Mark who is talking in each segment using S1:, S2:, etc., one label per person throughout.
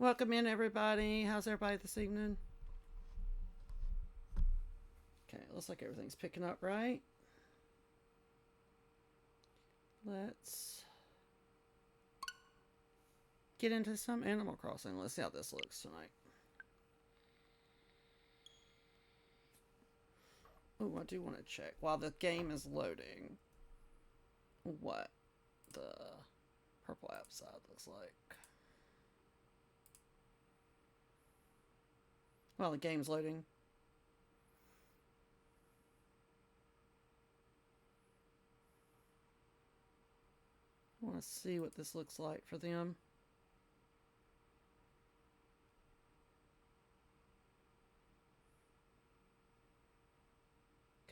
S1: Welcome in, everybody. How's everybody this evening? Okay, looks like everything's picking up right. Let's get into some Animal Crossing. Let's see how this looks tonight. Oh, I do want to check while the game is loading what the purple app side looks like. While the game's loading. I want to see what this looks like for them.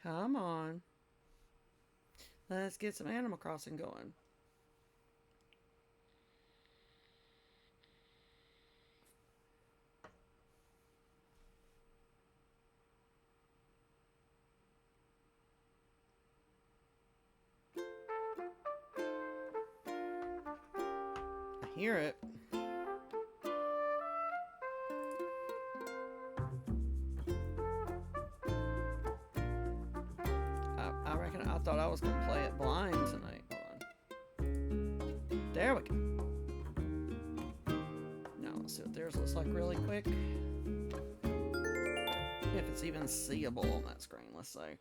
S1: Come on. Let's get some Animal Crossing going. I hear it. I reckon I thought I was going to play it blind tonight. Hold on. There we go. Now let's see what theirs looks like really quick. If it's even seeable on that screen, let's say.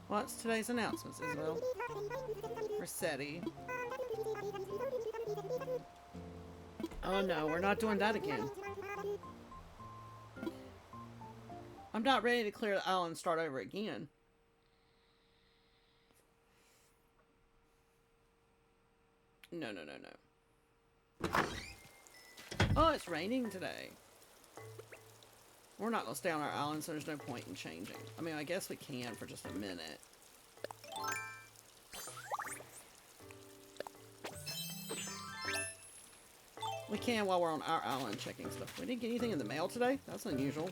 S1: What's today's announcements, Isabel? Rossetti. Oh no, we're not doing that again. I'm not ready to clear the island and start over again. No. Oh, it's raining today. We're not going to stay on our island, so there's no point in changing. I mean, I guess we can for just a minute. We can while we're on our island checking stuff. We didn't get anything in the mail today? That's unusual.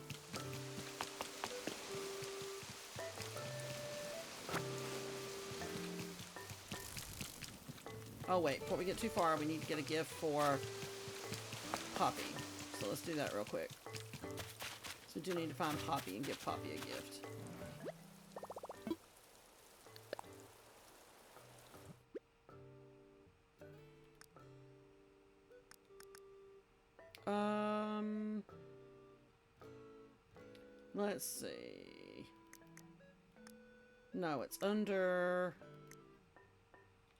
S1: Oh wait, before we get too far, we need to get a gift for Poppy. So let's do that real quick. So we do need to find Poppy and give Poppy a gift. Let's see. No, it's under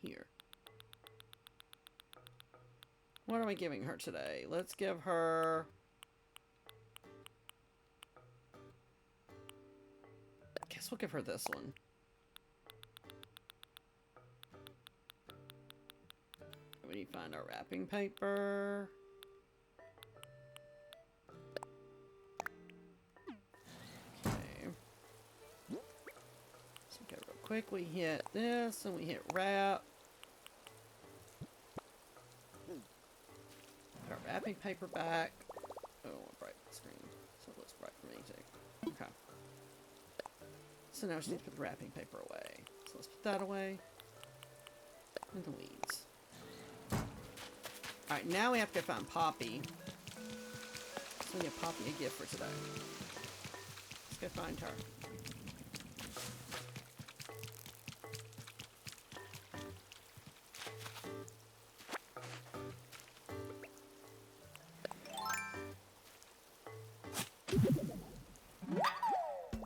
S1: here. What are we giving her today? Let's give her... I guess we'll give her this one. We need to find our wrapping paper. Okay. So okay, real quick, we hit this and we hit wrap. Put our wrapping paper back. Oh, I'll brighten the screen so it looks bright for me too. Okay. So now we just need to put the wrapping paper away. So let's put that away. In the weeds. Alright, now we have to go find Poppy. So we give Poppy a gift for today. Let's go find her.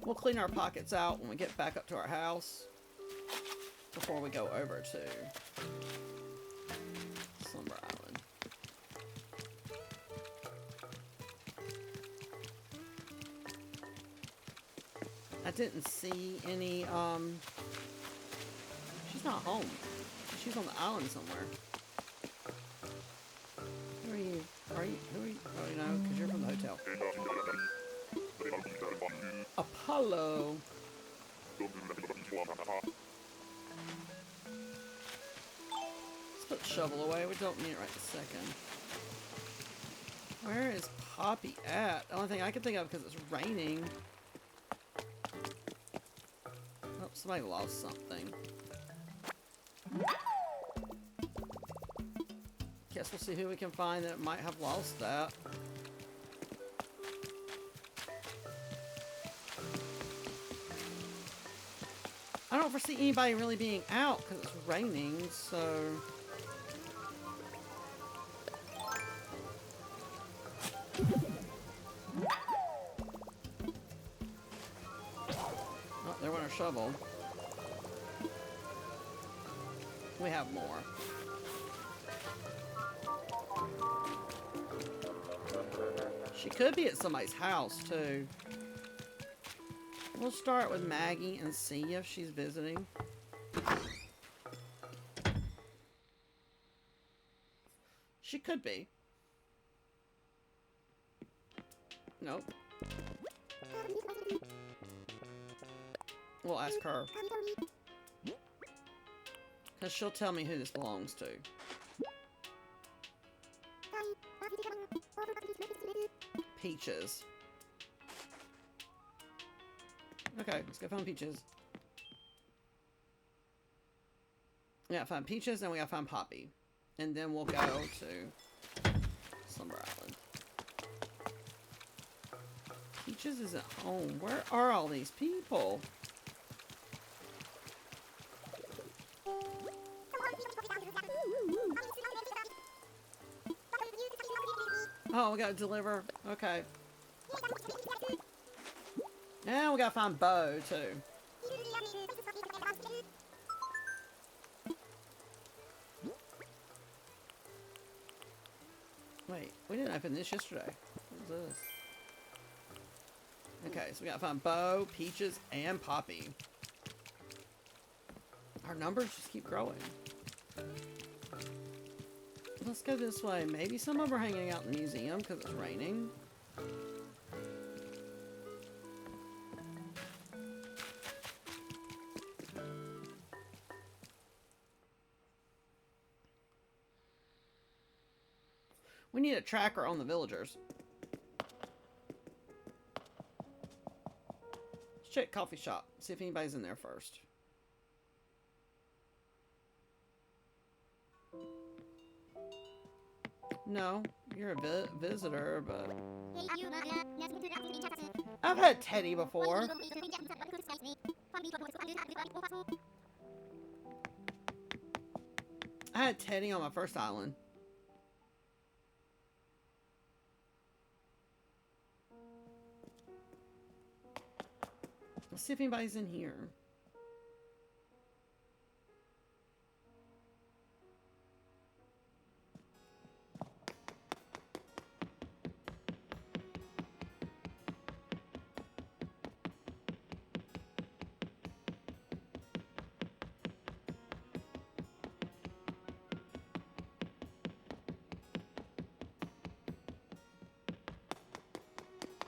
S1: We'll clean our pockets out when we get back up to our house before we go over to Slumber Island. I didn't see any, she's not home. She's on the island somewhere. Who are you? Who are you? Oh, you know, because you're from the hotel. Apollo. Let's put the shovel away. We don't need it right this second. Where is Poppy at? The only thing I can think of because it's raining. Oh, somebody lost something. Guess we'll see who we can find that might have lost that. I don't foresee anybody really being out because it's raining, so... Oh, there went our shovel. We have more. She could be at somebody's house, too. We'll start with Maggie and see if she's visiting. She could be. Nope. We'll ask her. Because she'll tell me who this belongs to. Peaches. Okay, let's go find Peaches. We gotta find Peaches and we gotta find Poppy. And then we'll go to Slumber Island. Peaches isn't home. Where are all these people? Oh, we gotta deliver. Okay. Now we gotta find Bo, too. Wait, we didn't open this yesterday. What is this? Okay, so we gotta find Bo, Peaches, and Poppy. Our numbers just keep growing. Let's go this way. Maybe some of them are hanging out in the museum because it's raining. We need a tracker on the villagers. Let's check coffee shop. See if anybody's in there first. No, you're a visitor, but... I've had Teddy before. I had Teddy on my first island. Let's see if anybody's in here.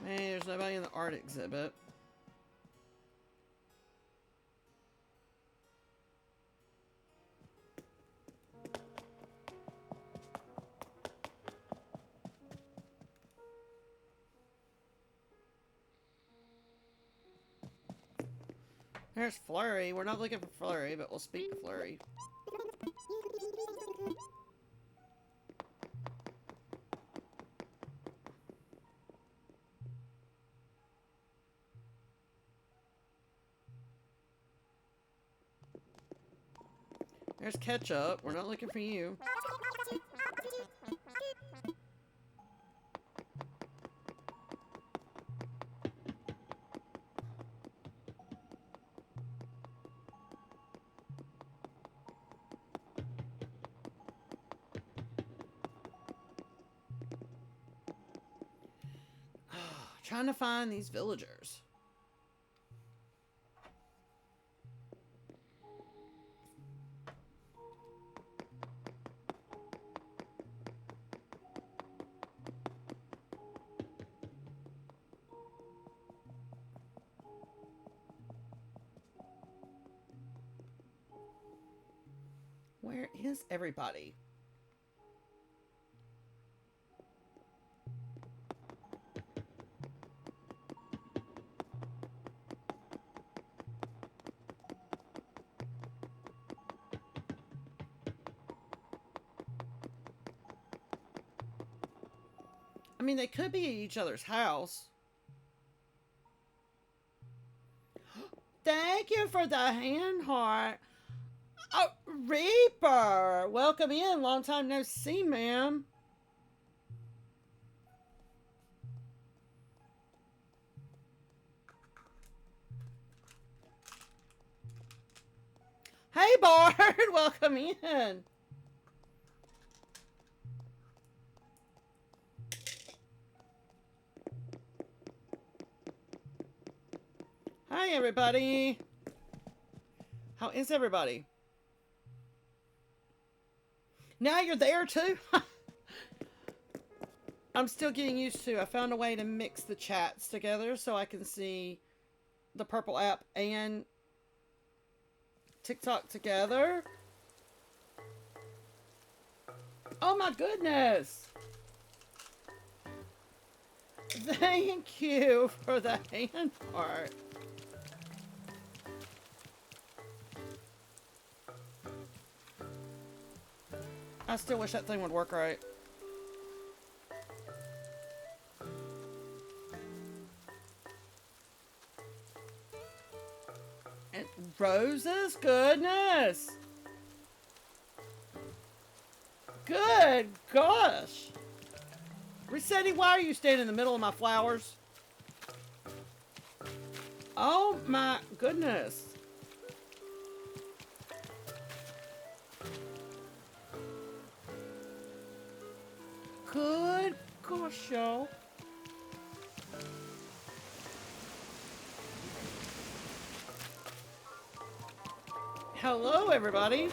S1: Hey, there's nobody in the art exhibit. There's Flurry. We're not looking for Flurry, but we'll speak to Flurry. There's Ketchup. We're not looking for you. Trying to find these villagers. Where is everybody? I mean, they could be at each other's house. Thank you for the hand heart. Oh, Reaper! Welcome in. Long time no see, ma'am. Hey, Bard! Welcome in. Hi, everybody. How is everybody? Now you're there, too? I'm still getting used to. I found a way to mix the chats together so I can see the purple app and TikTok together. Oh my goodness! Thank you for the hand heart. I still wish that thing would work right. And roses? Goodness! Good gosh! Resetti, why are you standing in the middle of my flowers? Oh my goodness. Good gosh, y'all. Hello, everybody.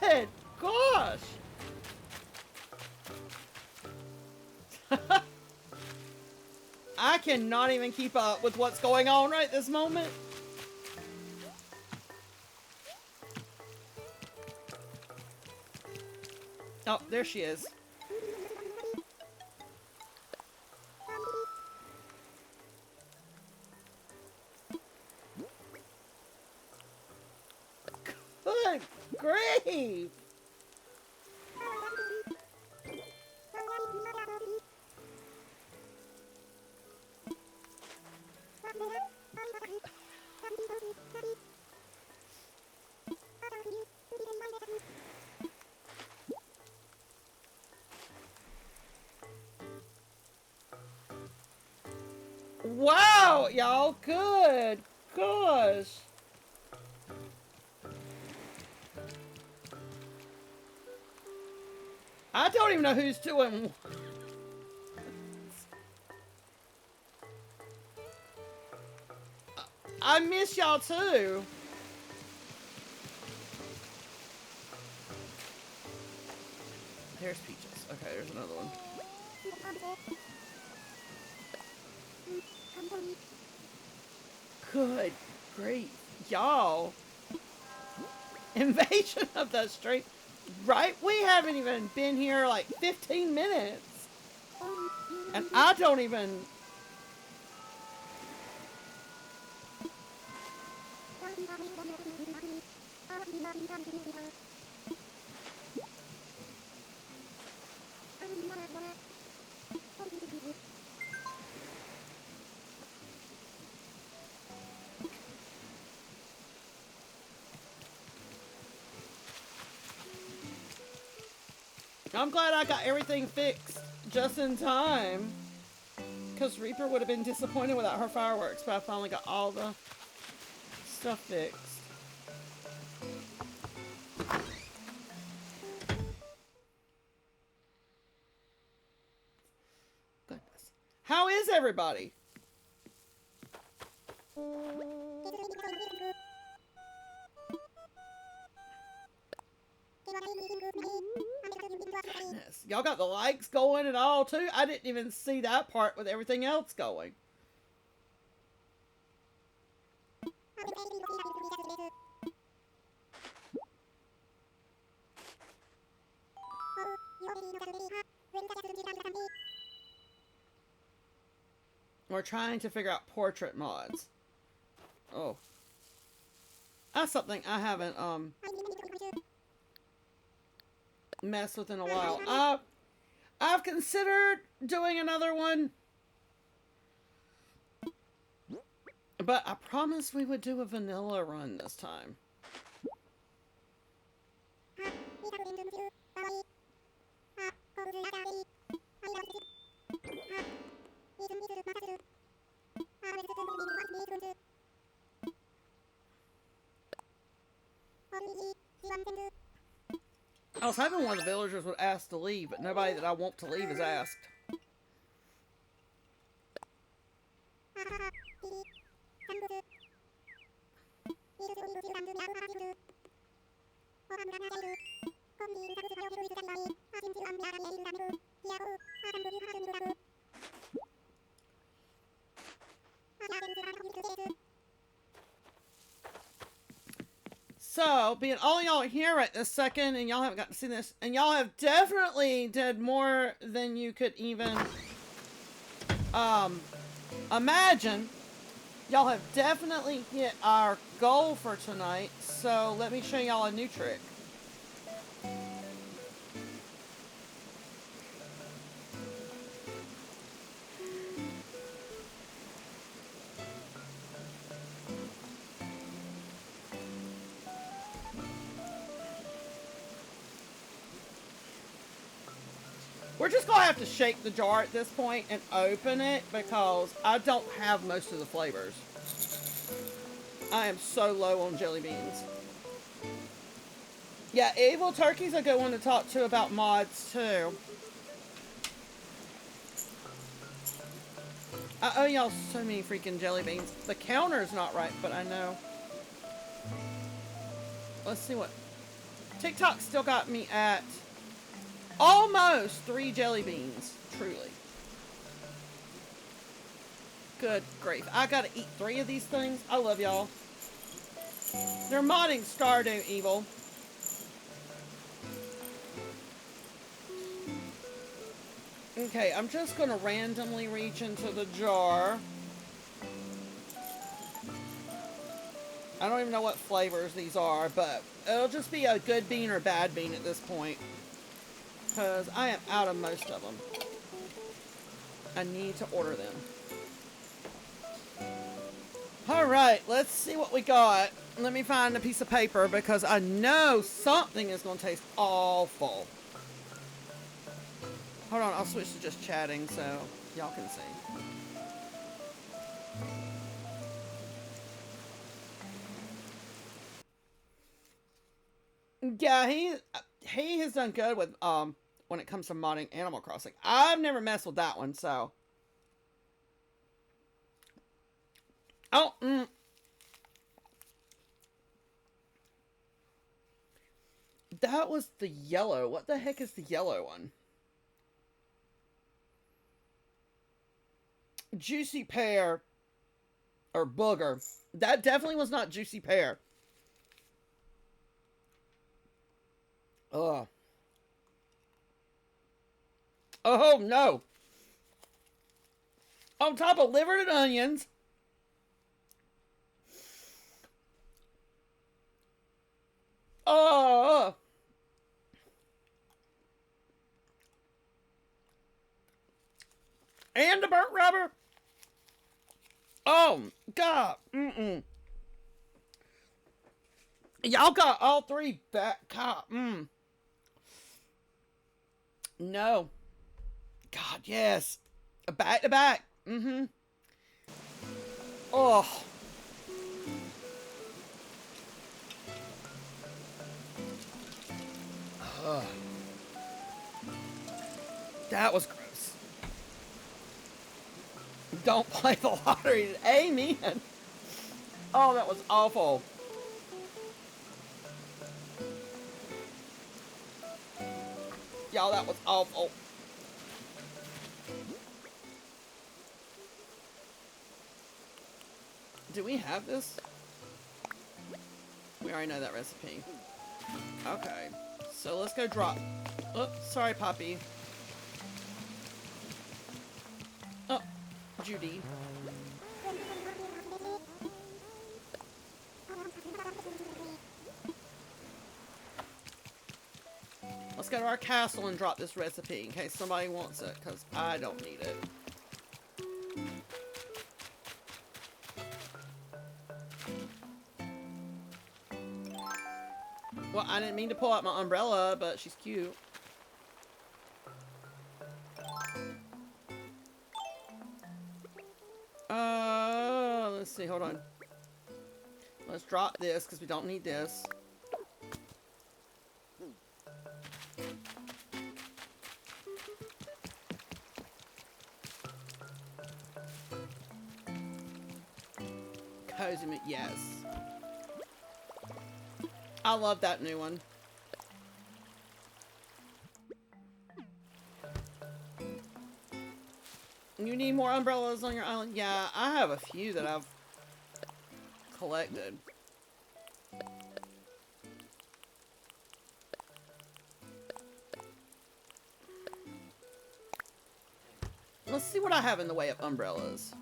S1: Good gosh. I cannot even keep up with what's going on right this moment. Oh, there she is. Good grief. Wow, y'all. Good gosh. I don't even know who's doing. I miss y'all too. There's Peaches. Okay, there's another one. Good grief. Y'all. Invasion of the street. Right? We haven't even been here like 15 minutes. And I don't even... I'm glad I got everything fixed just in time. Because Reaper would have been disappointed without her fireworks, but I finally got all the stuff fixed. Goodness. How is everybody? Goodness. Y'all got the likes going and all too? I didn't even see that part with everything else going. We're trying to figure out portrait mods. Oh. That's something I haven't, messed with in a while. I've considered doing another one. But I promised we would do a vanilla run this time. I was hoping one of the villagers would ask to leave, but nobody that I want to leave has asked. So, being all y'all are here right this second, and y'all haven't got to see this, and y'all have definitely did more than you could even, imagine. Y'all have definitely hit our goal for tonight, so let me show y'all a new trick. We're just going to have to shake the jar at this point and open it because I don't have most of the flavors. I am so low on jelly beans. Yeah, Evil Turkey's a good one to talk to about mods too. I owe y'all so many freaking jelly beans. The counter's not right, but I know. Let's see what... TikTok still got me at... almost 3 jelly beans, truly. Good grief. I gotta eat 3 of these things. I love y'all. They're modding Stardew Evil. Okay, I'm just gonna randomly reach into the jar. I don't even know what flavors these are, but it'll just be a good bean or bad bean at this point. Because I am out of most of them. I need to order them. Alright, let's see what we got. Let me find a piece of paper because I know something is going to taste awful. Hold on, I'll switch to just chatting so y'all can see. Yeah, he has done good with when it comes to modding Animal Crossing. I've never messed with that one, so. Oh, that was the yellow. What the heck is the yellow one? Juicy pear. Or booger. That definitely was not juicy pear. Ugh. Oh, no. On top of liver and onions. Oh. And the burnt rubber. Oh, God. Y'all got all 3 back. God, No. God, yes. Back to back. Oh. Ugh. That was gross. Don't play the lottery. Amen. Oh, that was awful. Y'all, that was awful. Do we have this? already know that recipe. Okay. So let's go drop. Oh, sorry, Poppy. Oh, Judy. Let's go to our castle and drop this recipe in case somebody wants it, because I don't need it. Well, I didn't mean to pull out my umbrella, but she's cute. Let's see, hold on. Let's drop this, because we don't need this. Cozy, yes. I love that new one. You need more umbrellas on your island? Yeah, I have a few that I've collected. Let's see what I have in the way of umbrellas.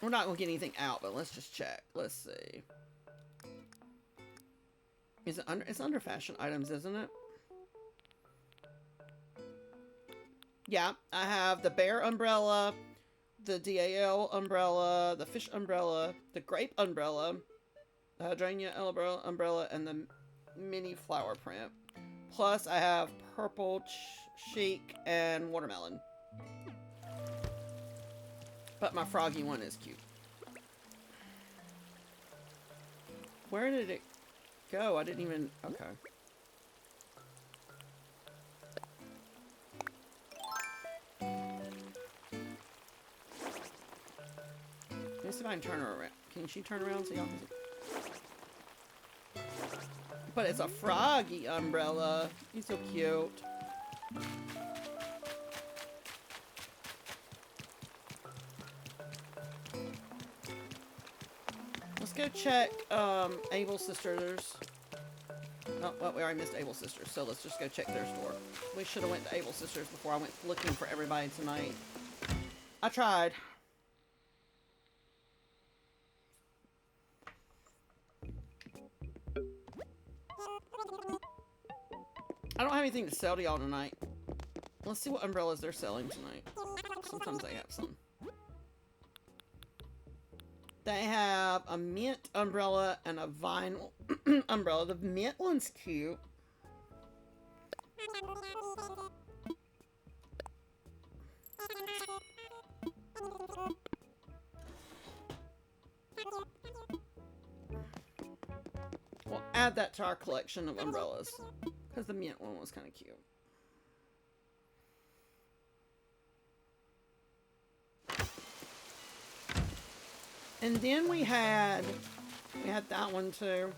S1: We're not going to get anything out, but let's just check. Let's see. Is it under? It's under fashion items, isn't it? Yeah, I have the bear umbrella, the DAL umbrella, the fish umbrella, the grape umbrella, the hydrangea umbrella, and the mini flower print. Plus, I have purple, chic, and watermelon. But my froggy one is cute. Where did it go? I didn't even... Okay. Let me see if I can turn her around. Can she turn around so y'all can see? But it's a froggy umbrella. He's so cute. Let's go check Able Sisters. Oh, well, we already missed Able Sisters, so let's just go check their store. We should have went to Able Sisters before I went looking for everybody tonight. I tried. I don't have anything to sell to y'all tonight. Let's see what umbrellas they're selling tonight. Sometimes they have some. They have a mint umbrella and a vinyl umbrella. The mint one's cute. We'll add that to our collection of umbrellas. Because the mint one was kind of cute. And then we had that one too.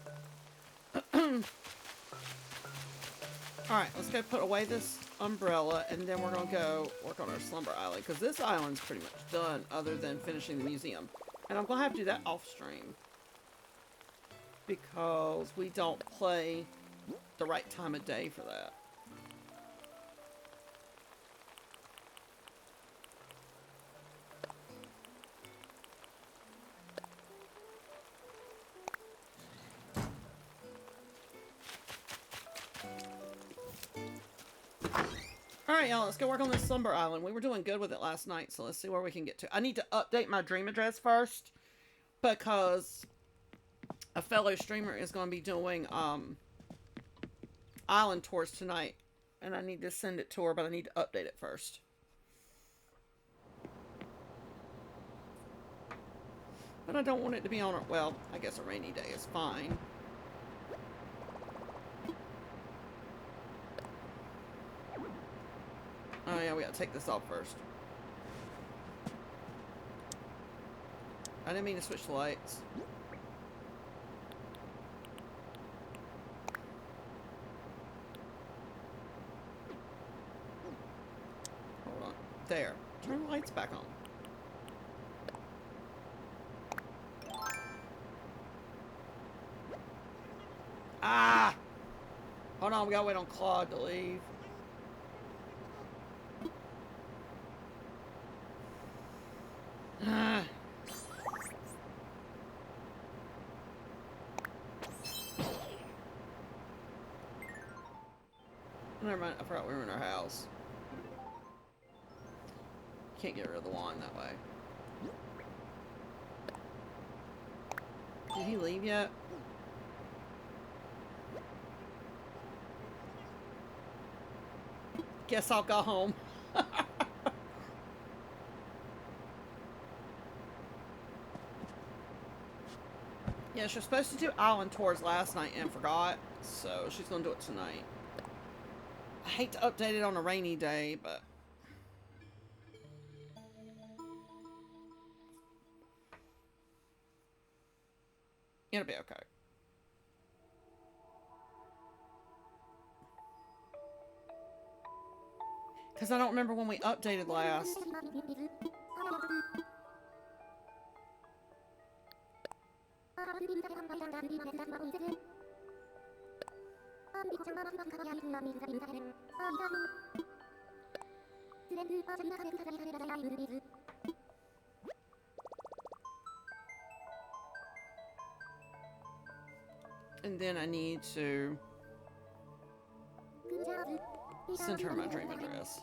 S1: Alright, let's go put away this umbrella and then we're going to go work on our slumber island. Because this island's pretty much done other than finishing the museum. And I'm going to have to do that off stream. Because we don't play the right time of day for that. Alright, y'all, let's go work on this slumber island. We were doing good with it last night, so let's see where we can get to. I need to update my dream address first, because a fellow streamer is going to be doing island tours tonight, and I need to send it to her, but I need to update it first. But I don't want it to be on, well, I guess a rainy day is fine. Oh yeah, we gotta take this off first. I didn't mean to switch the lights. Hold on. There. Turn the lights back on. on. We gotta wait on Claude to leave. Never mind. I forgot we were in our house. Can't get rid of the wand that way. Did he leave yet? Guess I'll go home. Yeah, she was supposed to do island tours last night and forgot, so she's gonna do it tonight. I hate to update it on a rainy day, but it'll be okay. Because I don't remember when we updated last. And then I need to send her my dream address.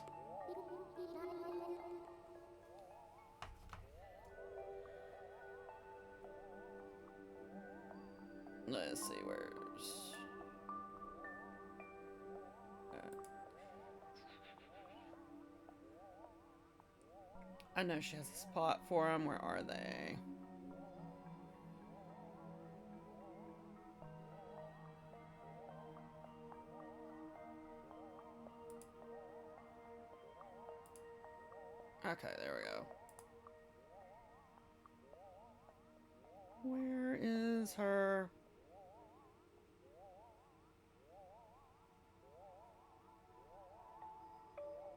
S1: Let's see, where's... I know she has a spot for them. Where are they? Okay, there we go. Where is her?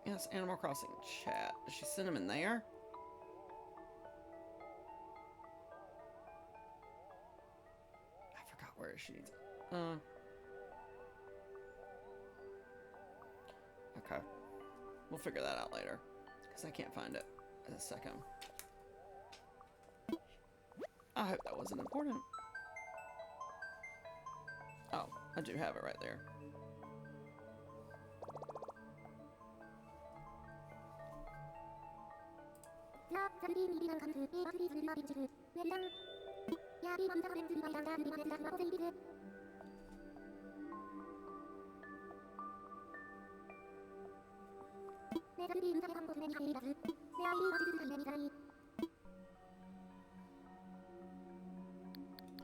S1: Yes, Animal Crossing chat. Did she send them in there? I forgot where she needs it. Okay. We'll figure that out later. Because I can't find it in a second. I hope that wasn't important. Oh, I do have it right there.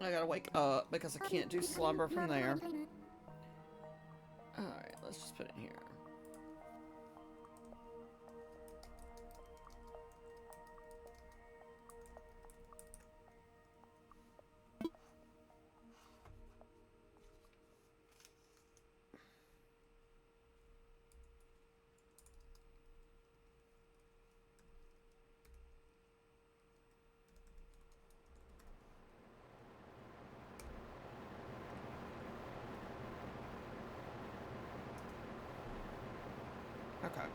S1: I gotta wake up because I can't do slumber from there. Alright, let's just put it here. Okay.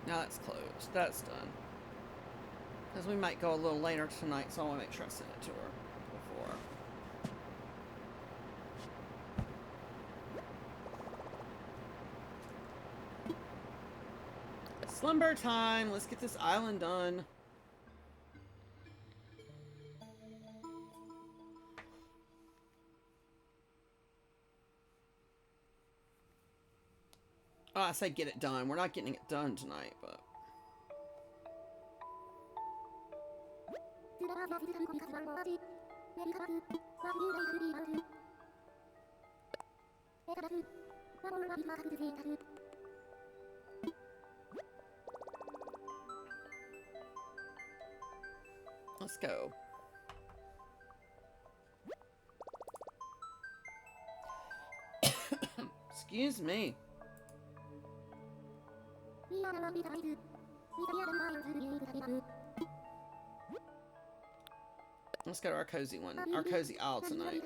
S1: Now that's closed. That's done. Because we might go a little later tonight, so I want to make sure I send it to her before. Slumber time. Let's get this island done. Oh, I say get it done. We're not getting it done tonight, but... Let's go. Excuse me. Let's go to our cozy one, our cozy isle tonight.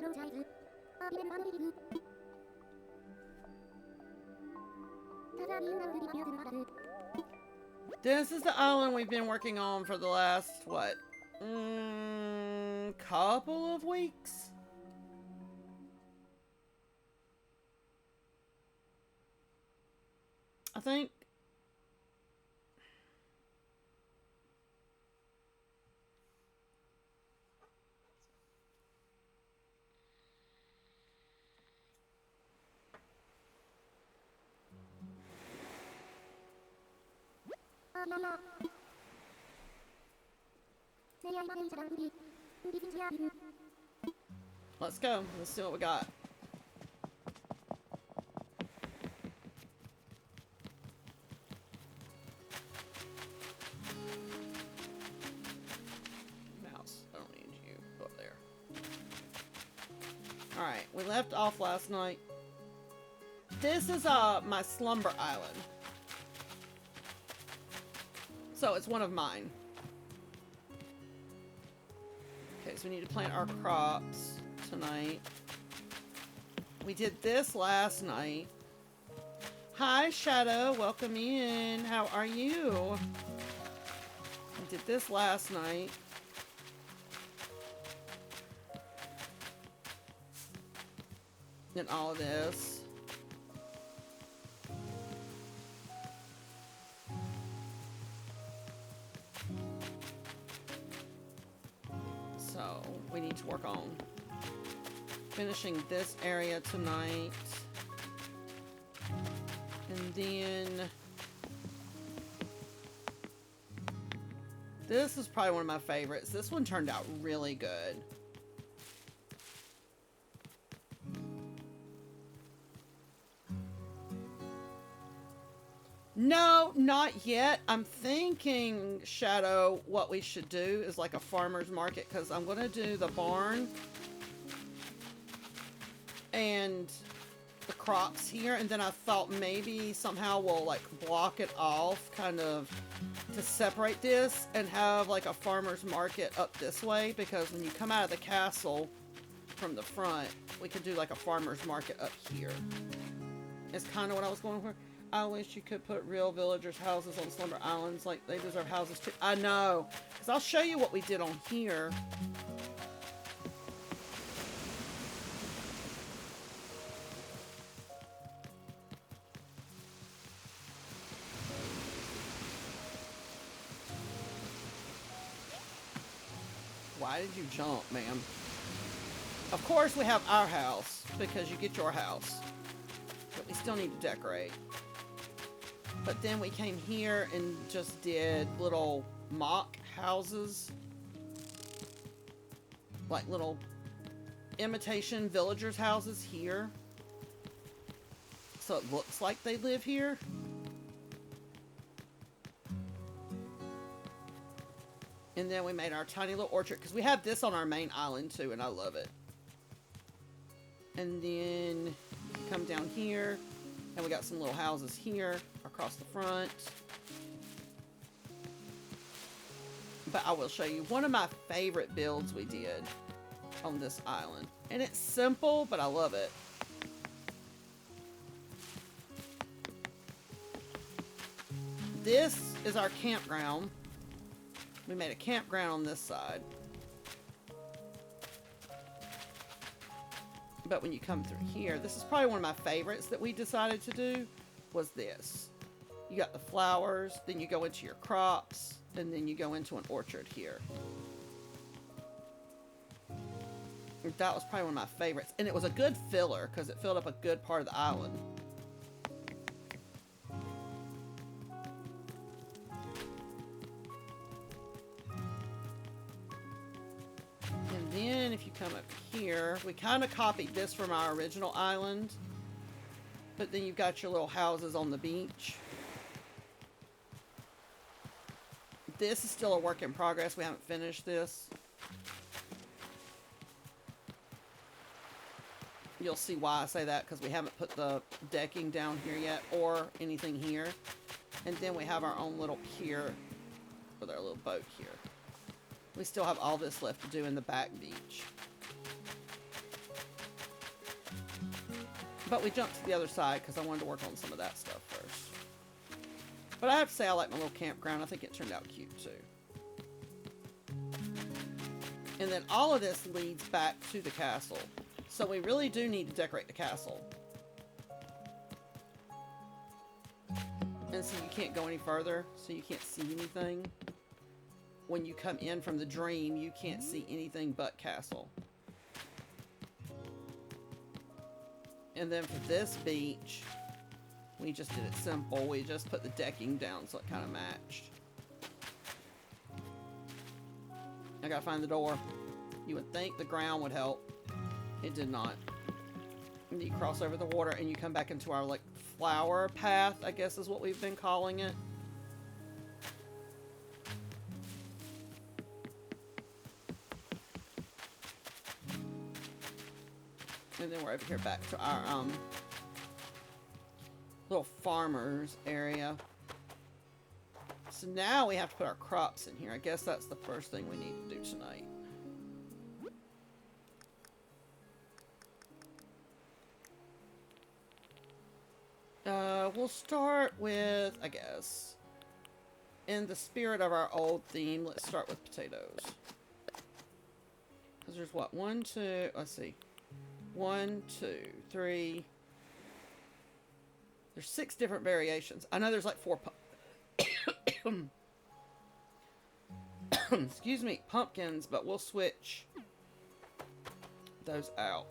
S1: This is the island we've been working on for the last, what? Couple of weeks? I think. Let's go. Let's see what we got. Mouse, I don't need you. Go up there. Alright, we left off last night. This is my slumber island. So it's one of mine. Okay, so we need to plant our crops tonight. We did this last night. Hi, Shadow. Welcome in. How are you? We did this last night. And all of this. So we need to work on finishing this area tonight. And then this is probably one of my favorites. This one turned out really good. No, not yet. I'm thinking, Shadow, what we should do is like a farmer's market, because I'm going to do the barn and the crops here, and then I thought maybe somehow we'll like block it off kind of to separate this and have like a farmer's market up this way, because when you come out of the castle from the front, we could do like a farmer's market up here. It's kind of what I was going for. I wish you could put real villagers' houses on Slumber Islands like they deserve houses too. I know. Because I'll show you what we did on here. Why did you jump, ma'am? Of course we have our house, because you get your house. But we still need to decorate. But then we came here and just did little mock houses. Like little imitation villagers' houses here. So it looks like they live here. And then we made our tiny little orchard, because we have this on our main island too, and I love it. And then come down here, and we got some little houses here across the front. But I will show you one of my favorite builds we did on this island. And it's simple, but I love it. This is our campground. We made a campground on this side. But when you come through here, this is probably one of my favorites that we decided to do, was this. You got the flowers, then you go into your crops, and then you go into an orchard here. That was probably one of my favorites. And it was a good filler, because it filled up a good part of the island. And then if you come up here, we kind of copied this from our original island. But then you've got your little houses on the beach. This is still a work in progress. We haven't finished this. You'll see why I say that, because we haven't put the decking down here yet or anything here. And then we have our own little pier with our little boat here. We still have all this left to do in the back beach. But we jumped to the other side because I wanted to work on some of that stuff first. But I have to say I like my little campground. I think it turned out cute too. And then all of this leads back to the castle. So we really do need to decorate the castle. And so you can't go any further, so you can't see anything. When you come in from the dream, you can't see anything but castle. And then for this beach, we just did it simple. We just put the decking down so it kind of matched. I gotta find the door. You would think the ground would help. It did not. And you cross over the water and you come back into our, like, flower path, I guess is what we've been calling it. And then we're over here back to our, little farmer's area. So now we have to put our crops in here. I guess that's the first thing we need to do tonight. We'll start with, I guess, in the spirit of our old theme, let's start with potatoes. Because there's what? 1, 2, let's see. 1, 2, 3. There's 6 different variations. I know there's like 4 excuse me, pumpkins, but we'll switch those out.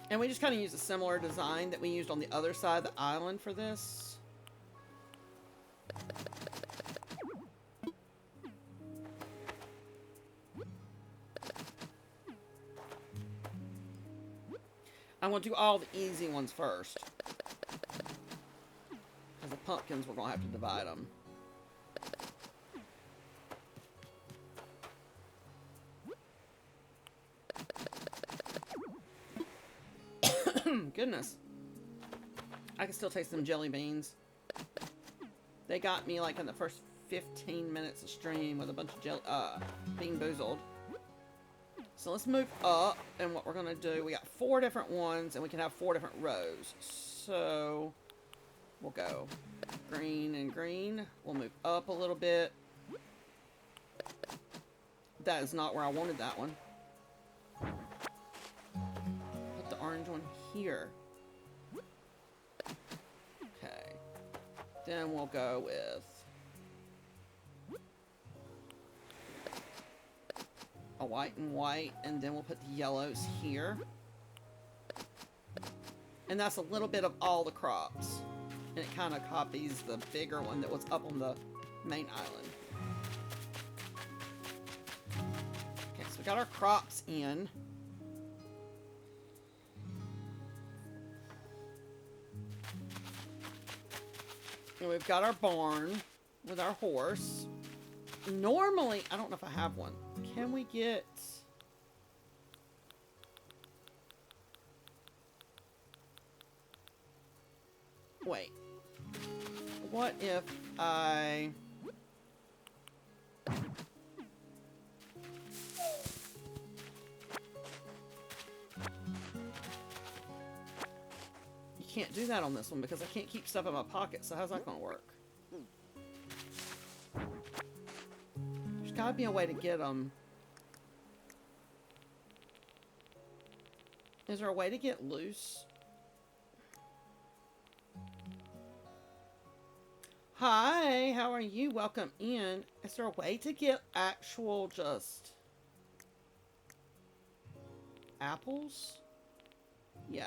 S1: And we just kind of use a similar design that we used on the other side of the island for this. I'm going to do all the easy ones first. Because the pumpkins, we're going to have to divide them. Goodness. I can still taste them jelly beans. They got me like in the first 15 minutes of stream with a bunch of Bean Boozled. So let's move up, and what we're going to do, we got 4 different ones, and we can have 4 different rows. So we'll go green and green. We'll move up a little bit. That is not where I wanted that one. Put the orange one here. Okay. Then we'll go with a white and white, and then we'll put the yellows here. And that's a little bit of all the crops. And it kind of copies the bigger one that was up on the main island. Okay, so we got our crops in. And we've got our barn with our horse. Normally, I don't know if I have one. Can we get... Wait. What if I... You can't do that on this one because I can't keep stuff in my pocket, so how's that going to work? There's got to be a way to get them. Is there a way to get loose? Hi, how are you? Welcome in. Is there a way to get actual just apples? Yeah.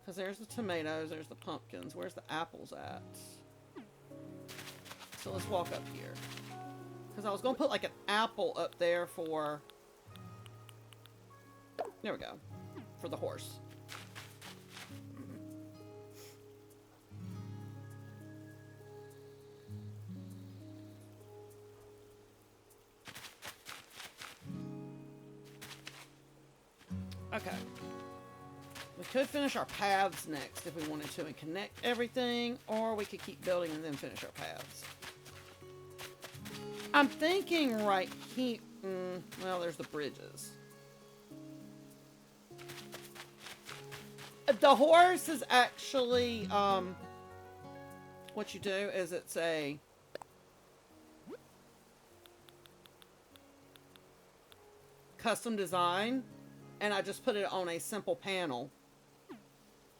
S1: Because there's the tomatoes, there's the pumpkins. Where's the apples at? So let's walk up here. Because I was going to put like an apple up there for... There we go. For the horse. Okay. We could finish our paths next if we wanted to and connect everything, or we could keep building and then finish our paths. I'm thinking right here. Well, there's the bridges. The horse is actually, what you do is it's a custom design, and I just put it on a simple panel.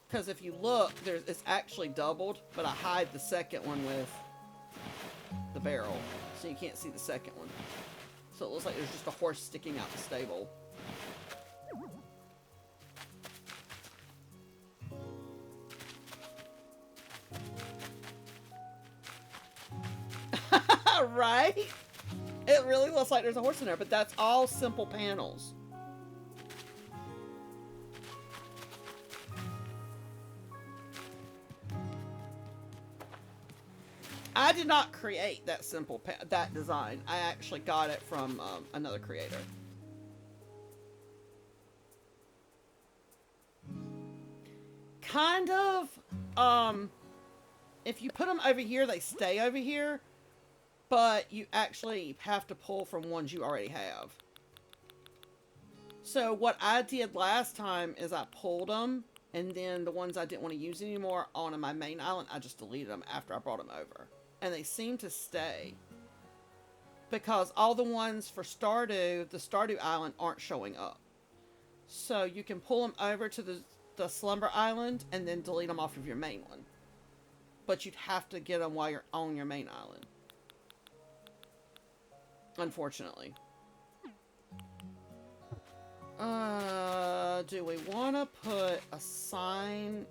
S1: Because if you look, it's actually doubled, but I hide the second one with the barrel, so you can't see the second one. So it looks like there's just a horse sticking out the stable. Right? It really looks like there's a horse in there, but that's all simple panels. I did not create that that design. I actually got it from another creator. Kind of. If you put them over here, they stay over here. But you actually have to pull from ones you already have. So what I did last time is I pulled them, and then the ones I didn't want to use anymore on my main island, I just deleted them after I brought them over. And they seem to stay. Because all the ones for Stardew, the Stardew Island, aren't showing up. So you can pull them over to the Slumber Island, and then delete them off of your main one. But you'd have to get them while you're on your main island. Unfortunately. Do we want to put a sign?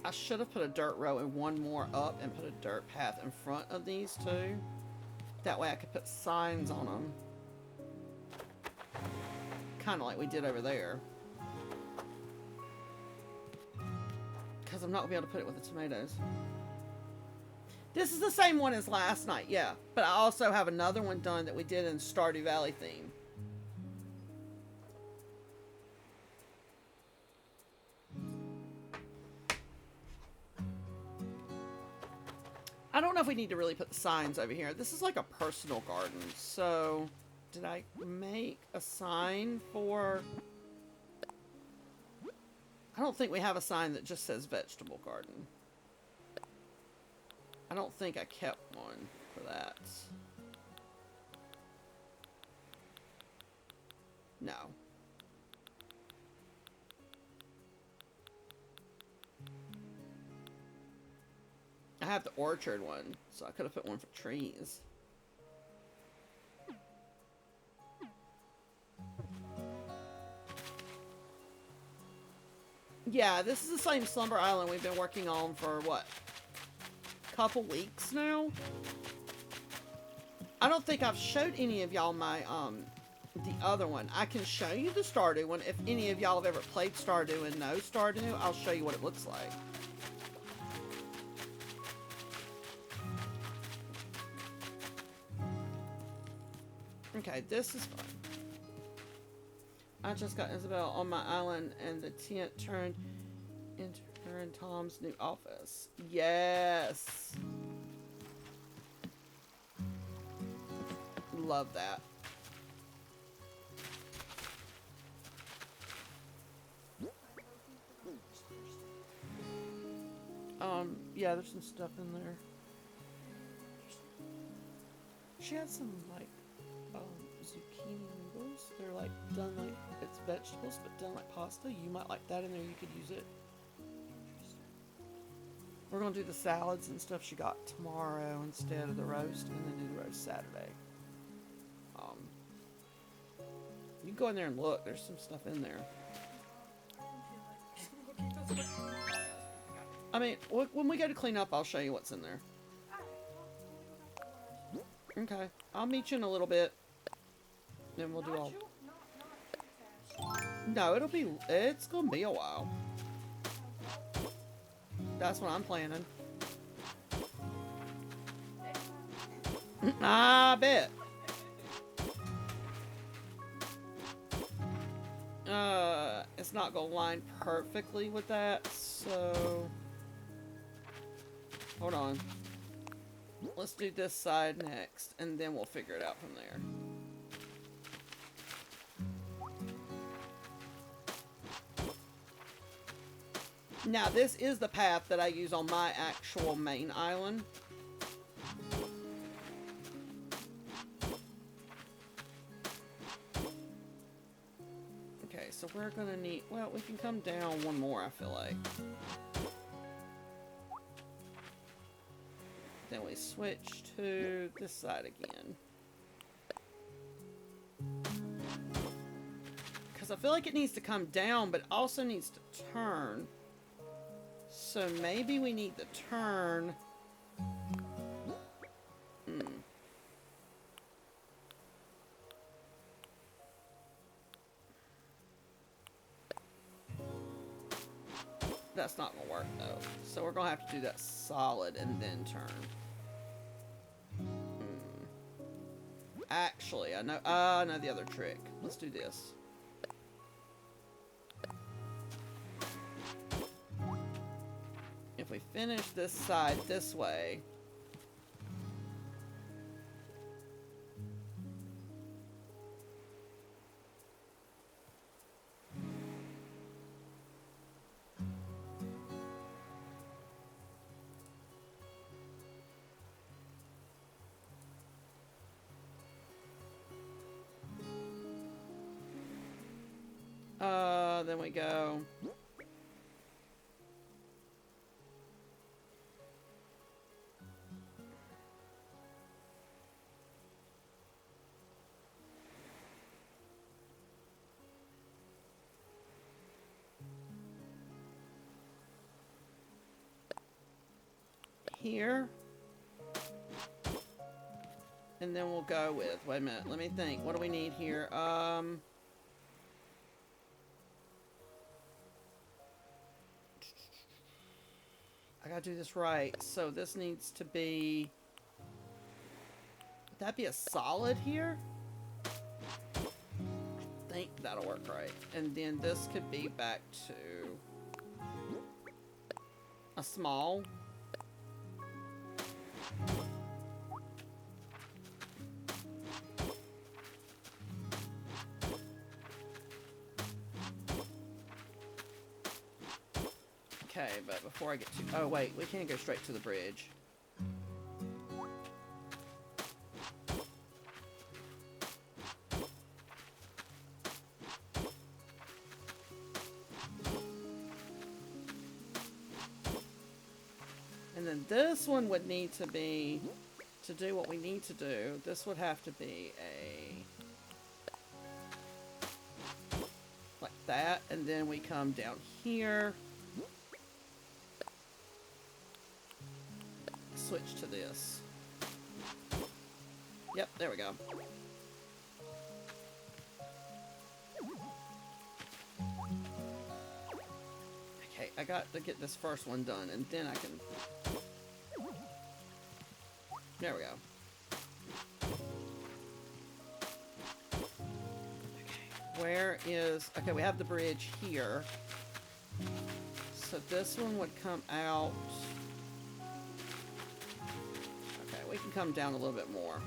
S1: I should have put a dirt row and one more up and put a dirt path in front of these two. That way I could put signs on them. Kind of like we did over there. Because I'm not going to be able to put it with the tomatoes. This is the same one as last night, yeah. But I also have another one done that we did in Stardew Valley theme. I don't know if we need to really put the signs over here. This is like a personal garden. So, did I make a sign for... I don't think we have a sign that just says vegetable garden. I don't think I kept one for that. No. I have the orchard one, so I could have put one for trees. Yeah, this is the same Slumber Island we've been working on for, what, couple weeks now. I don't think I've showed any of y'all my the other one. I can show you the Stardew one. If any of y'all have ever played Stardew and know Stardew, I'll show you what it looks like. Okay, this is fun. I just got Isabel on my island and the tent turned into her and Tom's new office. Yes. Love that. Yeah, there's some stuff in there. She had some, like, zucchini noodles. They're, like, done like, it's vegetables, but done like pasta. You might like that in there. You could use it. We're going to do the salads and stuff she got tomorrow instead of the roast, and then do the roast Saturday. You can go in there and look. There's some stuff in there. I mean, when we go to clean up, I'll show you what's in there. Okay. I'll meet you in a little bit. Then we'll do all... No, it's gonna be a while. That's what I'm planning. I bet. It's not gonna line perfectly with that, so hold on. Let's do this side next, and then we'll figure it out from there. Now, this is the path that I use on my actual main island. Okay, so we're gonna need... Well, we can come down one more, I feel like. Then we switch to this side again. Because I feel like it needs to come down, but also needs to turn. So maybe we need to turn... That's not gonna work though. So we're gonna have to do that solid and then turn. Actually, I know the other trick. Let's do this. If we finish this side this way, then we go. Here. And then we'll go with, wait a minute, let me think. What do we need here? I gotta do this right. So this needs to be... Would that be a solid here? I think that'll work right. And then this could be back to a small. Okay, but before I get to... Oh, wait. We can't go straight to the bridge. And then this one would need to be... To do what we need to do, this would have to be a... Like that. And then we come down here... Switch to this. Yep, there we go. Okay, I got to get this first one done, and then I can... There we go. Okay, where is... Okay, we have the bridge here. So this one would come out... We can come down a little bit more.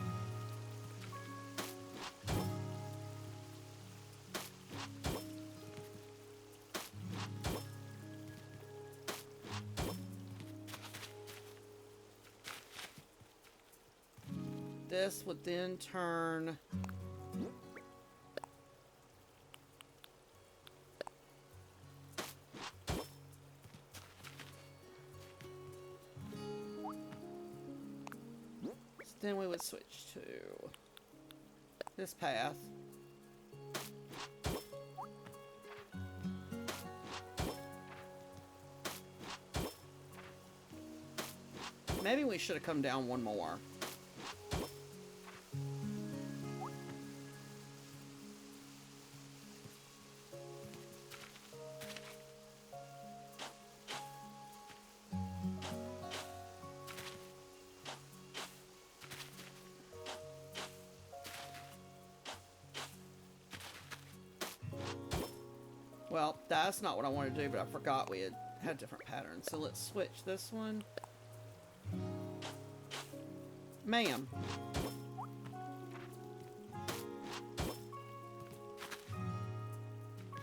S1: This would then turn... Then we would switch to this path. Maybe we should have come down one more. Well, that's not what I wanted to do, but I forgot we had different patterns. So let's switch this one. Ma'am.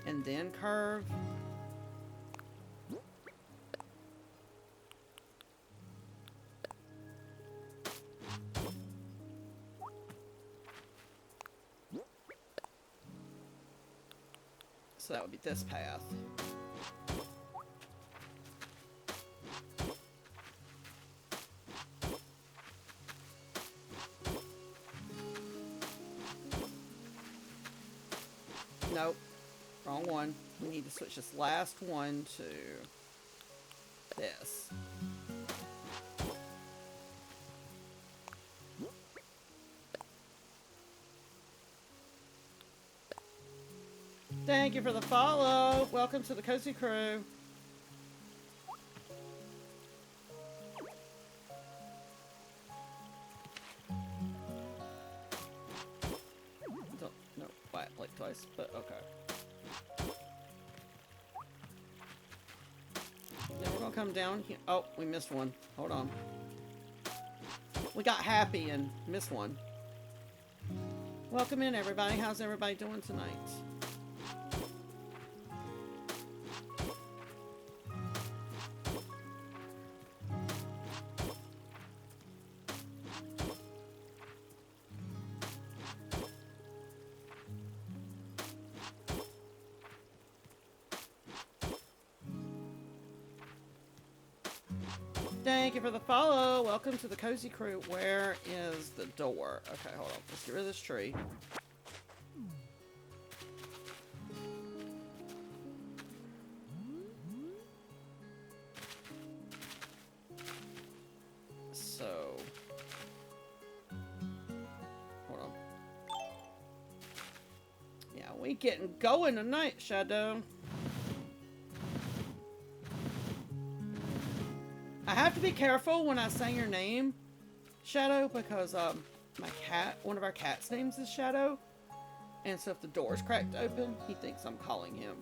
S1: And then curve. So that would be this path. Nope. Wrong one. We need to switch this last one to this. Thank you for the follow. Welcome to the Cozy Crew. Don't know why I played twice, but okay. Now we're gonna come down here. Oh, we missed one. Hold on. We got happy and missed one. Welcome in, everybody. How's everybody doing tonight? Thank you for the follow. Welcome to the Cozy Crew. Where is the door? Okay, hold on. Let's get rid of this tree. So, hold on. Yeah, we getting going tonight, Shadow. I have to be careful when I say your name, Shadow, because my cat, one of our cats' names is Shadow, and so if the door's cracked open, he thinks I'm calling him.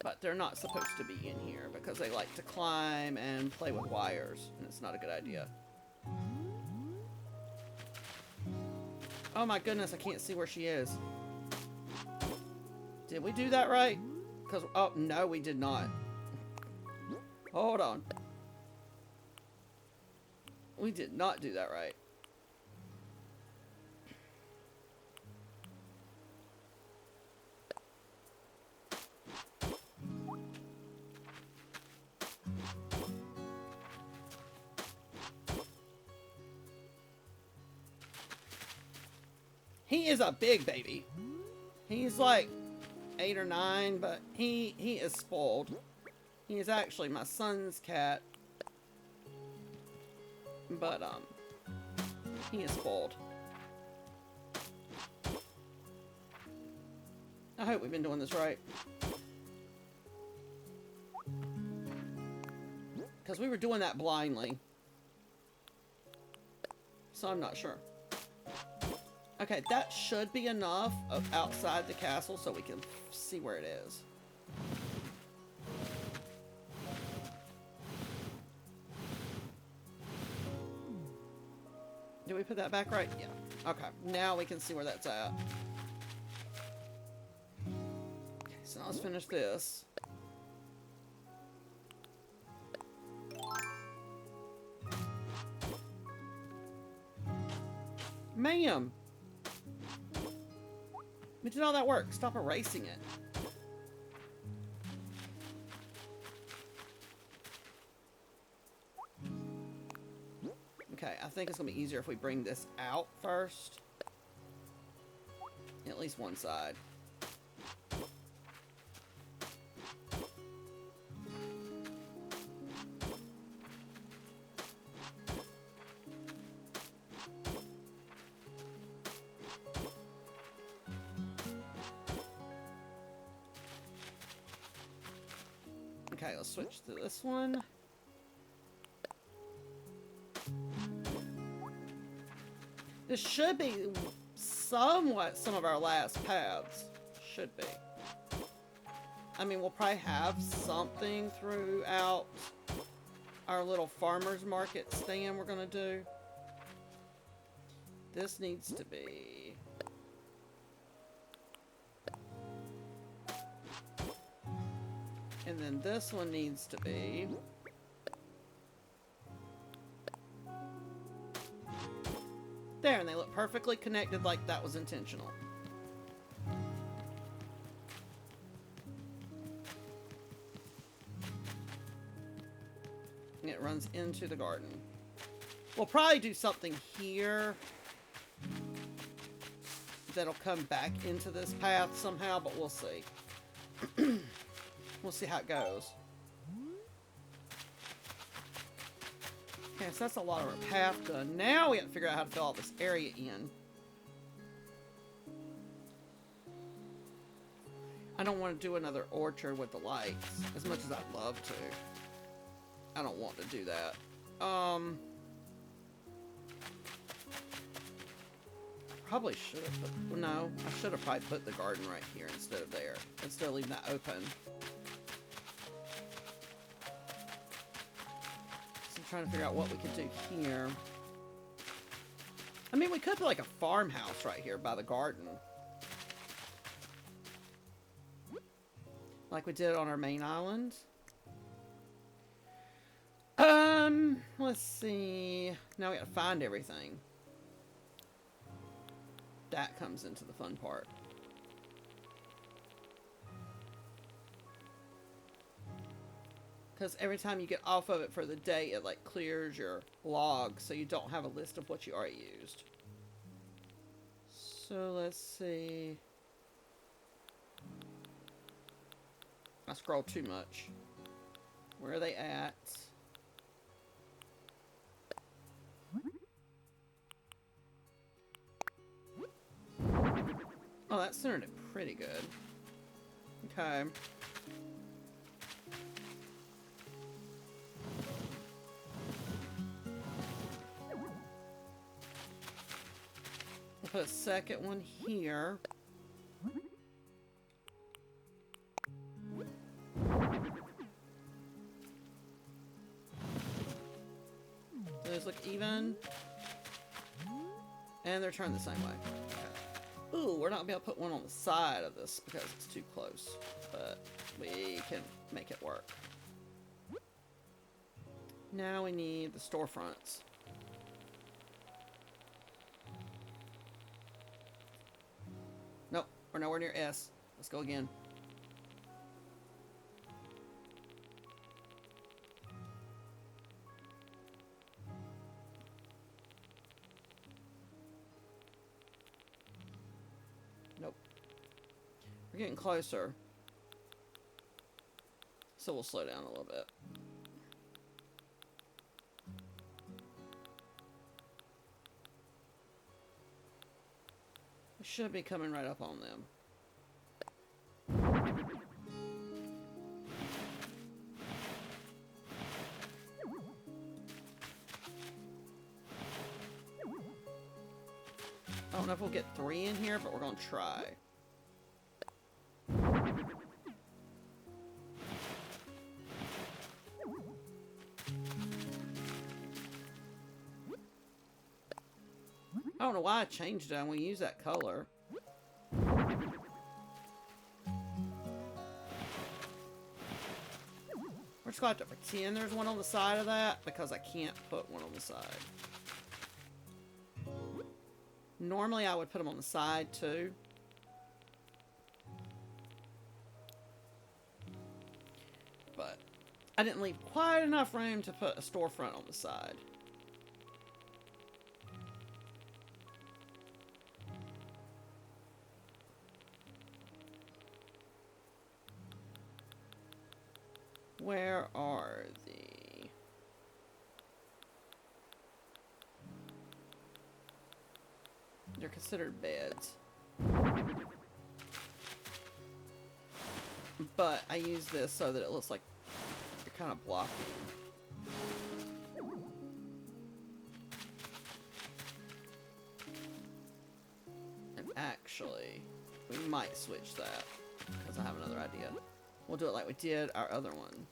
S1: But they're not supposed to be in here because they like to climb and play with wires, and it's not a good idea. Oh my goodness, I can't see where she is. Did we do that right? Because, oh, no, we did not. Hold on. We did not do that right. He is a big baby. He's like 8 or 9, but he is spoiled. He is actually my son's cat, but he is spoiled. I hope we've been doing this right, because we were doing that blindly, so I'm not sure. Okay, that should be enough of outside the castle so we can see where it is. Did we put that back right? Yeah. Okay, now we can see where that's at. Okay, so now let's finish this. Ma'am! We did all that work. Stop erasing it. Okay, I think it's going to be easier if we bring this out first. At least one side. Okay, let's switch to this one. This should be somewhat some of our last paths. Should be. I mean, we'll probably have something throughout our little farmer's market stand we're going to do. This needs to be... And then this one needs to be... There, and they look perfectly connected like that was intentional. And it runs into the garden. We'll probably do something here that'll come back into this path somehow, but we'll see. We'll see how it goes. Okay, so that's a lot of our path done. Now we have to figure out how to fill all this area in. I don't want to do another orchard with the lights, as much as I'd love to. I don't want to do that. Probably should have put... No, I should have probably put the garden right here instead of there. Instead of leaving that open. Trying to figure out what we could do here. I mean, we could put like a farmhouse right here by the garden. Like we did on our main island. Let's see. Now we gotta find everything. That comes into the fun part. Because every time you get off of it for the day, it like clears your log, so you don't have a list of what you already used. So let's see. I scrolled too much. Where are they at? Oh, that centered it pretty good. Okay. Put a second one here. Those look even. And they're turned the same way. Okay. Ooh, we're not gonna be able to put one on the side of this because it's too close. But we can make it work. Now we need the storefronts. Nope, we're nowhere near S. Let's go again. Nope. We're getting closer. So we'll slow down a little bit. Should be coming right up on them. I don't know if we'll get 3 in here, but we're gonna try. I don't know why I changed it. We use that color. We're just going to have to pretend there's one on the side of that because I can't put one on the side. Normally I would put them on the side too. But I didn't leave quite enough room to put a storefront on the side. Where are the... They're considered beds. But I use this so that it looks like you're kind of blocking. And We might switch that, because I have another idea. We'll do it like we did our other one.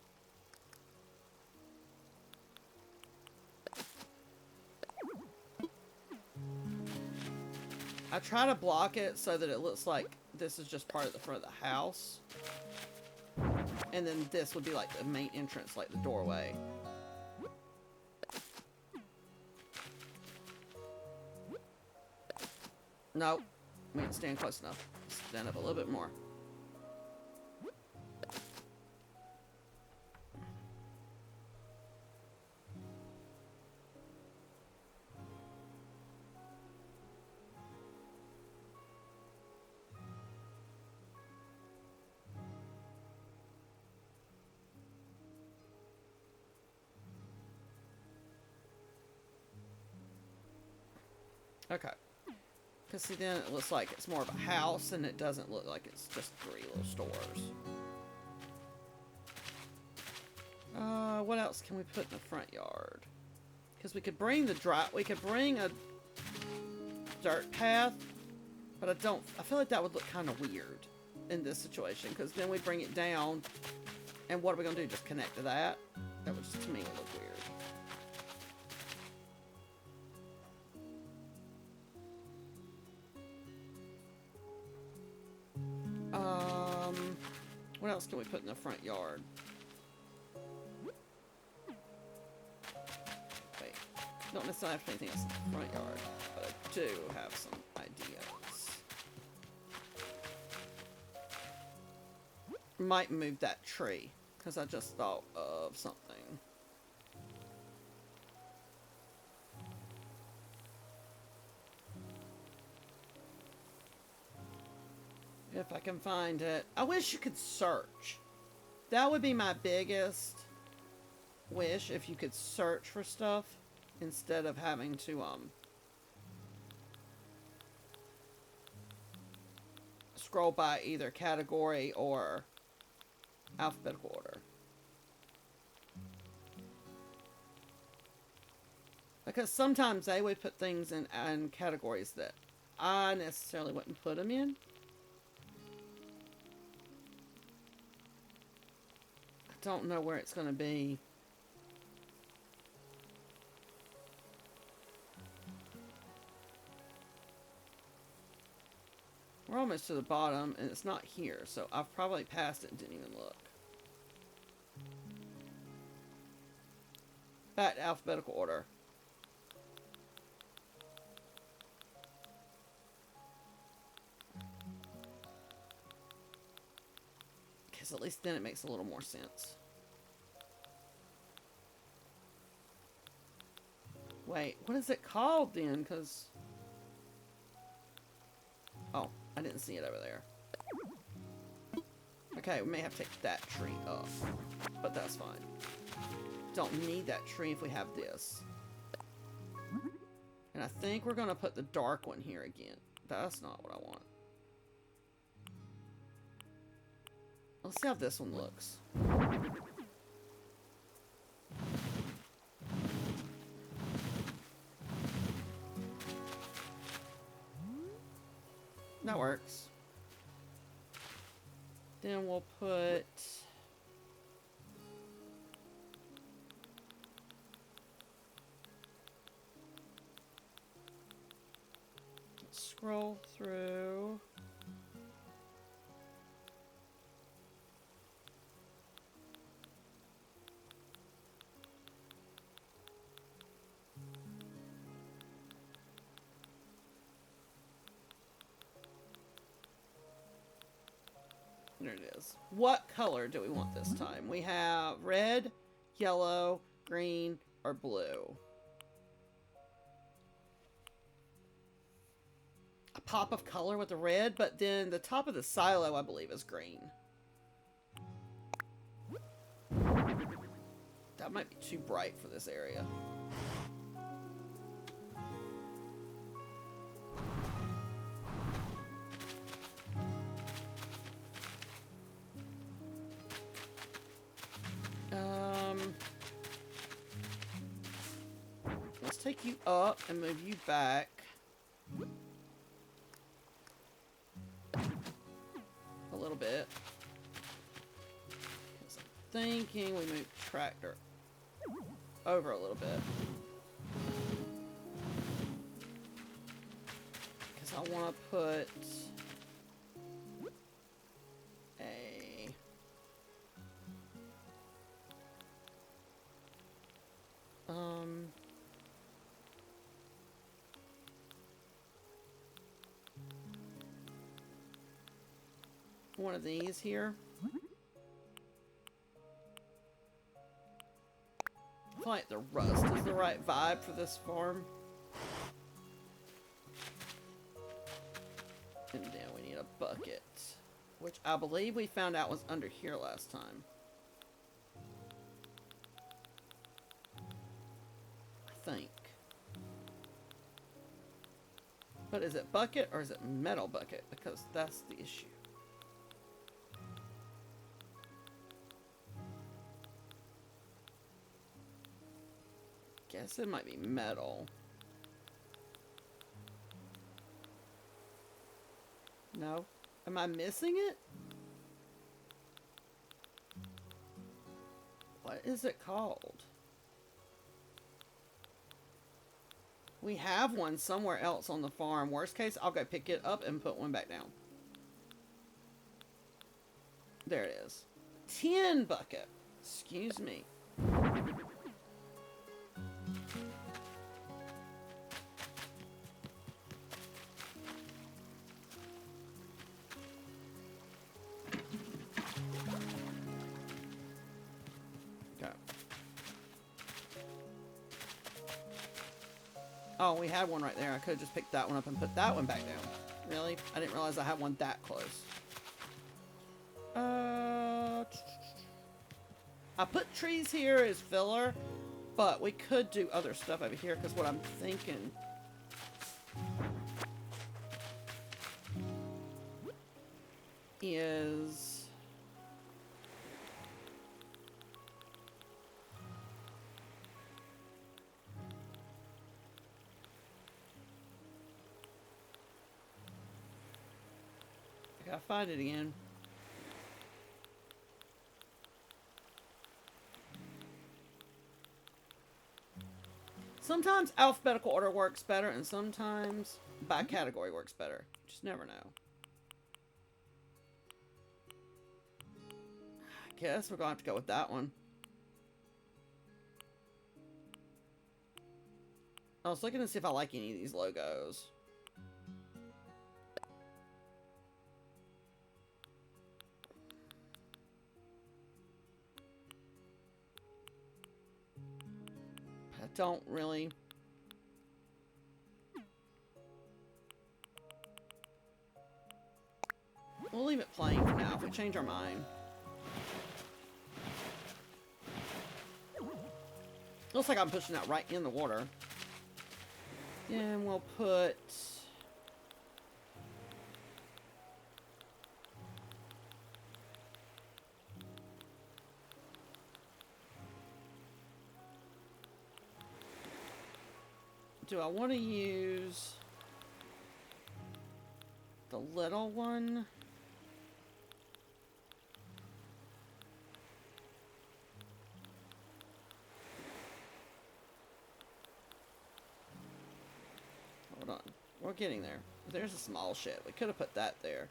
S1: I try to block it so that it looks like this is just part of the front of the house. And then this would be like the main entrance, like the doorway. Nope. We didn't stand close enough. Stand up a little bit more. Okay. Because see, then it looks like it's more of a house, and it doesn't look like it's just 3 little stores. What else can we put in the front yard? Because we could bring we could bring a dirt path, but I feel like that would look kind of weird in this situation, because then we bring it down, and what are we going to do? Just connect to that? That would just, to me, look weird. What else can we put in the front yard? Wait, don't necessarily have to put anything else in the front yard, but I do have some ideas. Might move that tree, because I just thought of something. If I can find it. I wish you could search. That would be my biggest wish, if you could search for stuff instead of having to scroll by either category or alphabetical order. Because sometimes they would put things in categories that I necessarily wouldn't put them in. Don't know where it's going to be. We're almost to the bottom, and it's not here, so I've probably passed it and didn't even look. Back to alphabetical order. At least then it makes a little more sense. Wait, what is it called then? Because... oh, I didn't see it over there. Okay, we may have to take that tree up. But that's fine. Don't need that tree if we have this. And I think we're going to put the dark one here again. That's not what I want. Let's see how this one looks. That works. Then we'll put... scroll through... There it is. What color do we want this time? We have red, yellow, green, or blue. A pop of color with the red, but then the top of the silo, I believe, is green. That might be too bright for this area. Let's take you up and move you back. thinking we move the tractor over a little bit. Because I want to put a... one of these here. I feel like the rust is the right vibe for this farm. And then we need a bucket, which I believe we found out was under here last time. I think. But is it bucket or is it metal bucket? Because that's the issue. Guess it might be metal. No? Am I missing it? What is it called? We have one somewhere else on the farm. Worst case, I'll go pick it up and put one back down. There it is. Tin bucket. Excuse me. Oh, we had one right there. I could have just picked that one up and put that one back down. Really? I didn't realize I had one that close. I put trees here as filler, but we could do other stuff over here because what I'm thinking is... I gotta find it again. Sometimes alphabetical order works better, and sometimes by category works better. Just never know. I guess we're gonna have to go with that one. I was looking to see if I like any of these logos. I don't really... We'll leave it plain for now if we change our mind. Looks like I'm pushing that right in the water. Then we'll put... Do I want to use the little one? Hold on. We're getting there. There's a small shed. We could have put that there.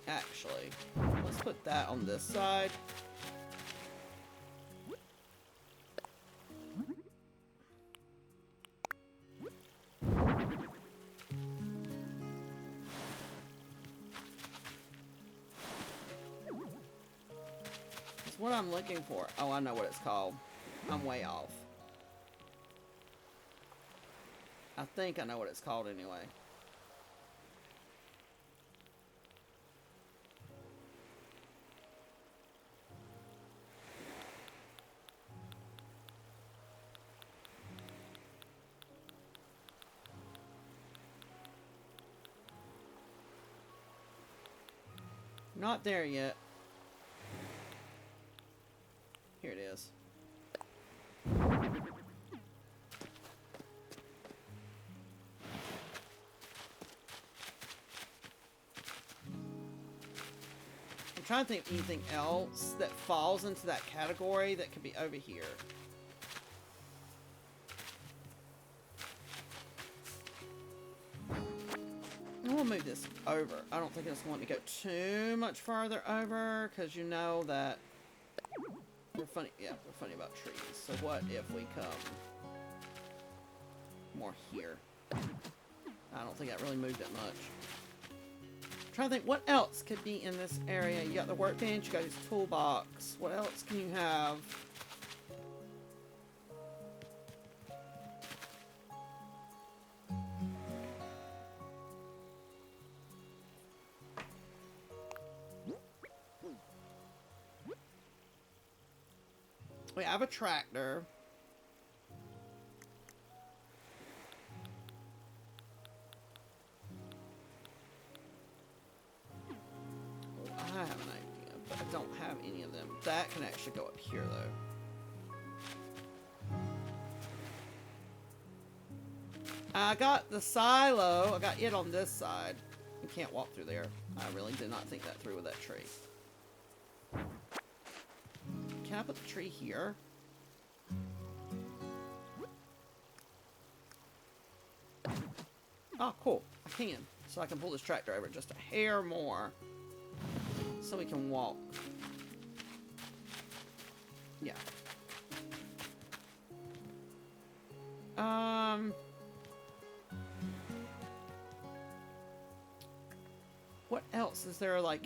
S1: Actually, let's put that on this side. It's what I'm looking for. Oh, I know what it's called. I'm way off. I think I know what it's called anyway. Not there yet. Here it is. I'm trying to think of anything else that falls into that category that could be over here. I'm gonna move this over. I don't think I just want to go too much farther over, because you know that we're funny. Yeah, we're funny about trees. So what if we come more here? I don't think that really moved it much. I'm trying to think what else could be in this area. You got the workbench, you got this toolbox. What else can you have? We have a tractor. Oh, I have an idea, but I don't have any of them. That can actually go up here, though. I got the silo. I got it on this side. You can't walk through there. I really did not think that through with that tree. Can I put the tree here? Oh, cool. I can. So I can pull this tractor over just a hair more. So we can walk. Yeah. What else is there, like,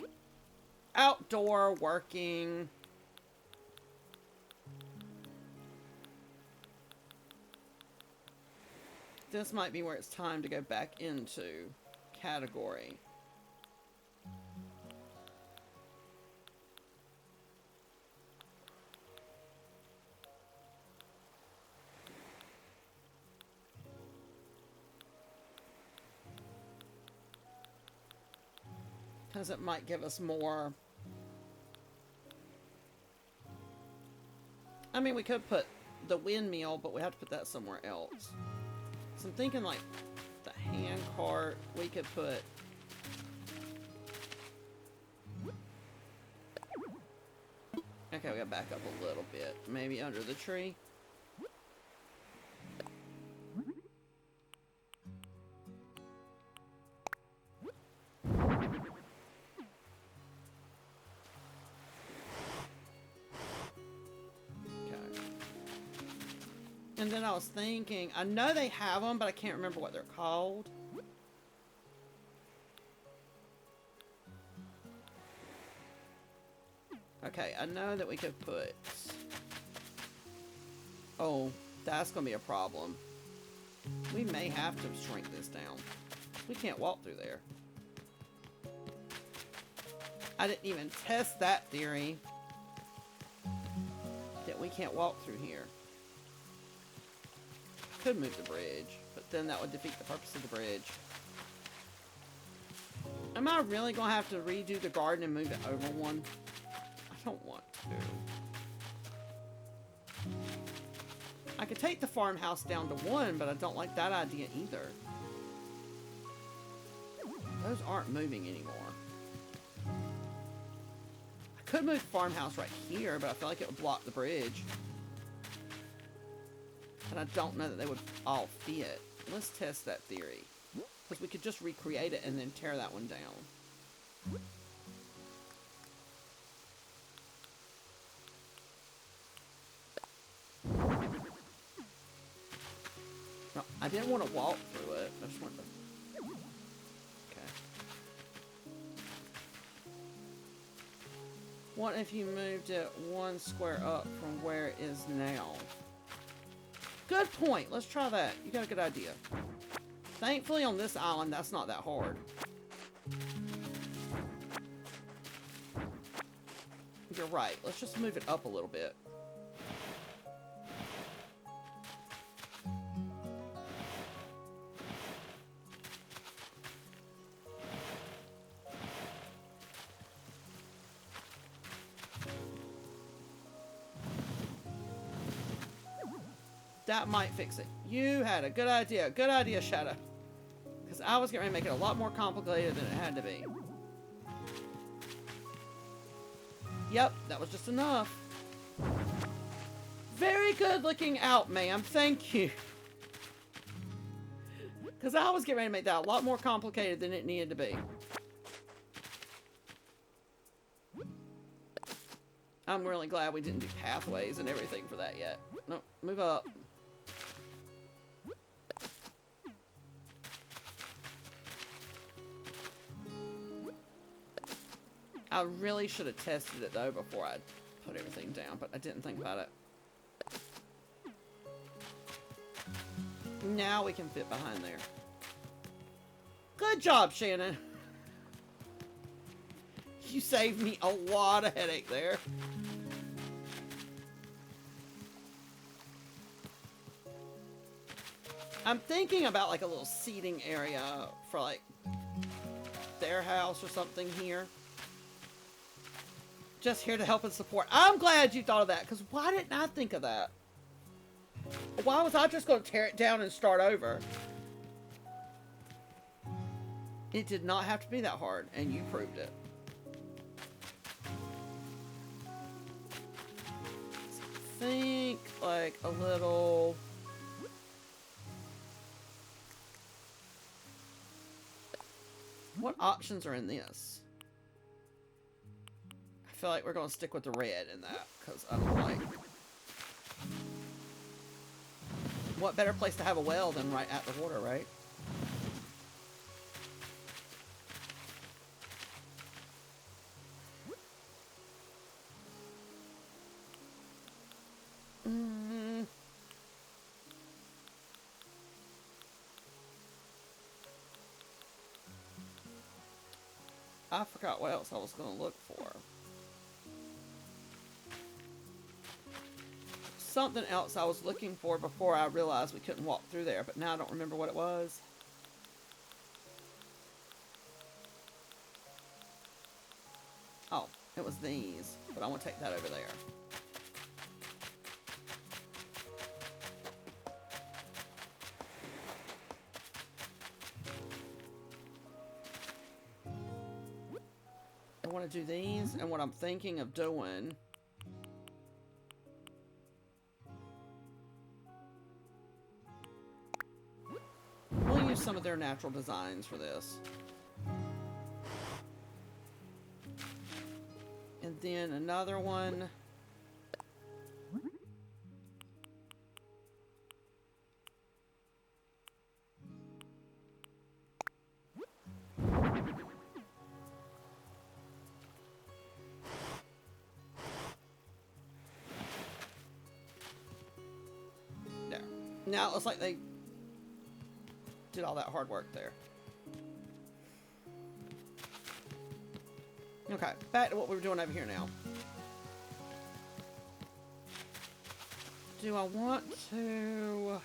S1: outdoor working? This might be where it's time to go back into category. Because it might give us more. I mean, we could put the windmill, but we have to put that somewhere else. So I'm thinking like the hand cart, we could put. Okay, we gotta back up a little bit. Maybe under the tree. And then I was thinking, I know they have them, but I can't remember what they're called. Okay, I know that we could put... Oh, that's going to be a problem. We may have to shrink this down. We can't walk through there. I didn't even test that theory. That we can't walk through here. Could move the bridge, but then that would defeat the purpose of the bridge. Am I really gonna have to redo the garden and move it over one? I don't want to. I could take the farmhouse down to 1, but I don't like that idea either. Those aren't moving anymore. I could move the farmhouse right here, but I feel like it would block the bridge. And I don't know that they would all fit. Let's test that theory. Because we could just recreate it and then tear that one down. No, I didn't want to walk through it. I just wanted to... Okay. What if you moved it 1 square up from where it is now? Good point. Let's try that. You got a good idea. Thankfully, on this island, that's not that hard. You're right. Let's just move it up a little bit. That might fix it. You had a good idea. Good idea, Shadow. Because I was getting ready to make it a lot more complicated than it had to be. Yep, that was just enough. Very good looking out, ma'am. Thank you. Because I was getting ready to make that a lot more complicated than it needed to be. I'm really glad we didn't do pathways and everything for that yet. No, move up. I really should have tested it though before I put everything down, but I didn't think about it. Now we can fit behind there. Good job, Shannon. You saved me a lot of headache there. I'm thinking about like a little seating area for like their house or something here. Just here to help and support. I'm glad you thought of that, because why didn't I think of that? Why was I just going to tear it down and start over? It did not have to be that hard, and you proved it. Think like a little... What options are in this? I feel like we're going to stick with the red in that, because I don't like... What better place to have a well than right at the water, right? I forgot what else I was going to look for. Something else I was looking for before I realized we couldn't walk through there, but now I don't remember what it was. Oh, it was these, but I want to take that over there. I want to do these, and what I'm thinking of doing... We'll use some of their natural designs for this. And then another one. There. Now it looks like they did all that hard work there. Okay, back to what we were doing over here now. Do I want to...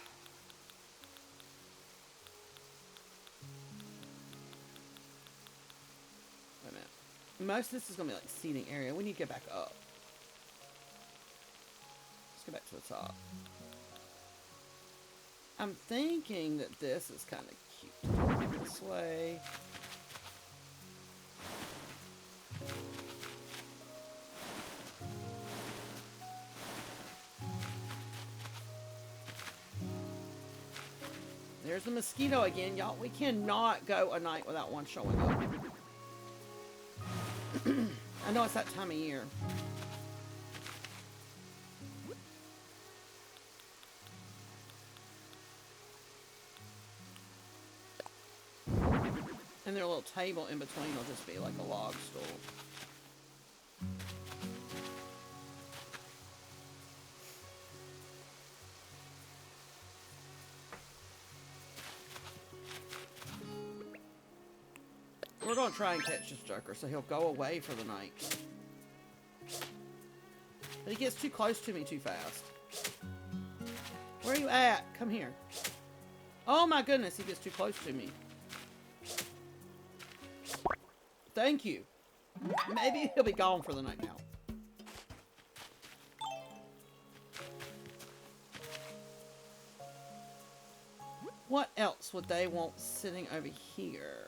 S1: Wait a minute. Most of this is going to be like seating area. We need to get back up. Let's go back to the top. I'm thinking that this is kind of cute. This way. There's the mosquito again, y'all. We cannot go a night without one showing up. I know it's that time of year. And their little table in between will just be like a log stool. We're going to try and catch this joker so he'll go away for the night. But he gets too close to me too fast. Where are you at? Come here. Oh my goodness, he gets too close to me. Thank you. Maybe he'll be gone for the night now. What else would they want sitting over here?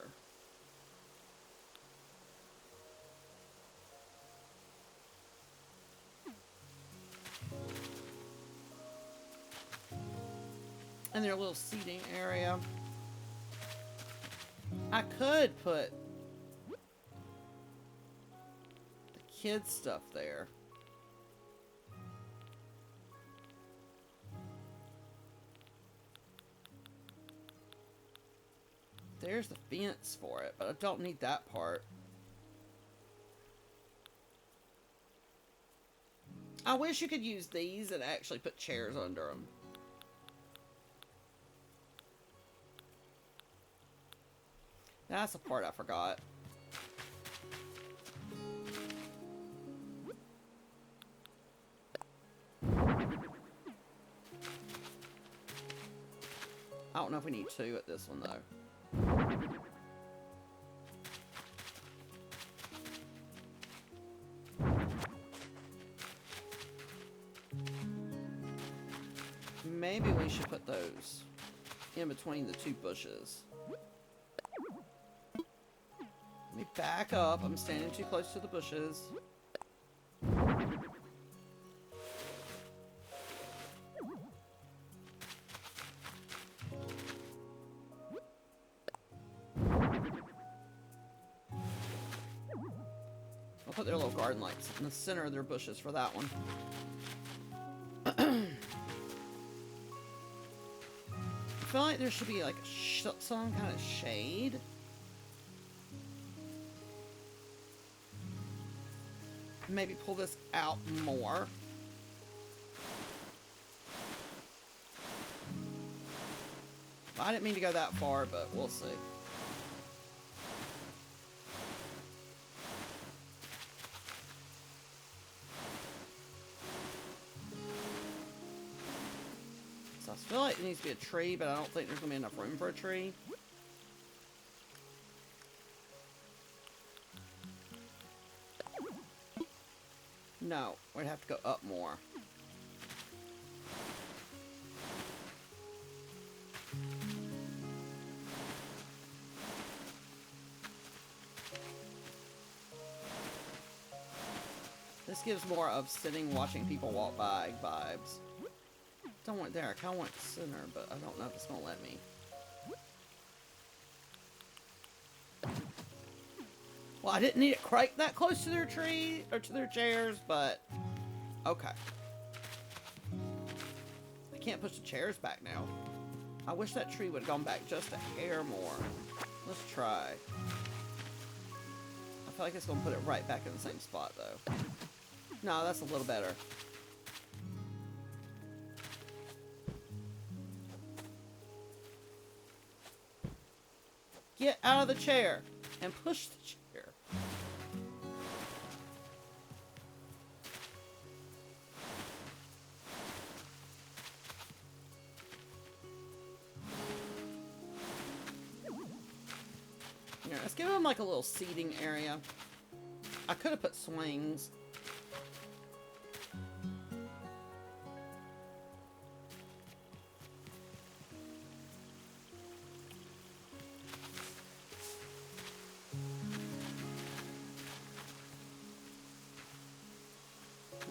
S1: In their little seating area. I could put the kids' stuff there. There's the fence for it, but I don't need that part. I wish you could use these and actually put chairs under them. That's the part I forgot. I don't know if we need two at this one, though. Maybe we should put those in between the two bushes. Let me back up. I'm standing too close to the bushes. I'll put their little garden lights in the center of their bushes for that one. I feel like there should be like some kind of shade. Maybe pull this out more. I didn't mean to go that far, but we'll see. So I feel like it needs to be a tree, but I don't think there's going to be enough room for a tree. No, we'd have to go up more. This gives more of sitting, watching people walk by vibes. Don't want it there. I kind of want it center, but I don't know if it's going to let me. Well, I didn't need it quite that close to their tree, or to their chairs, but okay. I can't push the chairs back now. I wish that tree would have gone back just a hair more. Let's try. I feel like it's going to put it right back in the same spot, though. No, that's a little better. Get out of the chair and push the chair. Here, let's give them like a little seating area. I could have put swings.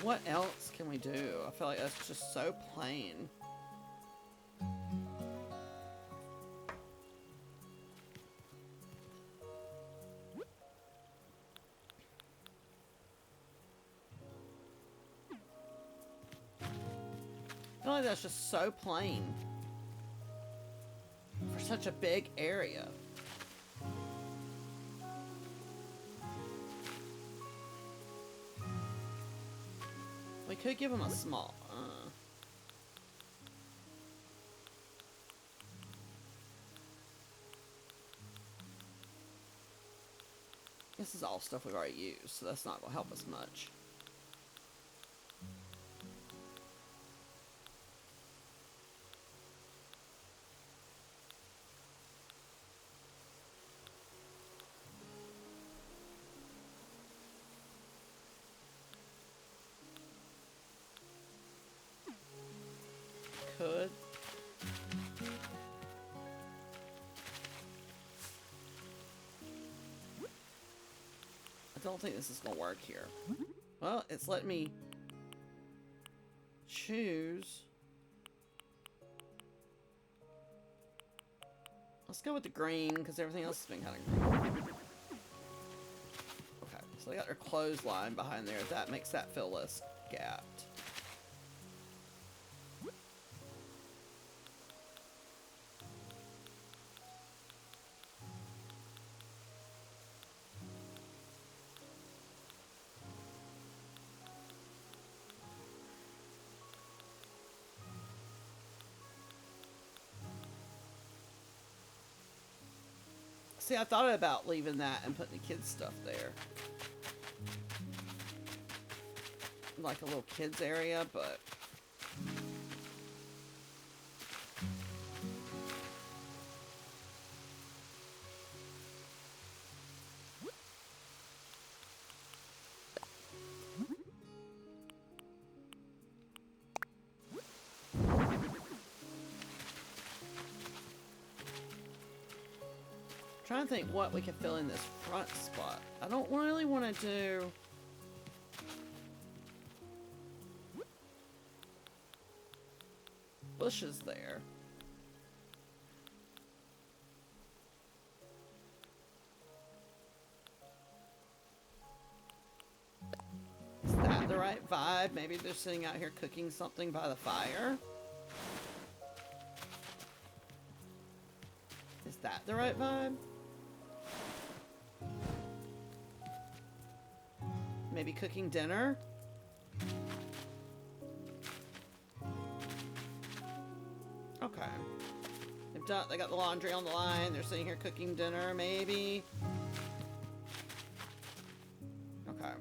S1: What else can we do? I feel like that's just so plain. I feel like that's just so plain for such a big area. We could give him a small. This is all stuff we've already used, so that's not going to help us much. Could. don't think this is gonna work here. Well, it's letting me choose. Let's go with the green, because everything else has been kind of green. Okay, so they got their clothesline behind there. That makes that feel less gapped. See, I thought about leaving that and putting the kids' stuff there. Like a little kids area, but... trying to think what we can fill in this front spot. I don't really want to do... bushes there. Is that the right vibe? Maybe they're sitting out here cooking something by the fire? Is that the right vibe? Maybe cooking dinner? Okay. They got the laundry on the line. They're sitting here cooking dinner, maybe. Okay.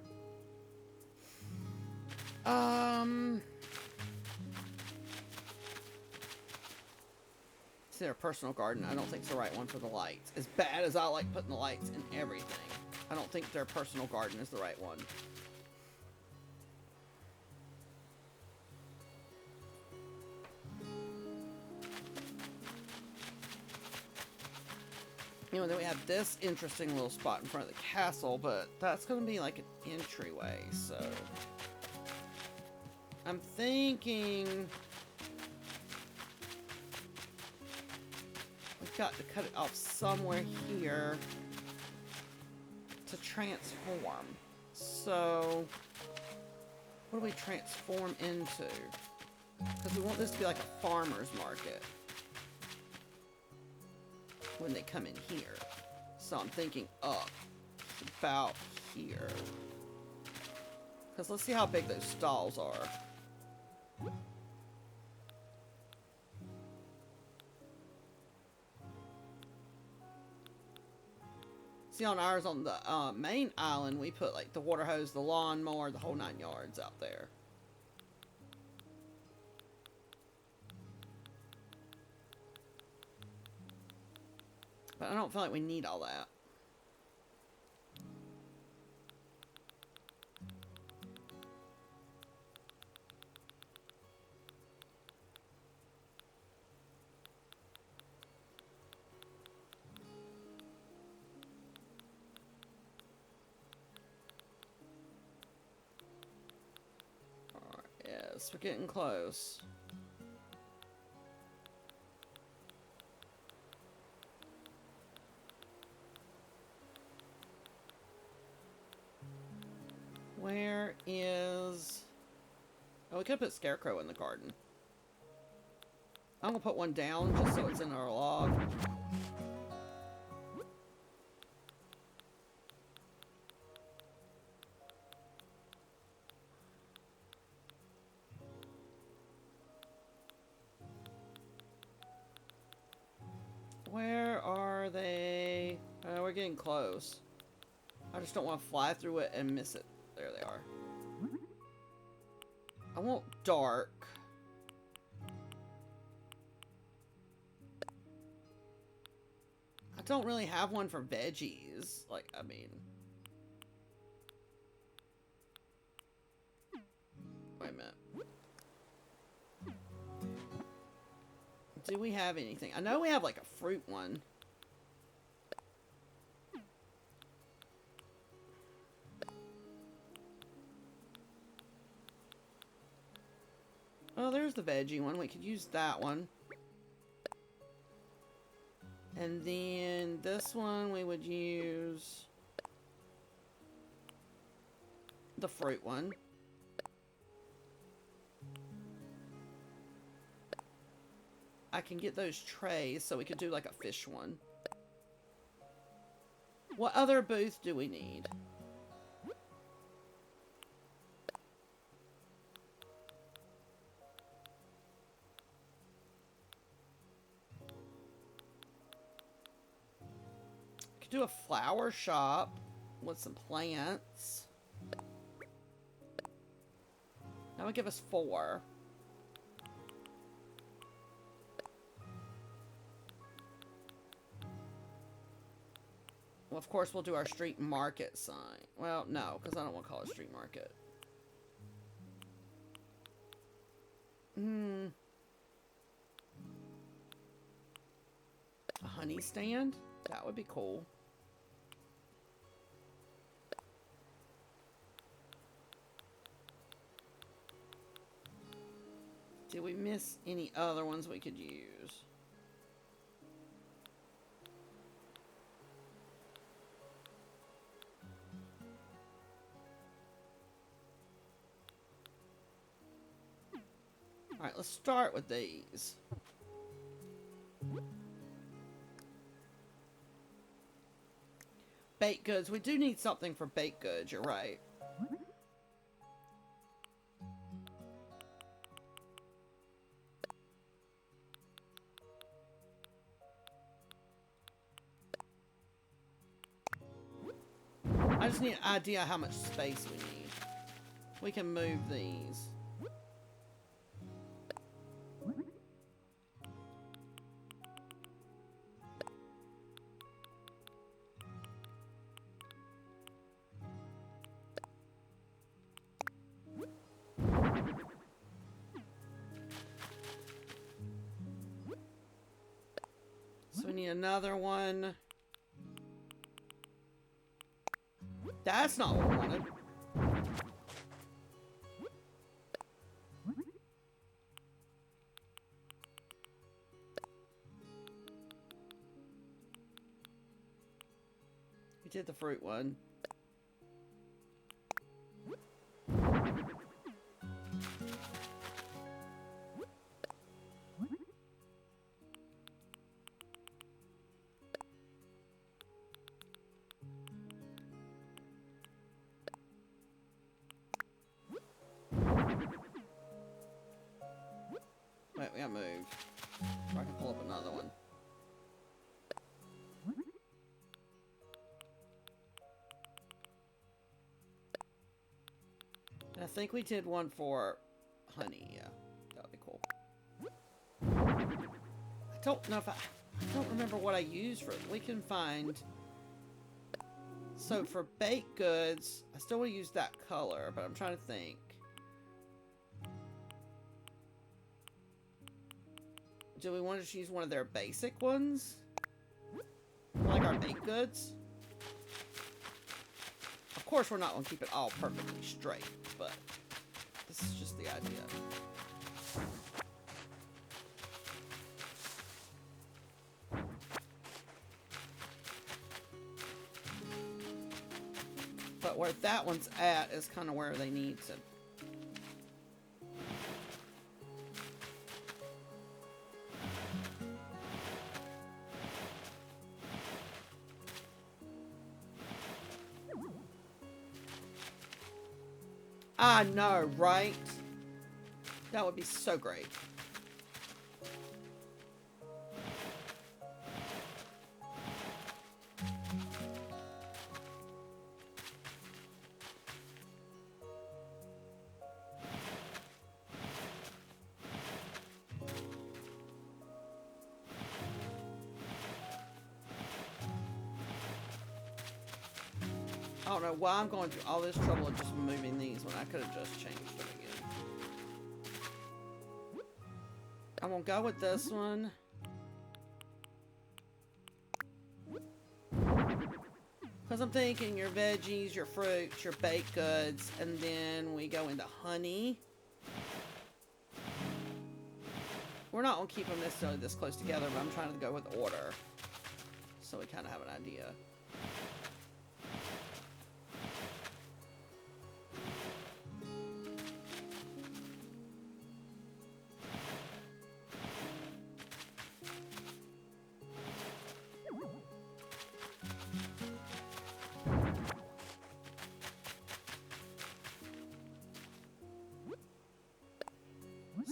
S1: See, their personal garden, I don't think it's the right one for the lights. As bad as I like putting the lights in everything, I don't think their personal garden is the right one. You know, then we have this interesting little spot in front of the castle, but that's going to be like an entryway, so... I'm thinking... we've got to cut it off somewhere here to transform. So, what do we transform into? Because we want this to be like a farmer's market when they come in here. So I'm thinking up about here. Because let's see how big those stalls are. See, on ours, on the main island, we put like the water hose, the lawnmower, the whole 9 yards out there. But I don't feel like we need all that. Alright, yes, we're getting close. Where is... oh, we could put Scarecrow in the garden. I'm gonna put one down just so it's in our log. Where are they? We're getting close. I just don't want to fly through it and miss it. There they are. I want dark. I don't really have one for veggies. Like, I mean... wait a minute. Do we have anything? I know we have like a fruit one. Oh, there's the veggie one. We could use that one. And then this one we would use the fruit one. I can get those trays so we could do like a fish one. What other booth do we need? Could do a flower shop with some plants. That would give us 4. Well, of course, we'll do our street market sign. Well, no, because I don't want to call it street market. A honey stand? That would be cool. Did we miss any other ones we could use? Alright, let's start with these. Baked goods. We do need something for baked goods, you're right. I just need an idea how much space we need. We can move these. So we need another one. That's not what we wanted. We did the fruit one. Wait, we gotta move. So I can pull up another one. I think we did one for honey, yeah. That would be cool. I don't know if I don't remember what I used for it. We can find. So for baked goods, I still want to use that color, but I'm trying to think. Do we want to just use one of their basic ones? Like our baked goods? Of course, we're not going to keep it all perfectly straight, but this is just the idea. But where that one's at is kind of where they need to. I know, right? That would be so great. I don't know why I'm going through all this trouble of just moving these when I could have just changed them again. I'm gonna go with this one. Because I'm thinking your veggies, your fruits, your baked goods, and then we go into honey. not going to keep them necessarily this close together, but I'm trying to go with order. So we kind of have an idea.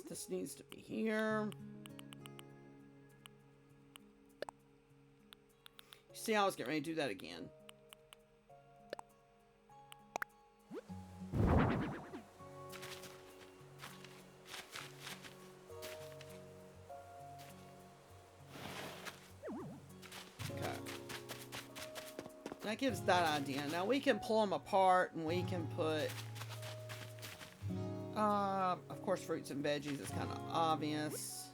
S1: This needs to be here. You see, I was getting ready to do that again. Okay. That gives that idea. Now we can pull them apart and we can put... of course, fruits and veggies is kind of obvious.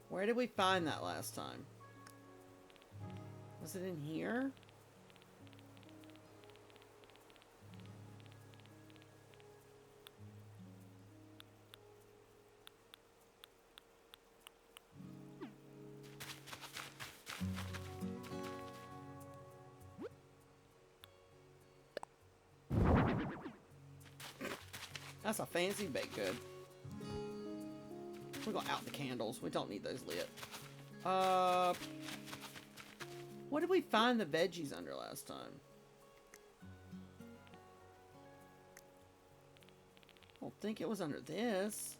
S1: Where did we find that last time? Was it in here? That's a fancy baked good. We're going to out the candles. We don't need those lit. What did we find the veggies under last time? I don't think it was under this.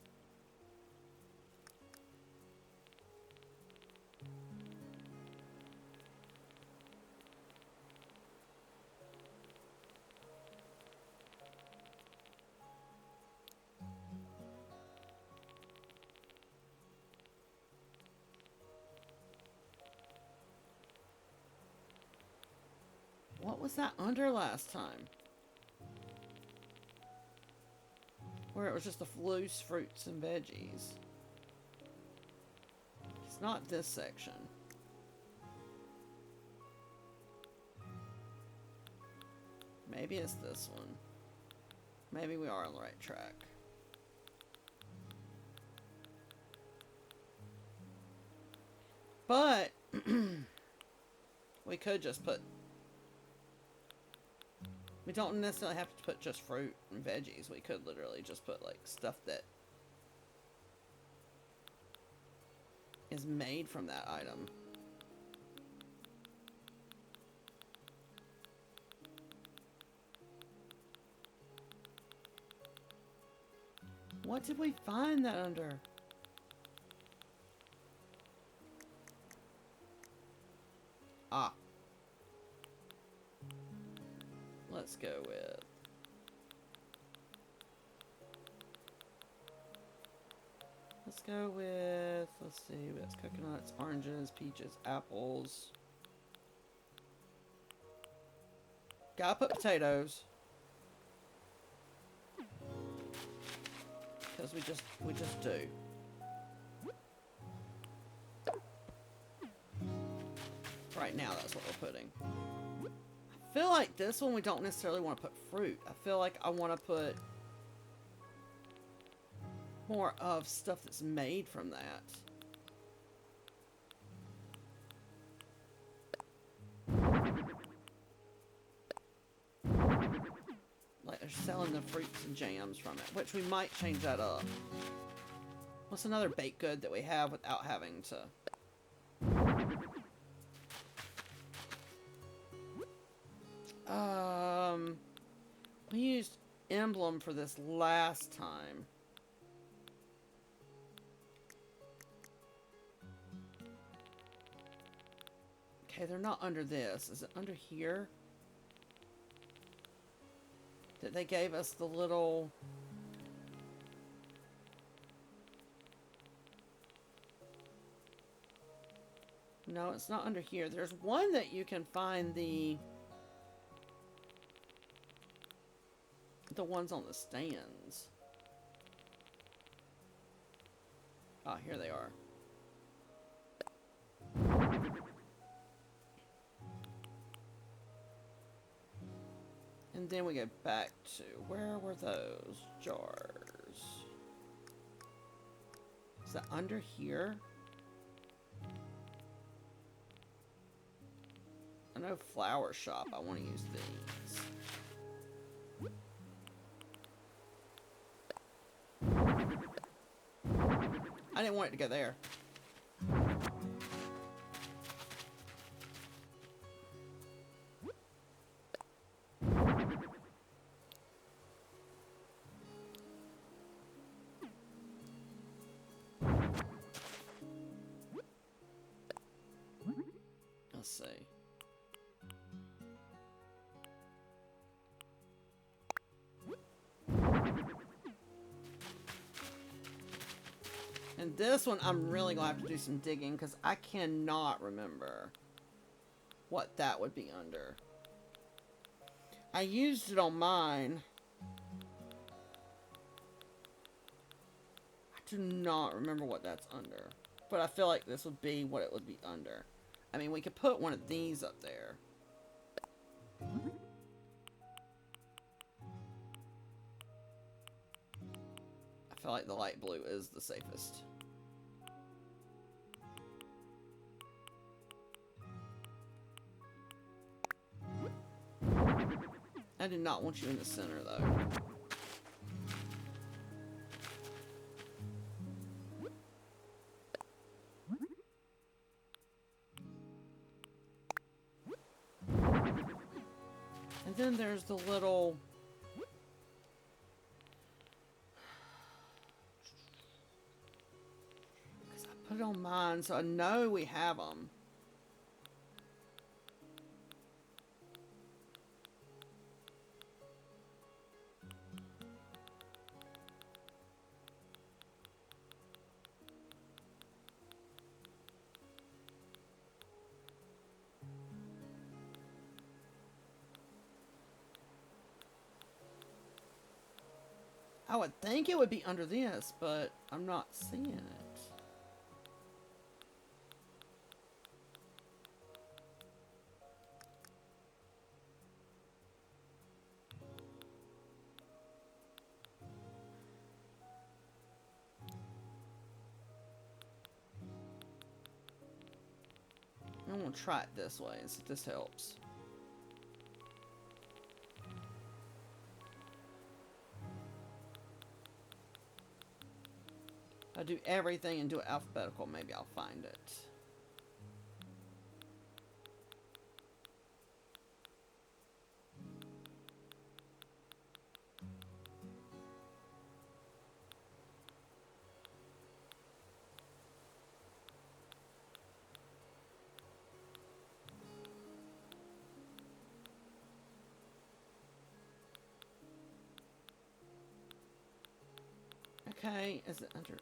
S1: What was that under last time? Where it was just the loose fruits and veggies. It's not this section. Maybe it's this one. Maybe we are on the right track. But we could just put... We don't necessarily have to put just fruit and veggies. We could literally just put, like, stuff that is made from that item. What did we find that under? Ah. Let's go with... Let's go with... Let's see. That's coconuts, oranges, peaches, apples. Gotta put potatoes. Because we just do. Right now, that's what we're putting. I feel like this one we don't necessarily want to put fruit. I feel like I want to put more of stuff that's made from that. Like they're selling the fruits and jams from it, which we might change that up. What's another baked good that we have without having to... We used emblem for this last time. Okay, they're not under this. Is it under here? That they gave us the little... No, it's not under here. There's one that you can find the ones on the stands. Ah, here they are. And then we go back to, where were those jars? Is that under here? I know flower shop. I want to use these. I didn't want it to go there. Let's see. And this one, I'm really going to have to do some digging because I cannot remember what that would be under. I used it on mine. I do not remember what that's under. But I feel like this would be what it would be under. I mean, we could put one of these up there. I feel like the light blue is the safest. I do not want you in the center, though. And then there's the little... Because I put it on mine, so I know we have them. I would think it would be under this, but I'm not seeing it. I'm going to try it this way and see if this helps. If I do everything and do it alphabetical, maybe I'll find it. Okay, is it under...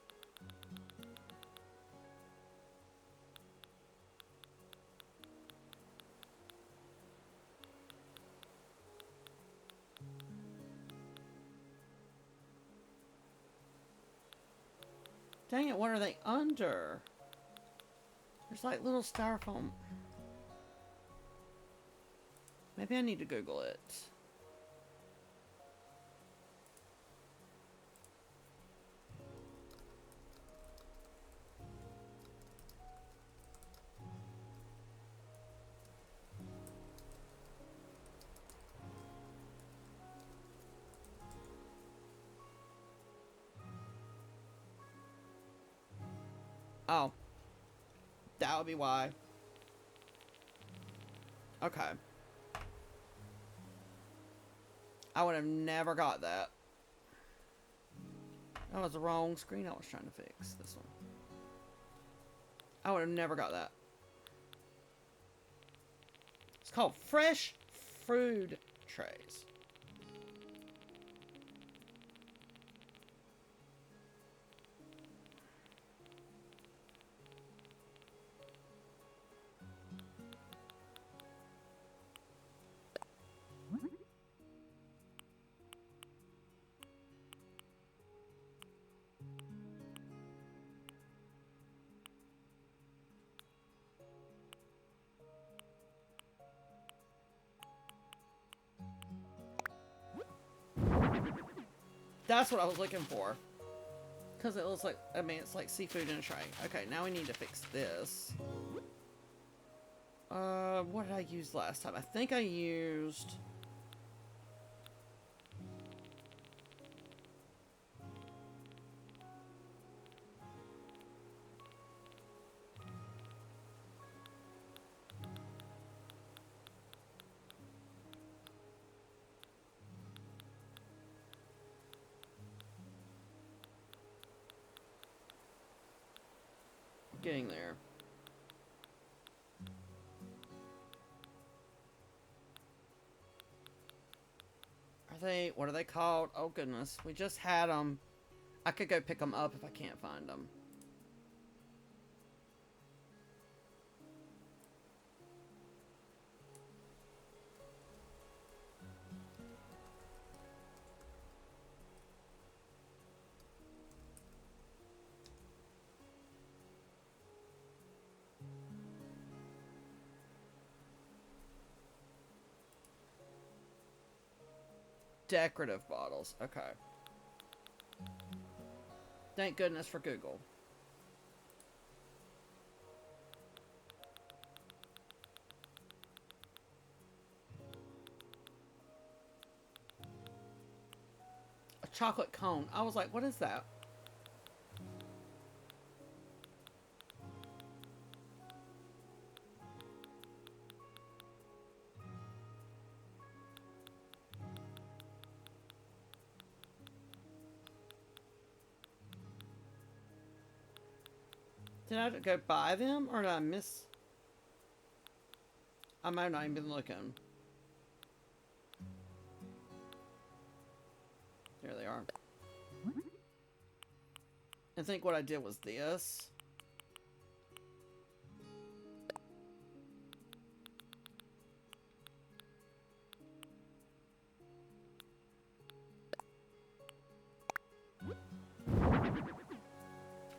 S1: Dang it, what are they under? There's like little styrofoam. Maybe I need to Google it. Oh. That would be why. Okay. I would have never got that. That was the wrong screen I was trying to fix. This one. I would have never got that. It's called fresh food trays. That's what I was looking for. Because it looks like, I mean, it's like seafood in a tray. Okay, now we need to fix this. What did I use last time? I think I used... Getting there. Are they, what are they called? Oh goodness, we just had them. I could go pick them up if I can't find them. Decorative bottles. Okay. Thank goodness for Google. A chocolate cone. I was like, what is that? Did I go buy them, or did I miss? I might not even been looking. There they are. I think what I did was this.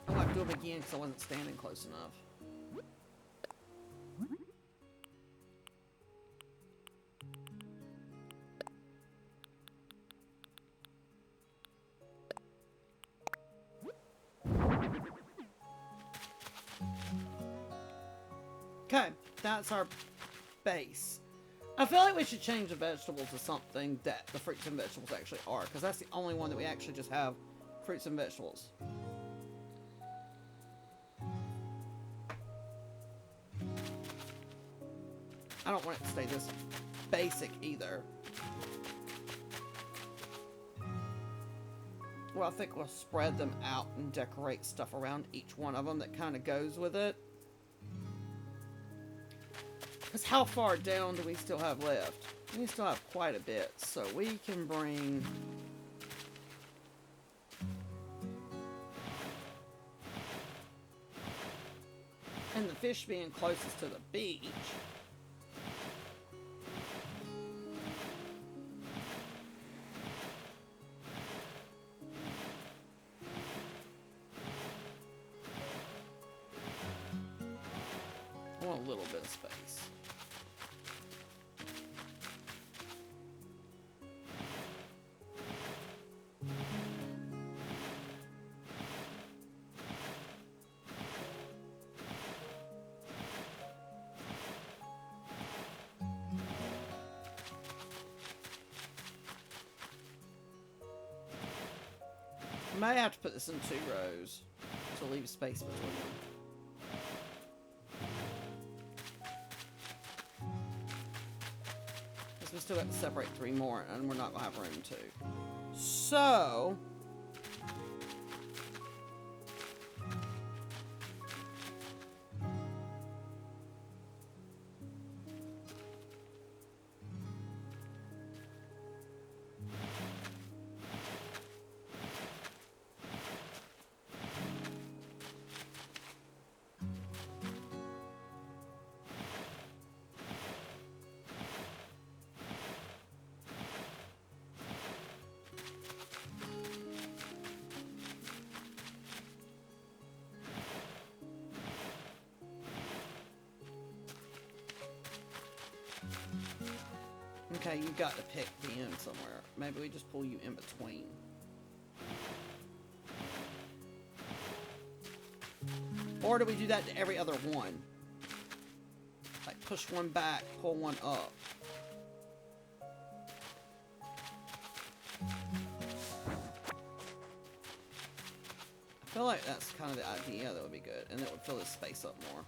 S1: I'll have to do it again because I wasn't standing close enough. Okay, that's our base. I feel like we should change the vegetables to something that the fruits and vegetables actually are, because that's the only one that we actually just have fruits and vegetables. I don't want it to stay this basic either. Well, I think we'll spread them out and decorate stuff around each one of them that kind of goes with it. Because how far down do we still have left? We still have quite a bit, so we can bring... And the fish being closest to the beach... I want a little bit of space. I might have to put this in 2 rows to leave space between them. We still got to separate 3 more, and we're not going to have room to. So... Okay, you got to pick the end somewhere. Maybe we just pull you in between. Or do we do that to every other one? Like push one back, pull one up. I feel like that's kind of the idea that would be good, and it would fill this space up more.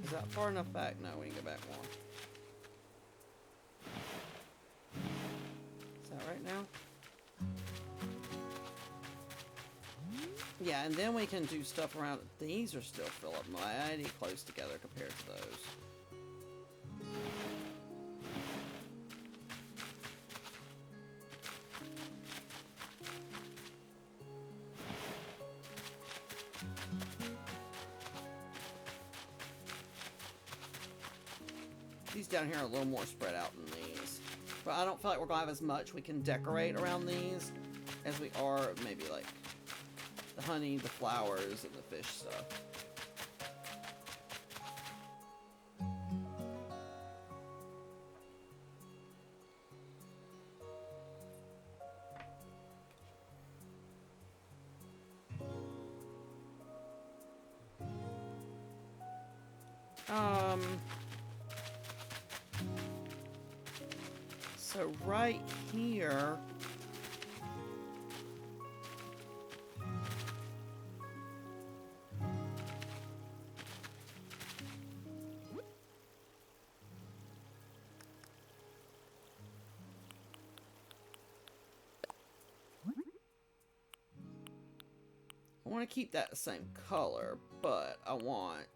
S1: Is that far enough back? No, we can go back more. Is that right now? Yeah, and then we can do stuff around. These are still fill up mighty close together compared to those. These down here are a little more spread out than these. But I don't feel like we're going to have as much we can decorate around these as we are maybe like the honey, the flowers, and the fish stuff. So right here, I want to keep that the same color, but I want...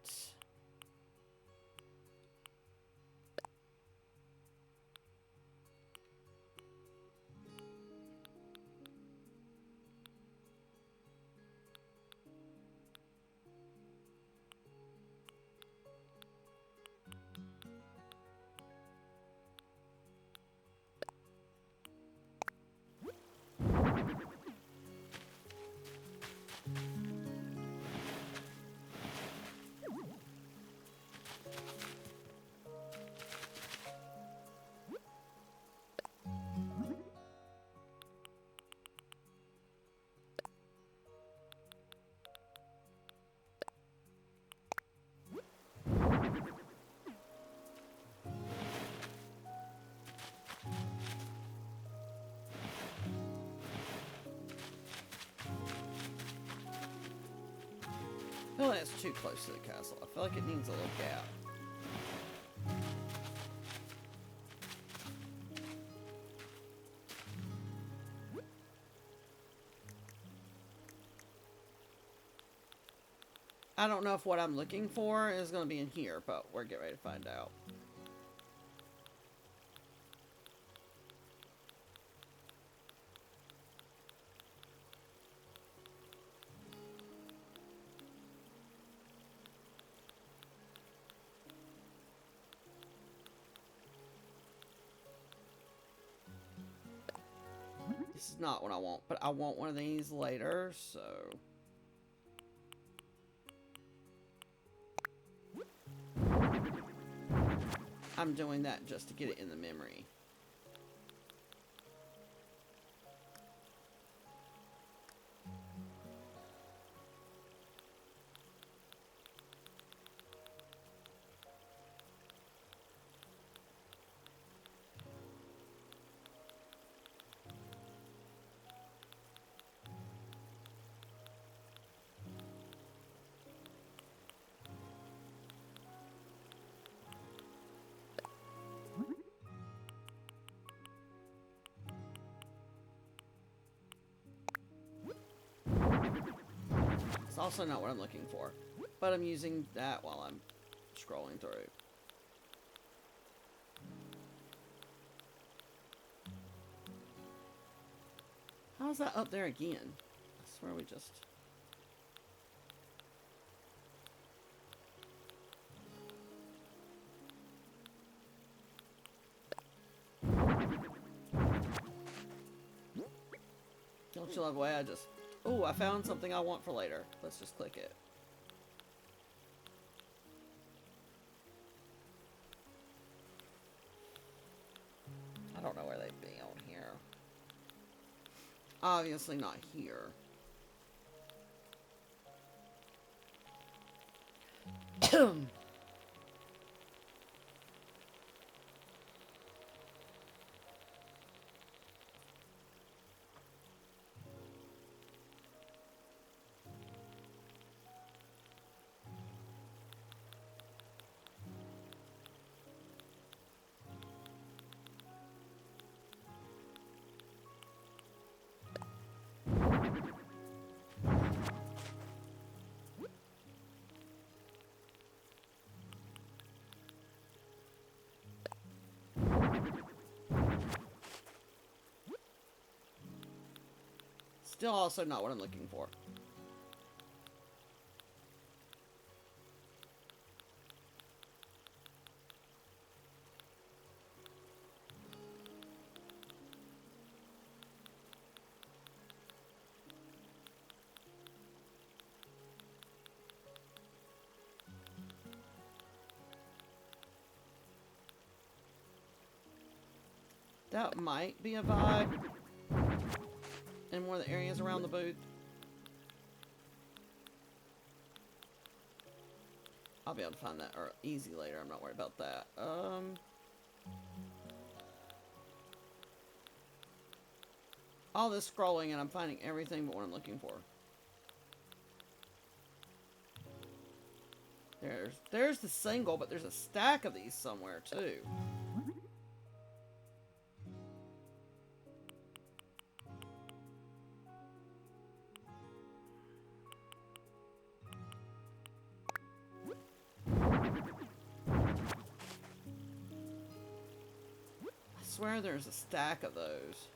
S1: I feel like it's too close to the castle. I feel like it needs a little gap. I don't know if what I'm looking for is going to be in here, but we're getting ready to find out. This is not what I want, but I want one of these later, so... I'm doing that just to get it in the memory. It's also not what I'm looking for, but I'm using that while I'm scrolling through. How's that up there again? I swear we just... Don't you love the way I just... Oh, I found something I want for later. Let's just click it. I don't know where they'd be on here. Obviously not here. Still also not what I'm looking for. That might be a vibe in one of the areas around the booth. I'll be able to find that or easy later. I'm not worried about that. All this scrolling and I'm finding everything but what I'm looking for. There's the single, but there's a stack of these somewhere too. I swear there's a stack of those.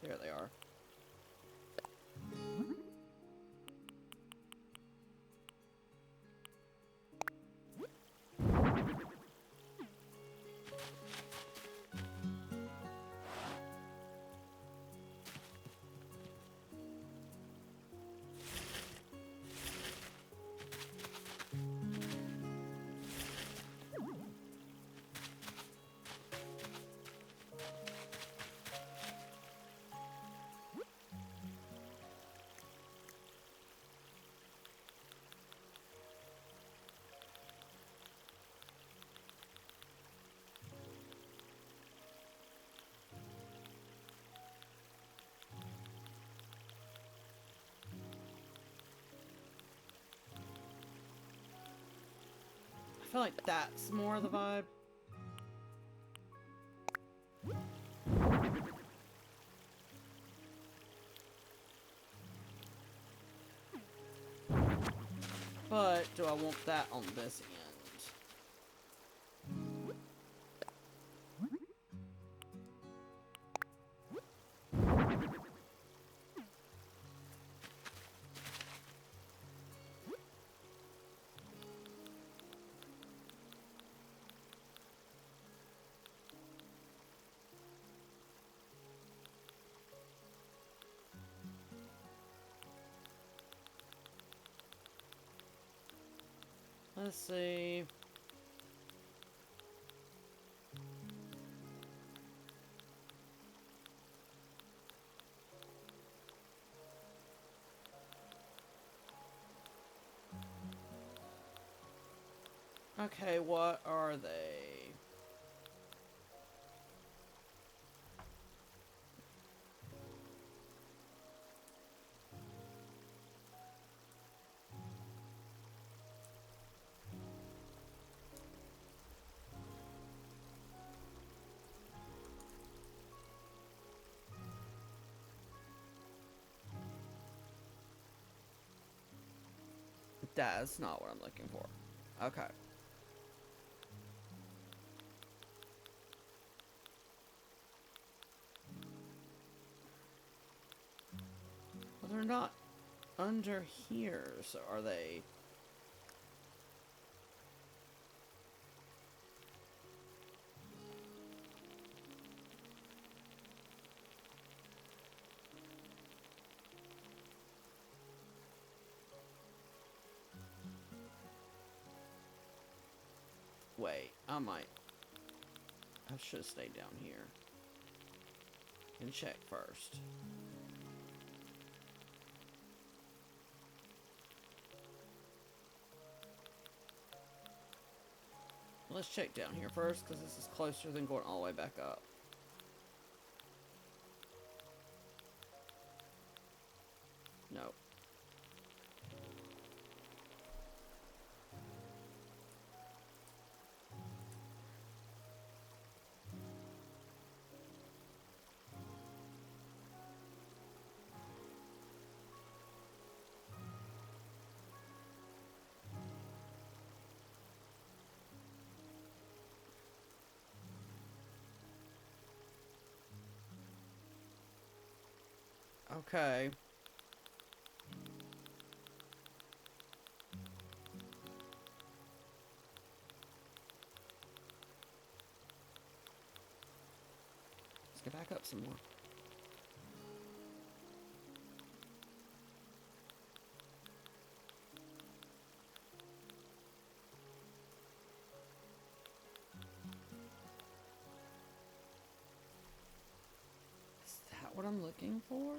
S1: There they are. I feel like that's more the vibe. But do I want that on this end? Let's see. Okay, what are they? That's not what I'm looking for. Okay. Well, they're not under here, so are they? Wait, I should have stayed down here and check first. Let's check down here first, because this is closer than going all the way back up. Nope. Okay. Let's get back up some more. Is that what I'm looking for?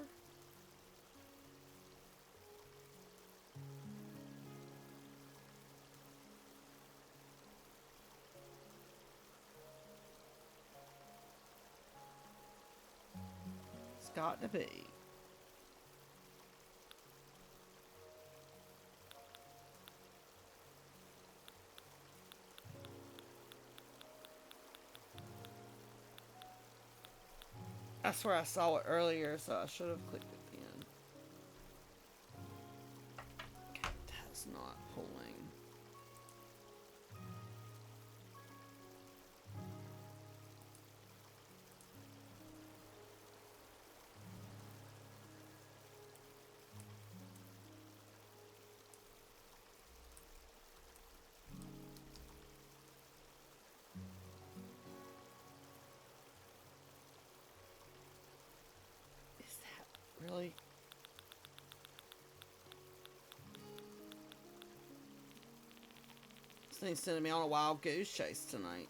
S1: It's got to be. I swear I saw it earlier, so I should have clicked it then. Okay, that's not pulling. Is that really? This thing's sending me on a wild goose chase tonight.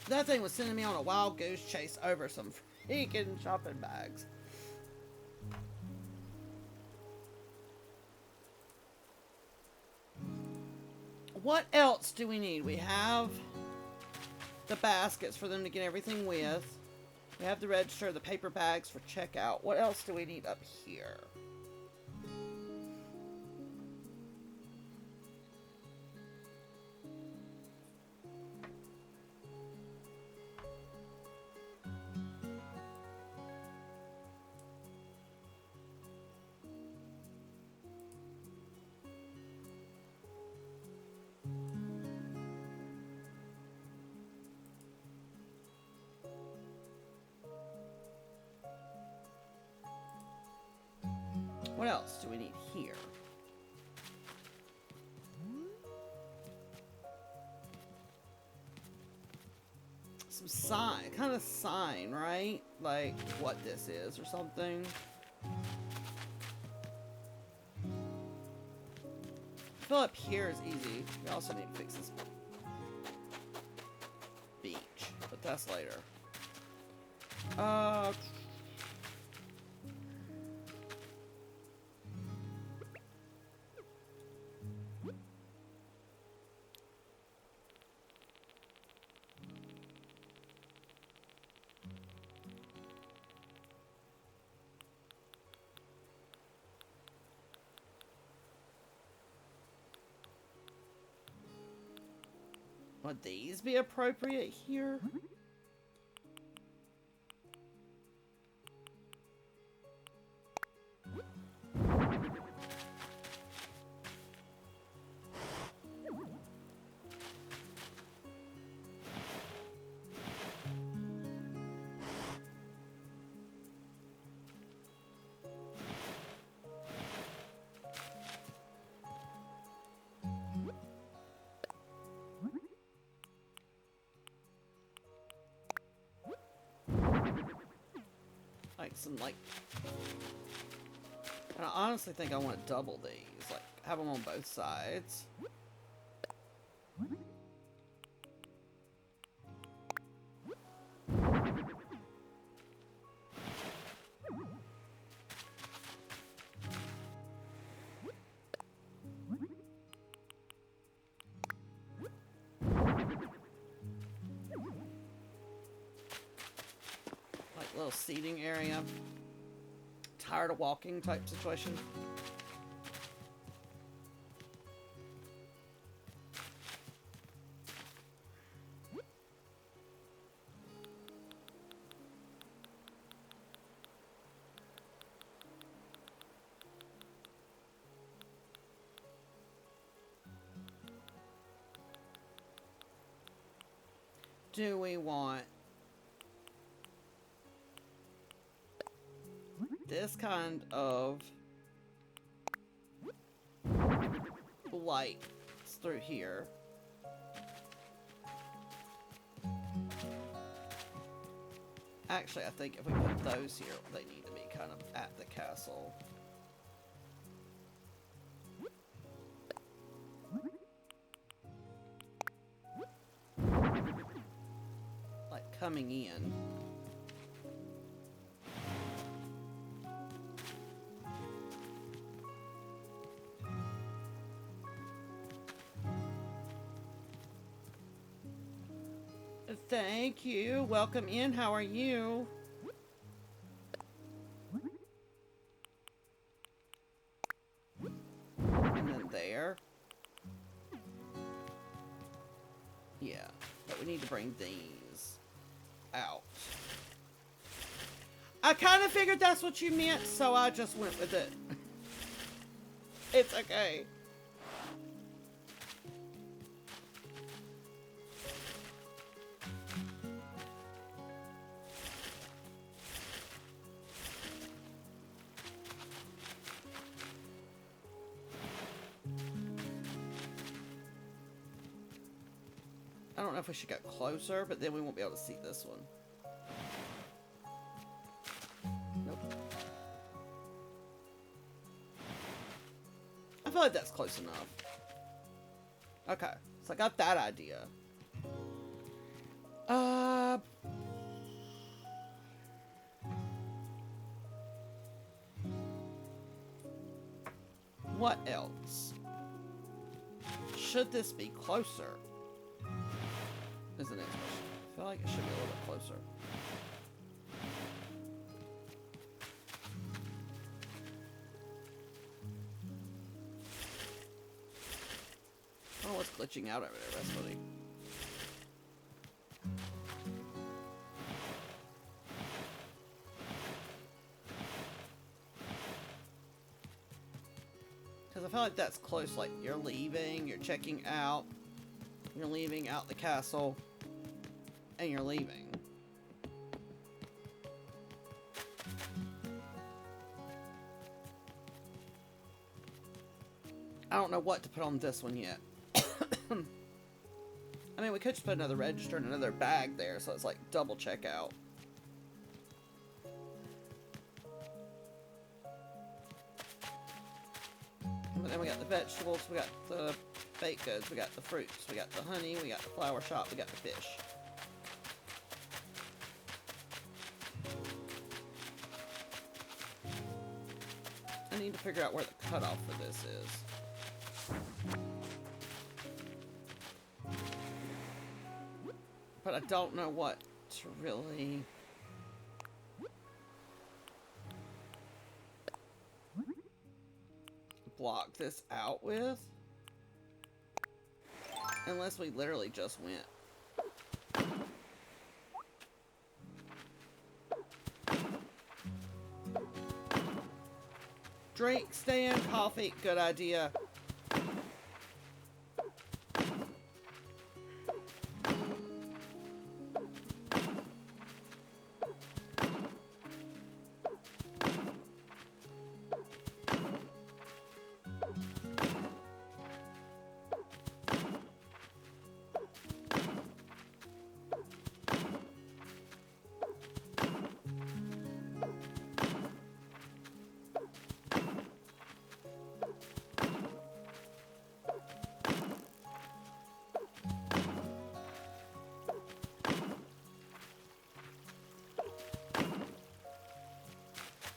S1: That thing was sending me on a wild goose chase over some freaking shopping bags. What else do we need? We have the baskets for them to get everything with. We have the register, the paper bags for checkout. What else do we need up here? What else do we need here? Some sign, kind of sign, right? Like what this is or something. I feel up here is easy. We also need to fix this beach, but That's later. Uh... Would these be appropriate here? Like some, like... And I honestly think I want to double these. Like, have them on both sides. Little seating area. Tired of walking type situation. Do we want this kind of lights through here? Actually, I think if we put those here, they need to be kind of at the castle. Like coming in. Thank you. Welcome in. How are you? And then there. Yeah. But we need to bring these out. I kind of figured that's what you meant, so I just went with it. It's okay. I don't know if we should get closer, but then we won't be able to see this one. Nope. I feel like that's close enough. Okay, so I got that idea. What else? Should this be closer? Is the next question. I feel like it should be a little bit closer. I don't know what's glitching out over there, that's funny. Because I feel like that's close, like you're leaving, you're checking out, you're leaving out the castle, and you're leaving. I don't know what to put on this one yet. I mean, we could just put another register and another bag there, so it's like double checkout. But then we got the vegetables, we got the baked goods, we got the fruits, we got the honey, we got the flower shop, we got the fish. need to figure out where the cutoff for this is. But I don't know what to really... block this out with. Unless we literally just went. Drink stand, coffee, good idea.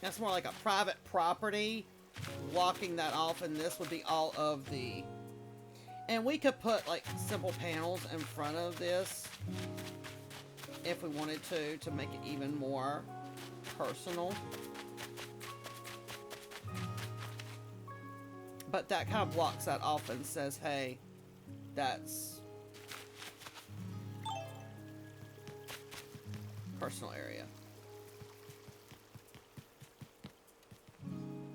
S1: That's more like a private property. Blocking that off, and this would be all of the... And we could put, like, simple panels in front of this if we wanted to make it even more personal. But that kind of blocks that off and says, hey, that's personal area.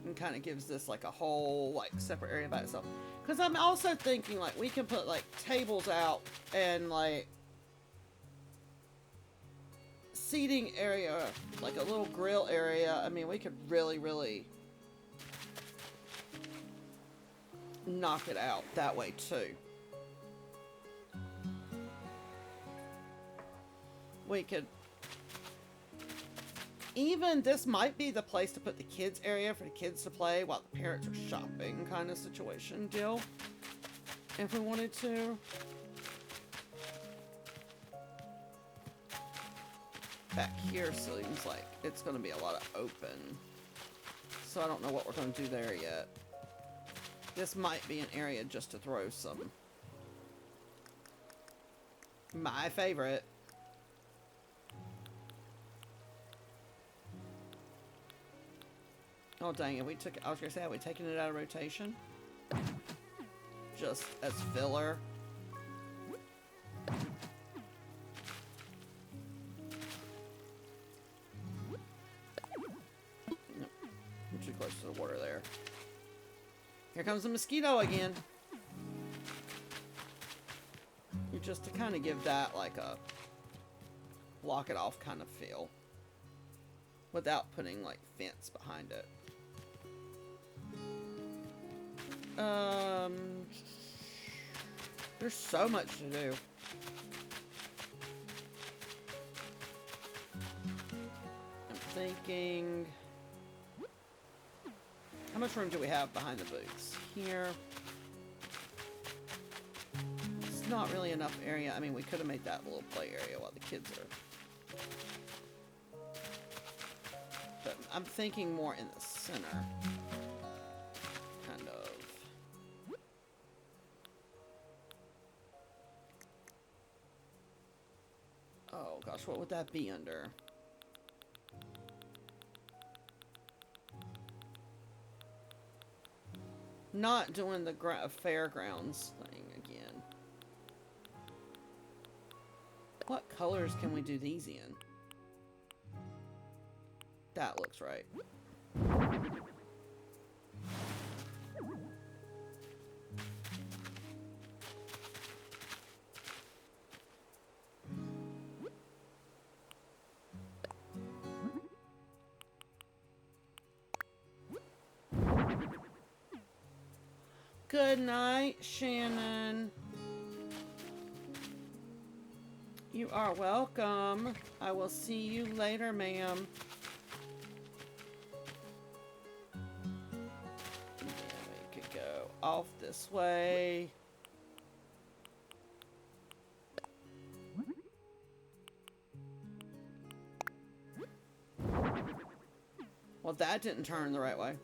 S1: And kind of gives this like a whole like separate area by itself. Because I'm also thinking like we can put like tables out and like seating area, like a little grill area. I mean, we could really knock it out that way too. We could even, this might be the place to put the kids area for the kids to play while the parents are shopping kind of situation deal. If we wanted to. Back here seems like it's going to be a lot of open. So I don't know what we're going to do there yet. This might be an area just to throw some. My favorite. Oh dang it, I was gonna say, are we taking it out of rotation? Just as filler. No, I'm too close to the water there. Here comes the mosquito again. Just to kind of give that like a block it off kind of feel. Without putting like fence behind it. There's so much to do. I'm thinking, how much room do we have behind the booths? Here. It's not really enough area. I mean, we could have made that a little play area while the kids are. But I'm thinking more in the center. Kind of. Oh gosh, what would that be under? Not doing the fairgrounds thing again. What colors can we do these in? That looks right. Good night, Shannon. You are welcome. I will see you later, ma'am. And we could go off this way. Well, that didn't turn the right way.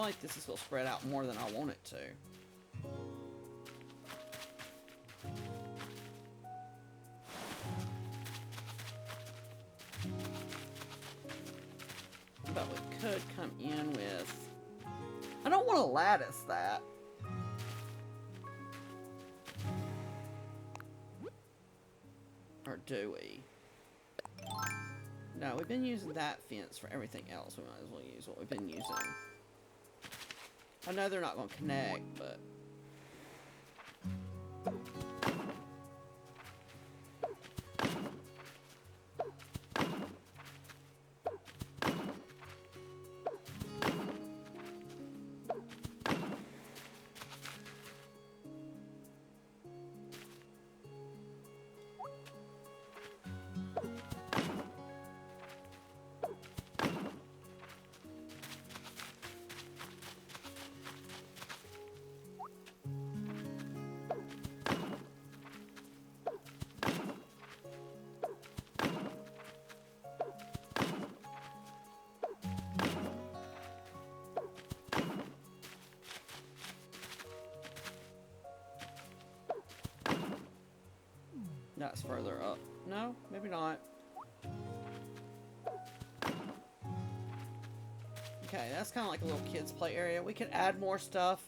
S1: like this is going to spread out more than I want it to. But we could come in with... I don't want to lattice that. Or do we? No, we've been using that fence for everything else. We might as well use what we've been using. I know they're not going to connect, but... That's further up. No, maybe not. Okay, that's kind of like a little kids' play area. We could add more stuff.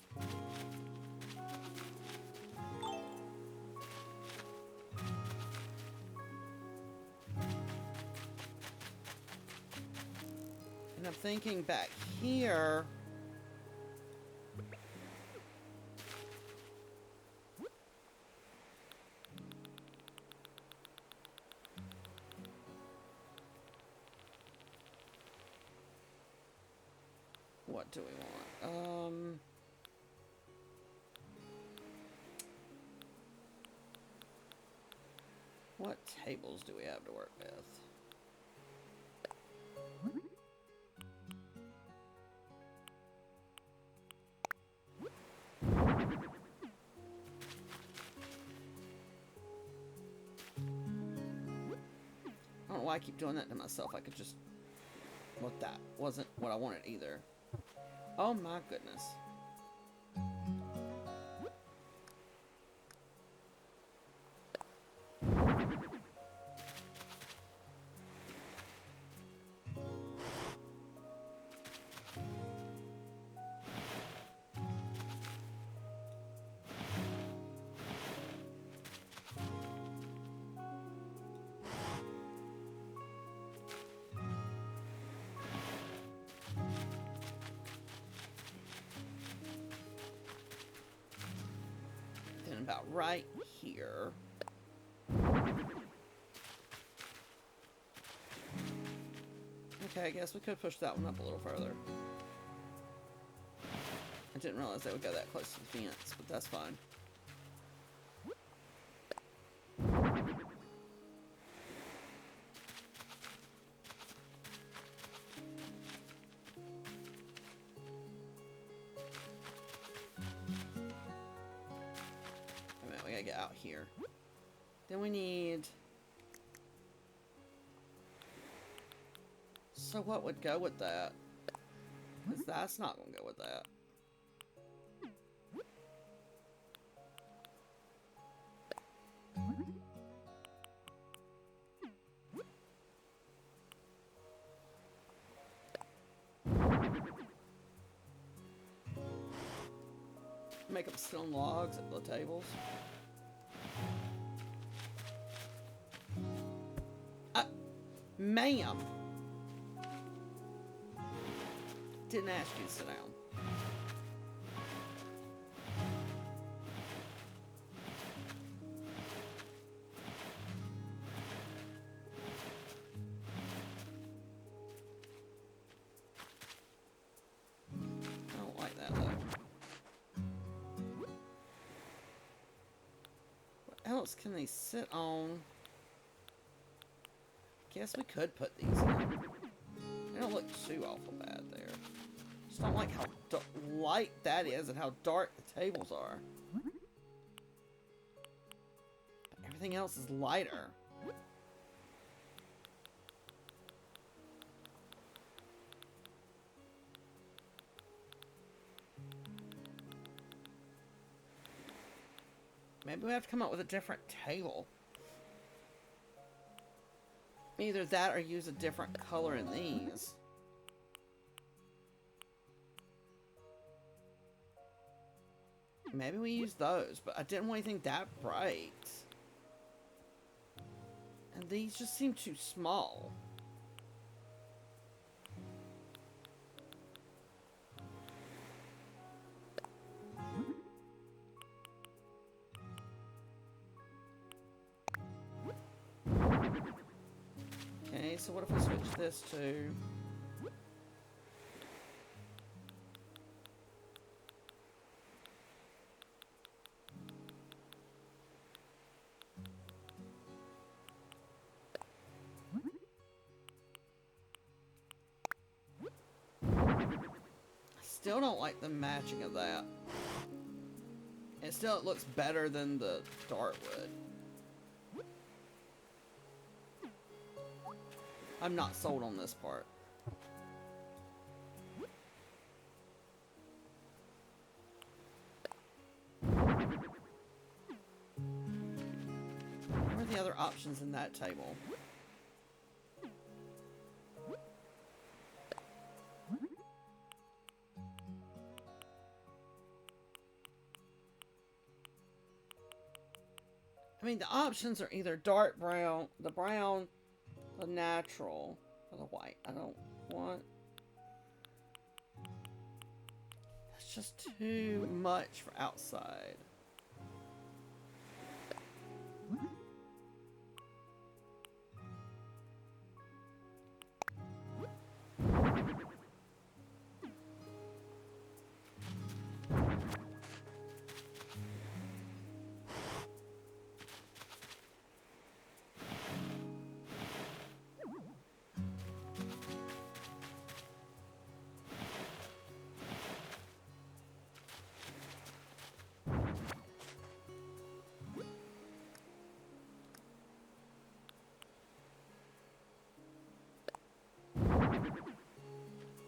S1: And I'm thinking back here... What do we want? What tables do we have to work with? I don't know why I keep doing that to myself. I could just... Look, that wasn't what I wanted either. Oh my goodness. About right here. Okay, I guess we could push that one up a little further. I didn't realize they would go that close to the fence, but that's fine. We gotta get out here. Then we need... So what would go with that? Because that's not gonna go with that. Make up stone logs at the tables. Ma'am. Didn't ask you to sit down. I don't like that though. What else can they sit on? Guess we could put these in. They don't look too awful bad there. Just don't like how light that is and how dark the tables are. But everything else is lighter. Maybe we have to come up with a different table. Either that or use a different color in these. Maybe we use those, but I didn't want anything that bright. And these just seem too small. Okay, so what if we switch this to... Still don't like the matching of that. It still looks better than the dark wood. I'm not sold on this part. What are the other options in that table? I mean, the options are either dark brown, the natural, or the white. I don't want... That's just too much for outside.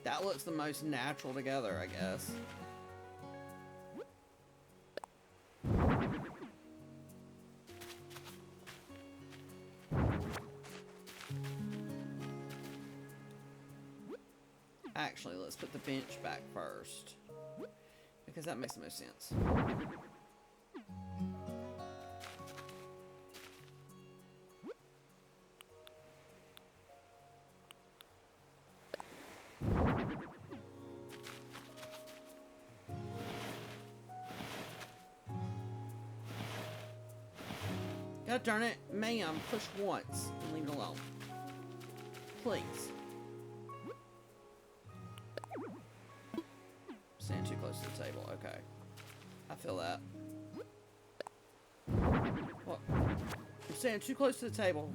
S1: That looks the most natural together, I guess. Actually, let's put the bench back first, because that makes the most sense. God darn it, ma'am, push once and leave it alone. Please. Stand too close to the table, okay. I feel that. What? I'm standing too close to the table.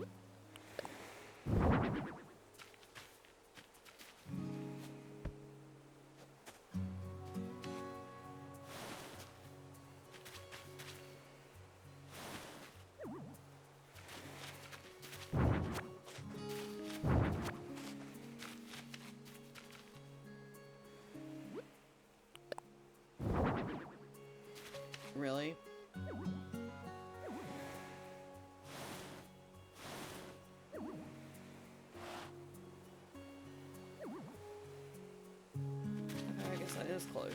S1: Really? Okay, I guess that is close.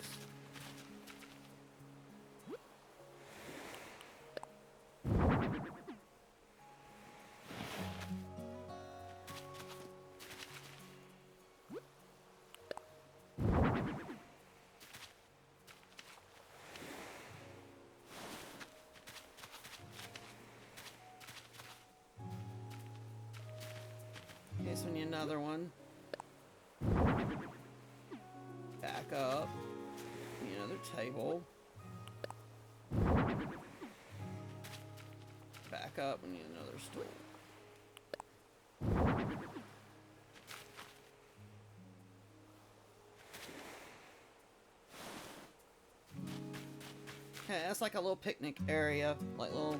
S1: Okay, so we need another one. Back up. We need another table. Back up, we need another stool. Okay, that's like a little picnic area, like little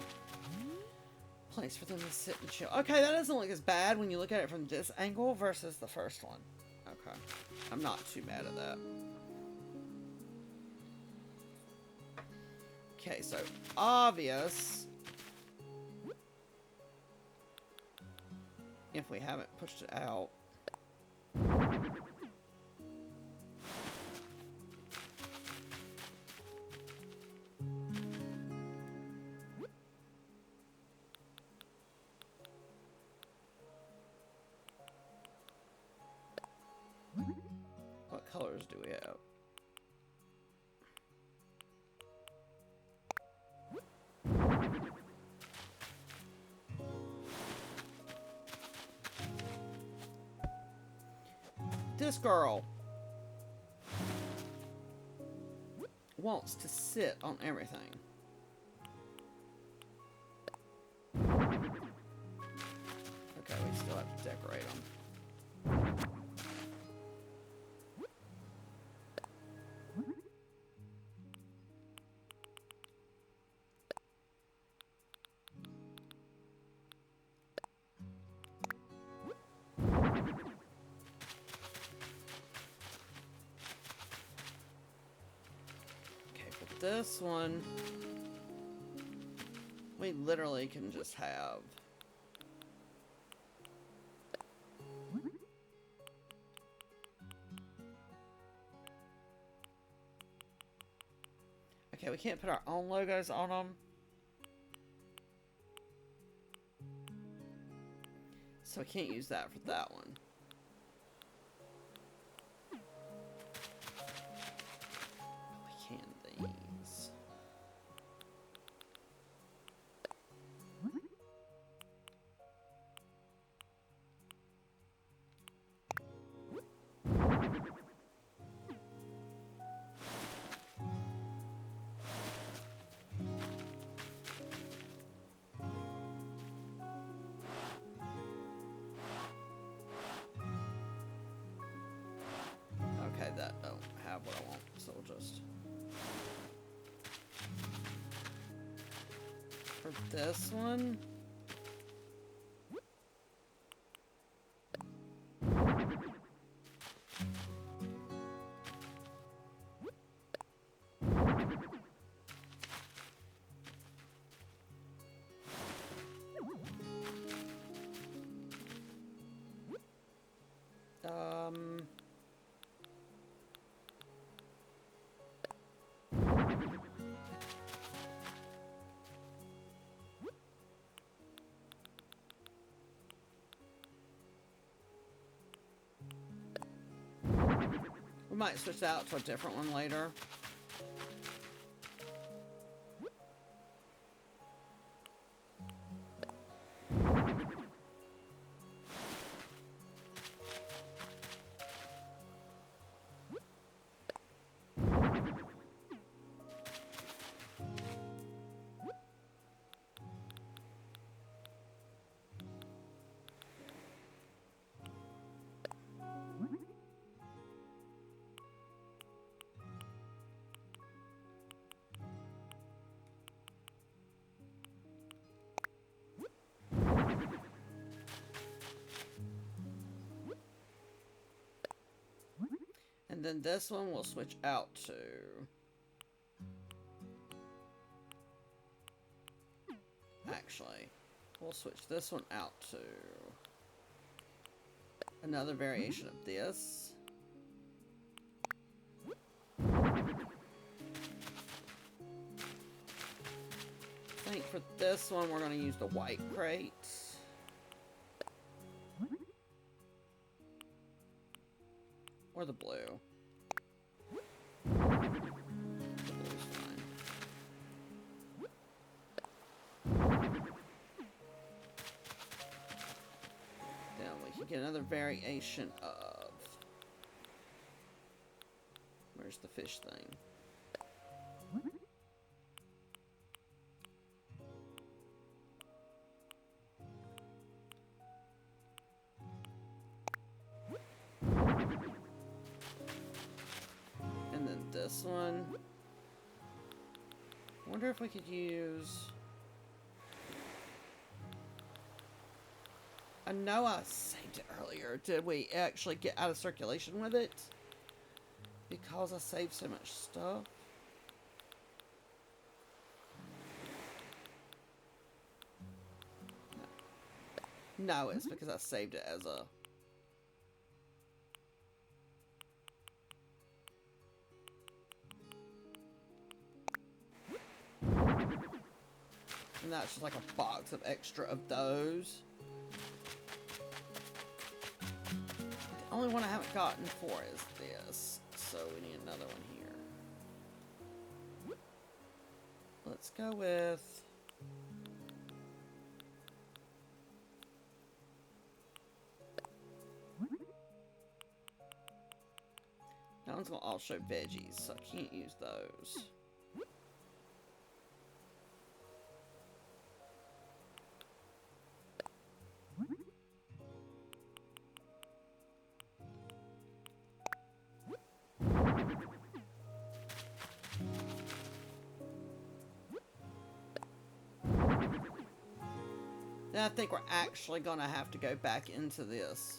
S1: place for them to sit and chill. Okay, that doesn't look as bad when you look at it from this angle versus the first one. Okay, I'm not too mad at that. Okay, so obvious. If we haven't pushed it out. What colors do we have? This girl wants to sit on everything. Okay, we still have to decorate them. This one, we literally can just have okay, we can't put our own logos on them, so we can't use that for that one. We can these. Okay, that don't have what I want, so we'll just for this one. We might switch that out to a different one later. And then this one we'll switch out to actually, we'll switch this one out to another variation of this. I think for this one we're going to use the white crate. Or the blue. The blue's fine. Then we can get another variation of... Where's the fish thing? This one. I wonder if we could use... I know I saved it earlier. Did we actually get out of circulation with it? Because I saved so much stuff. No, it's because I saved it as a... And that's just like a box of extra of those. The only one I haven't gotten for is this. So we need another one here. Let's go with... That one's going to all show veggies, so I can't use those. Then I think we're actually going to have to go back into this.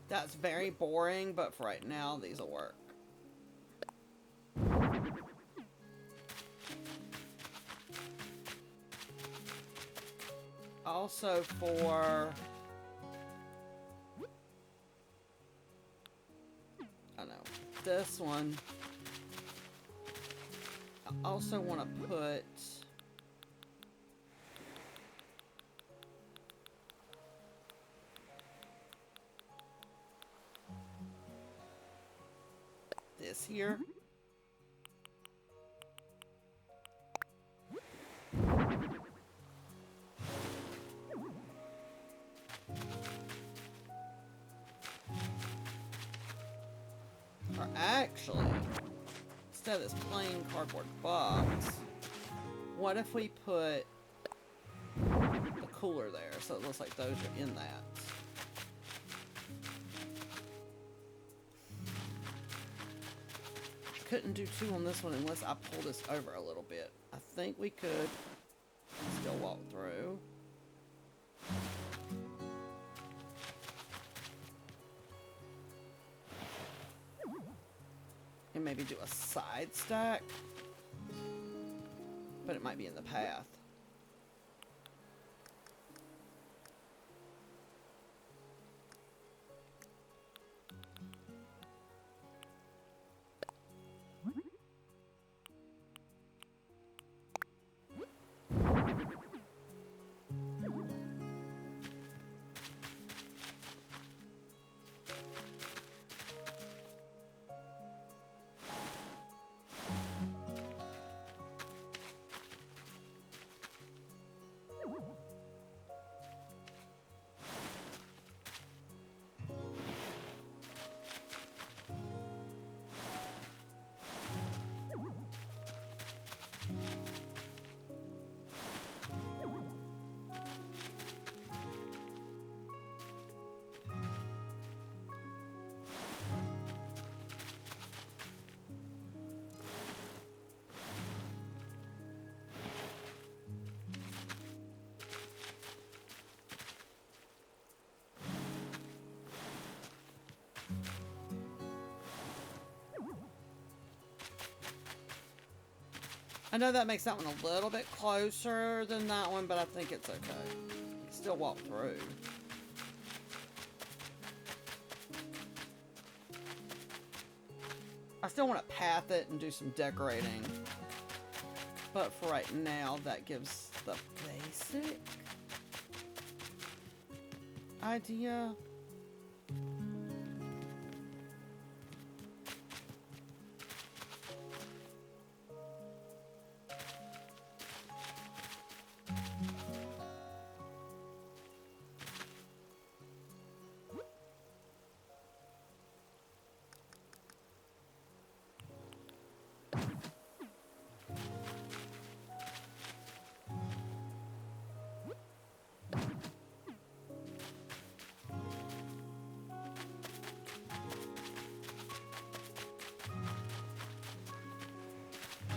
S1: That's very boring, but for right now, these will work. Also for... I don't know. This one. I also want to put... this here. Or actually, instead of this plain cardboard box, what if we put the cooler there so it looks like those are in that? Couldn't do two on this one unless I pull this over a little bit. I think we could still walk through. And maybe do a side stack. But it might be in the path. I know that makes that one a little bit closer than that one, but I think it's okay. You can still walk through. I still want to path it and do some decorating. But for right now, that gives the basic idea.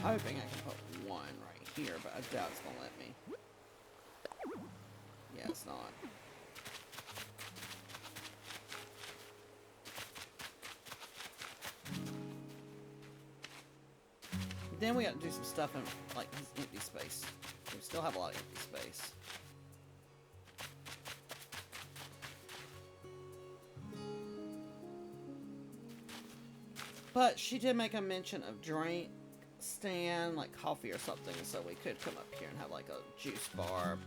S1: hoping I can put one right here, but I doubt it's gonna let me. Yeah, it's not. Then we got to do some stuff in, like, this empty space. We still have a lot of empty space. But she did make a mention of drink stand, like coffee or something, so we could come up here and have like a juice bar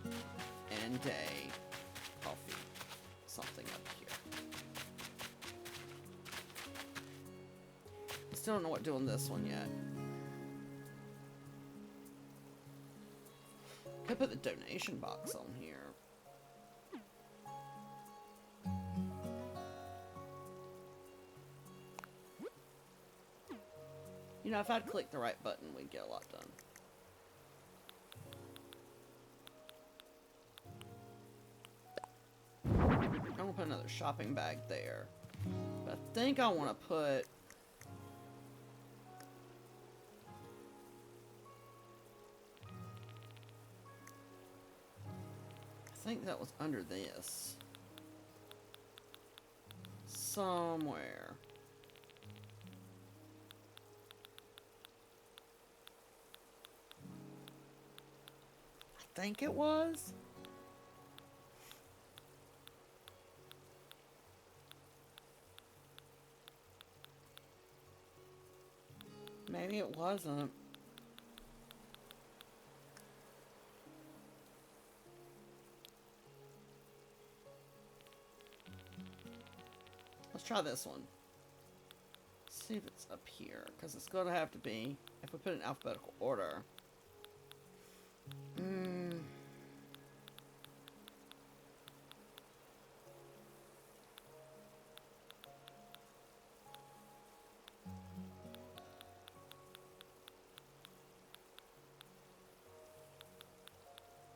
S1: and a coffee, something up here. I still don't know what doing this one yet. Could put the donation box on here. You know, if I'd clicked the right button, we'd get a lot done. I'm gonna put another shopping bag there. But I think I want to put... I think that was under this. Somewhere. I think it was. Maybe it wasn't. Let's try this one. See if it's up here, because it's going to have to be, if we put it in alphabetical order.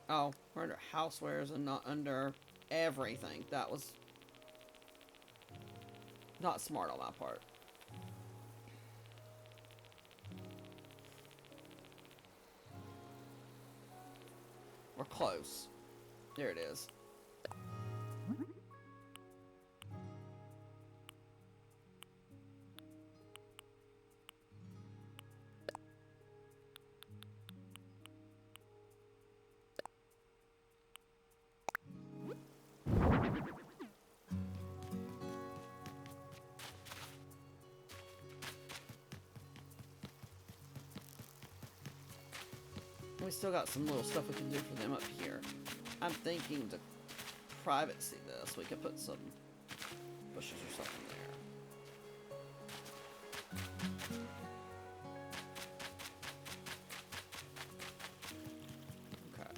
S1: Oh, we're under housewares and not under everything. That was not smart on my part. We're close. There it is. We still got some little stuff we can do for them up here. I'm thinking to privacy this, we could put some bushes or something there. Okay.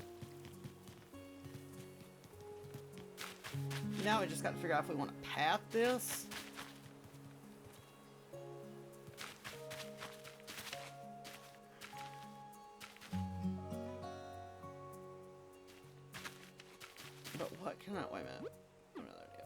S1: Now we just got to figure out if we want to path this. But what can I, wait a minute. Another idea.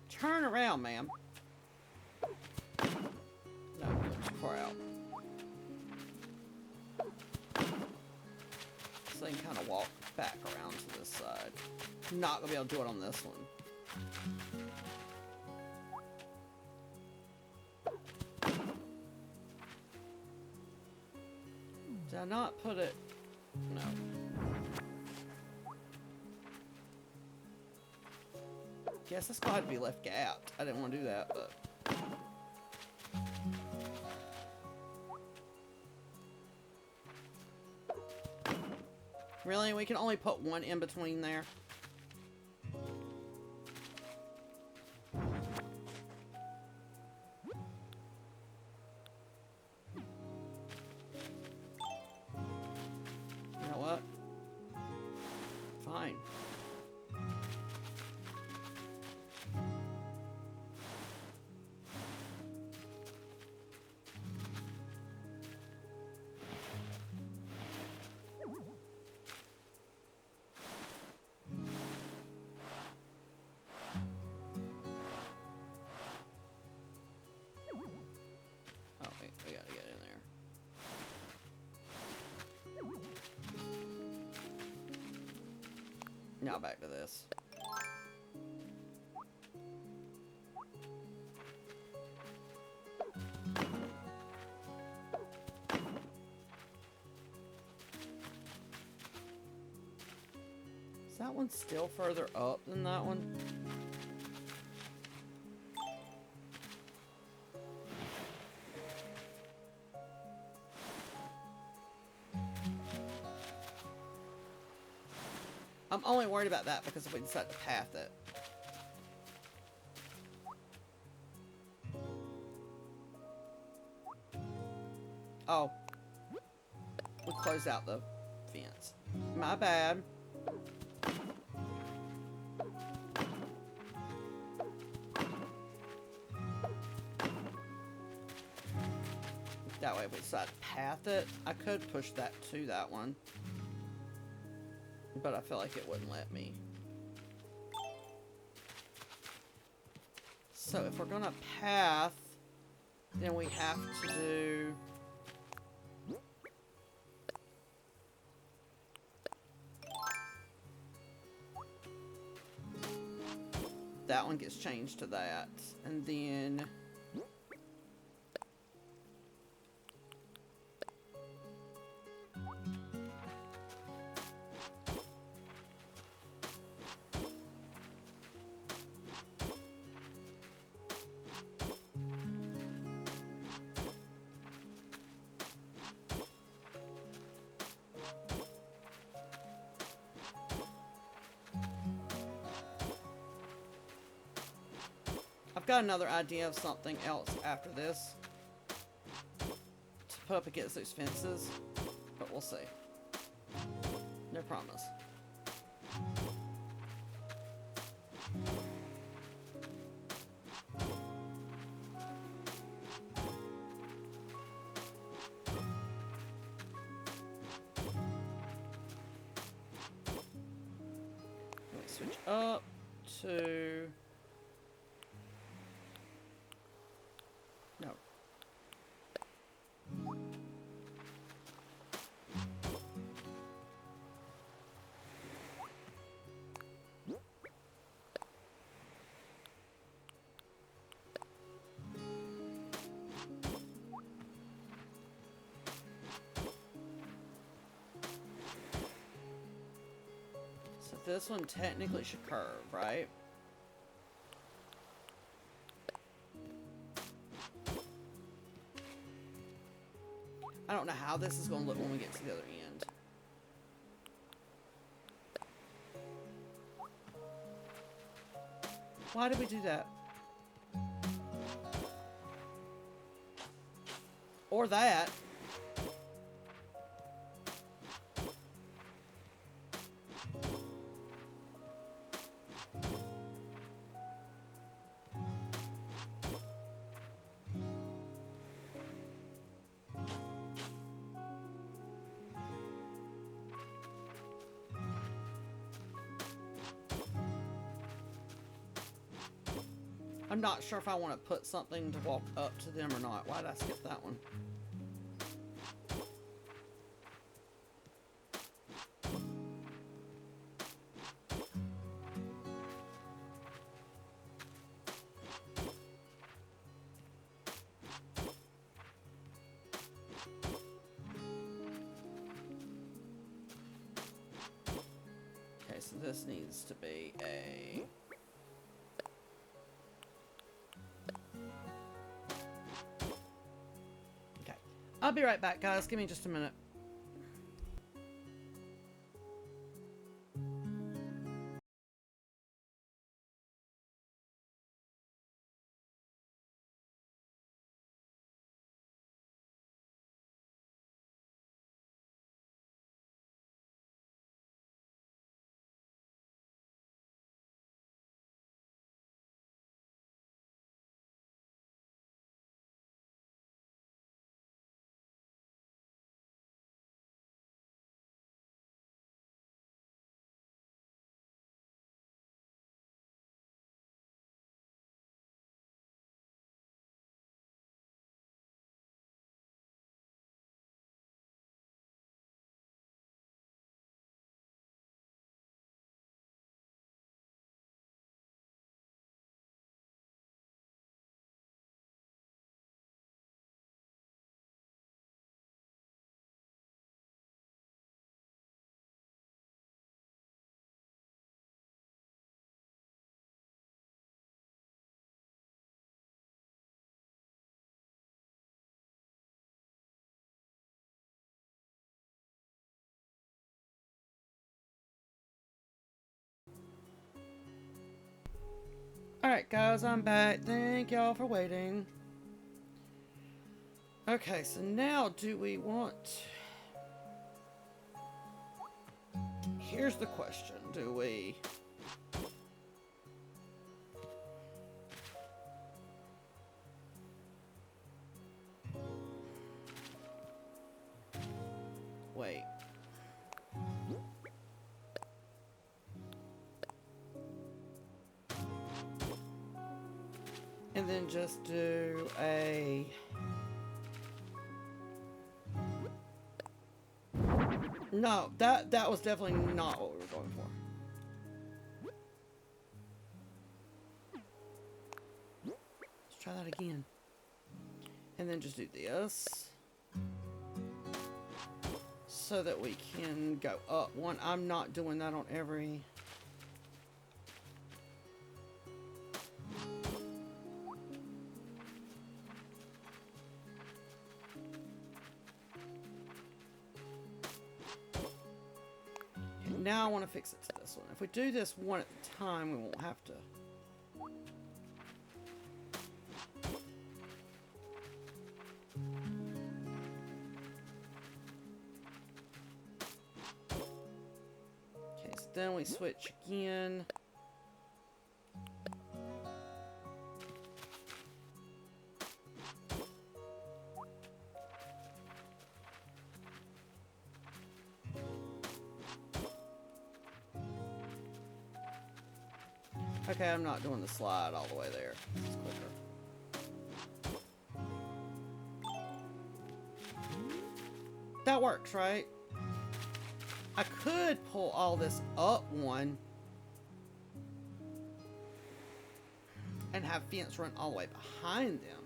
S1: Turn around, ma'am. No, too far out. So they can kind of walk back around to this side. Not gonna be able to do it on this one. Did I not put it? No. Guess this guy had to be left gapped. I didn't want to do that, but... Really? We can only put one in between there? fine. Oh, wait, we gotta get in there. Now back to this. Is that one still further up than that one? I'm only worried about that because if we decide to path it. Oh. We closed out the fence. My bad. That way if we decide to path it, I could push that to that one. But I feel like it wouldn't let me. So if we're gonna path, then we have to do... that one gets changed to that. And then... I've got another idea of something else after this to put up against those fences, but we'll see. No promise. Let me switch up to... no. So this one technically should curve, right? I don't know how this is going to look when we get to the other end. Why did we do that? Or that. I'm not sure if I want to put something to walk up to them or not. Why did I skip that one? Okay, so this needs to be a... okay. I'll be right back, guys. Give me just a minute. Alright, guys, I'm back. Thank y'all for waiting. Okay, so now do we want... Here's the question. Do we... Wait. And then just do a... No, that was definitely not what we were going for. Let's try that again. And then just do this. So that we can go up one. I'm not doing that on every... Now I want to fix it to this one. If we do this one at a time, we won't have to. Okay, so then we switch again. Okay, I'm not doing the slide all the way there. It's quicker. That works, right? I could pull all this up one and have fence run all the way behind them.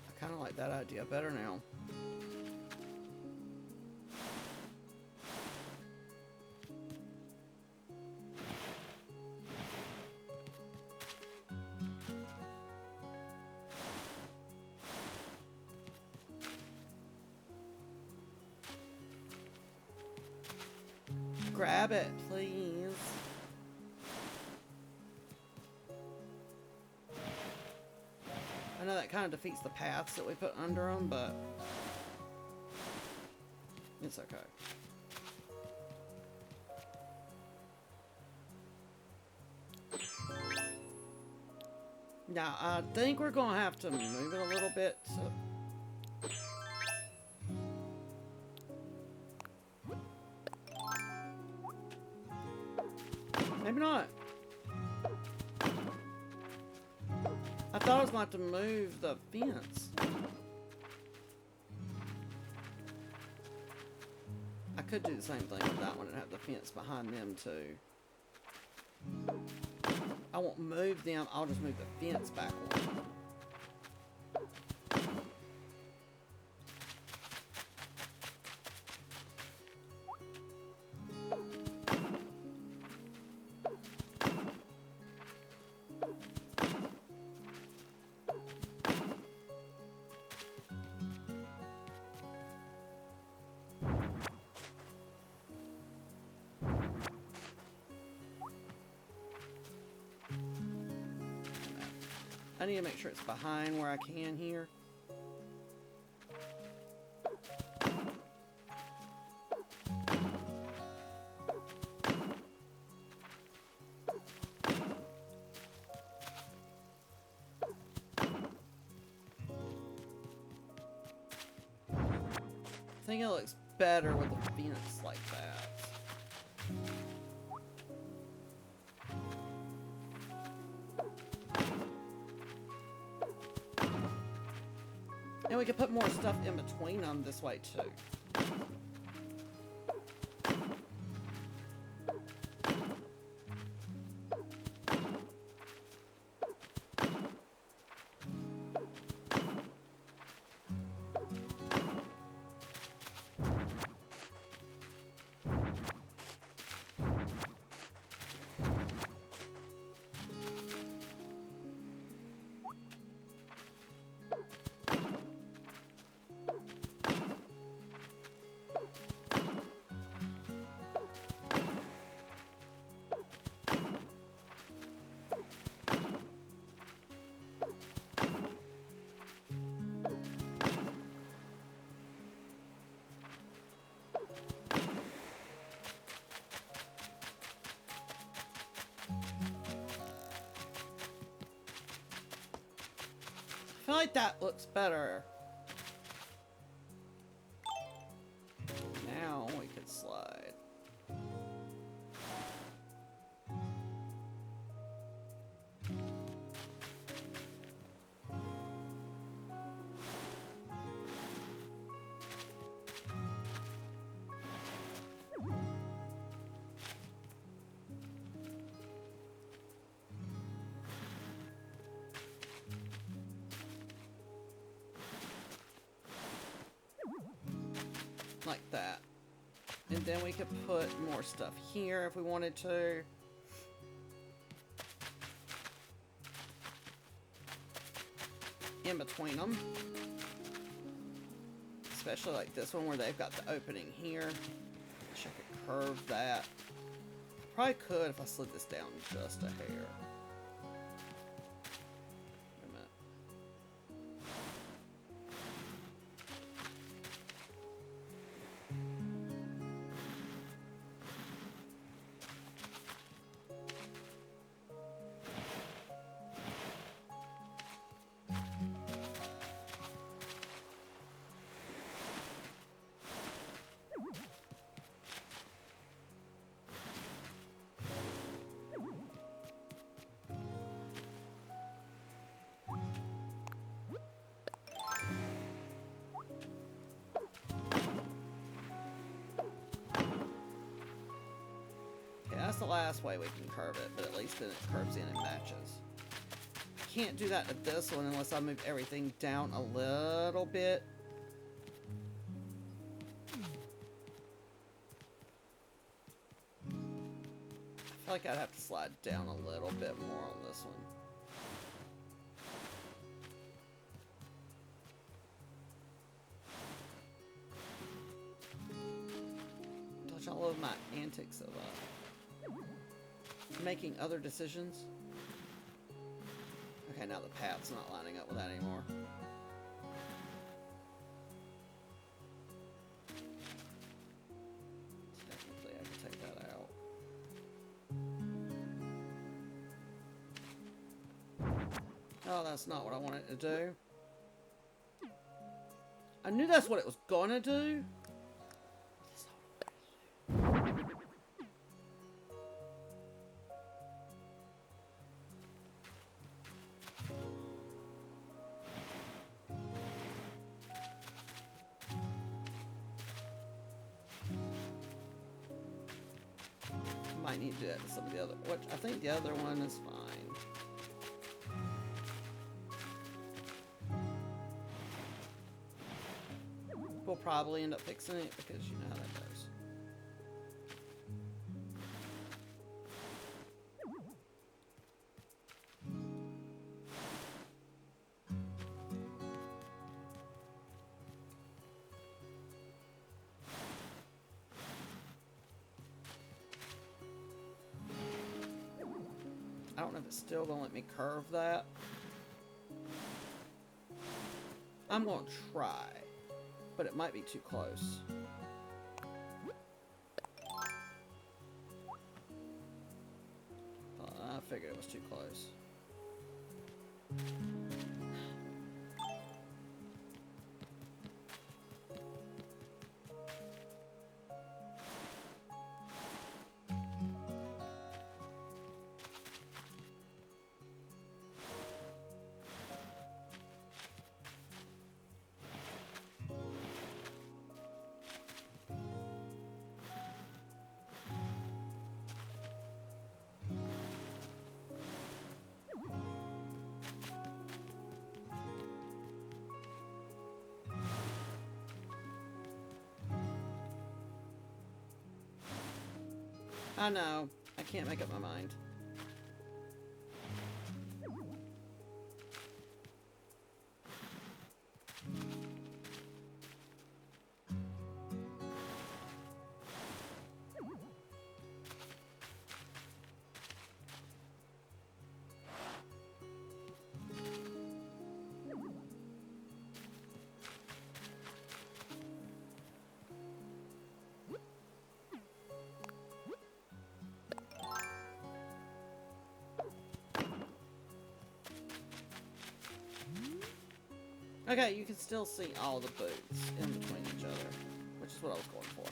S1: I kind of like that idea better now. Grab it, please. I know that kind of defeats the paths that we put under them, but it's okay. Now, I think we're going to have to move it a little bit. So maybe not. I thought I was going to have to move the fence. I could do the same thing with that one and have the fence behind them too. I won't move them, I'll just move the fence back one. I need to make sure it's behind where I can here. I think it looks better with the fence like that. And we could put more stuff in between them this way too. feel like that looks better. Now we can slide. Like that. And then we could put more stuff here if we wanted to. In between them. Especially like this one where they've got the opening here. Wish I could curve that. Probably could if I slid this down just a hair. That's the last way we can curve it, but at least then it curves in and matches. Can't do that to this one unless I move everything down a little bit. I feel like I'd have to slide down a little bit more on this one. Don't y'all love my antics of making other decisions? Okay, now the path's not lining up with that anymore. Technically, I can take that out. Oh, that's not what I wanted to do. I knew that's what it was gonna do. Might need to do that to some of the other, which I think the other one is fine. We'll probably end up fixing it because you know how that goes. I don't know if it's still gonna let me curve that. I'm gonna try, but it might be too close. I figured it was too close. I know. I can't make up my mind. Okay, you can still see all the boots in between each other, which is what I was going for.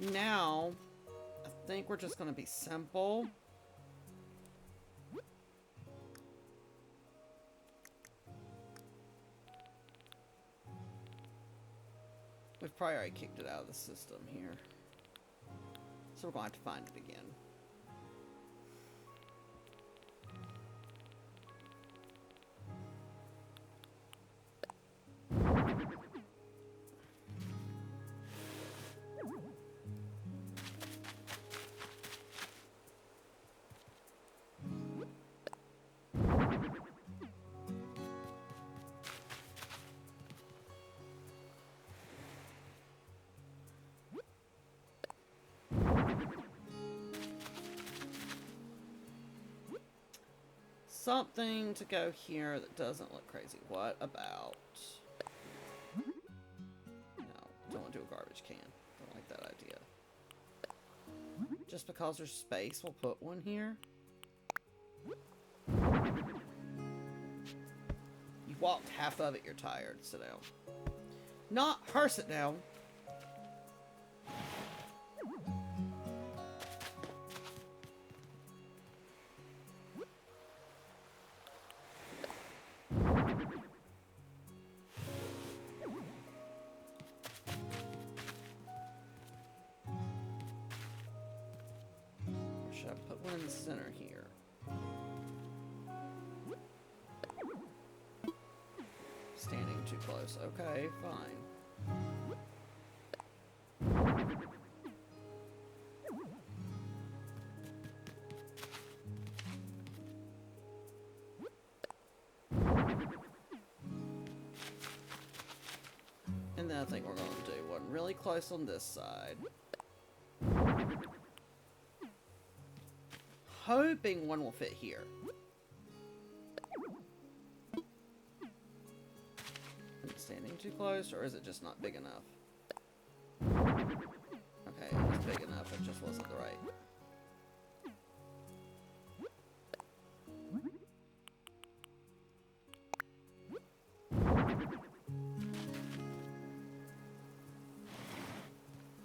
S1: Okay. Now, I think we're just going to be simple. We've probably already kicked it out of the system here. So we're going to have to find it again. Something to go here that doesn't look crazy. What about... No, don't want to do a garbage can. Don't like that idea. Just because there's space, we'll put one here. You walked half of it, you're tired. Sit down. Not her sit down. Should I put one in the center here? Standing too close. Okay, fine. And then I think we're going to do one really close on this side. Hoping one will fit here. Am I standing too close, or is it just not big enough? Okay, it was big enough, it just wasn't the right.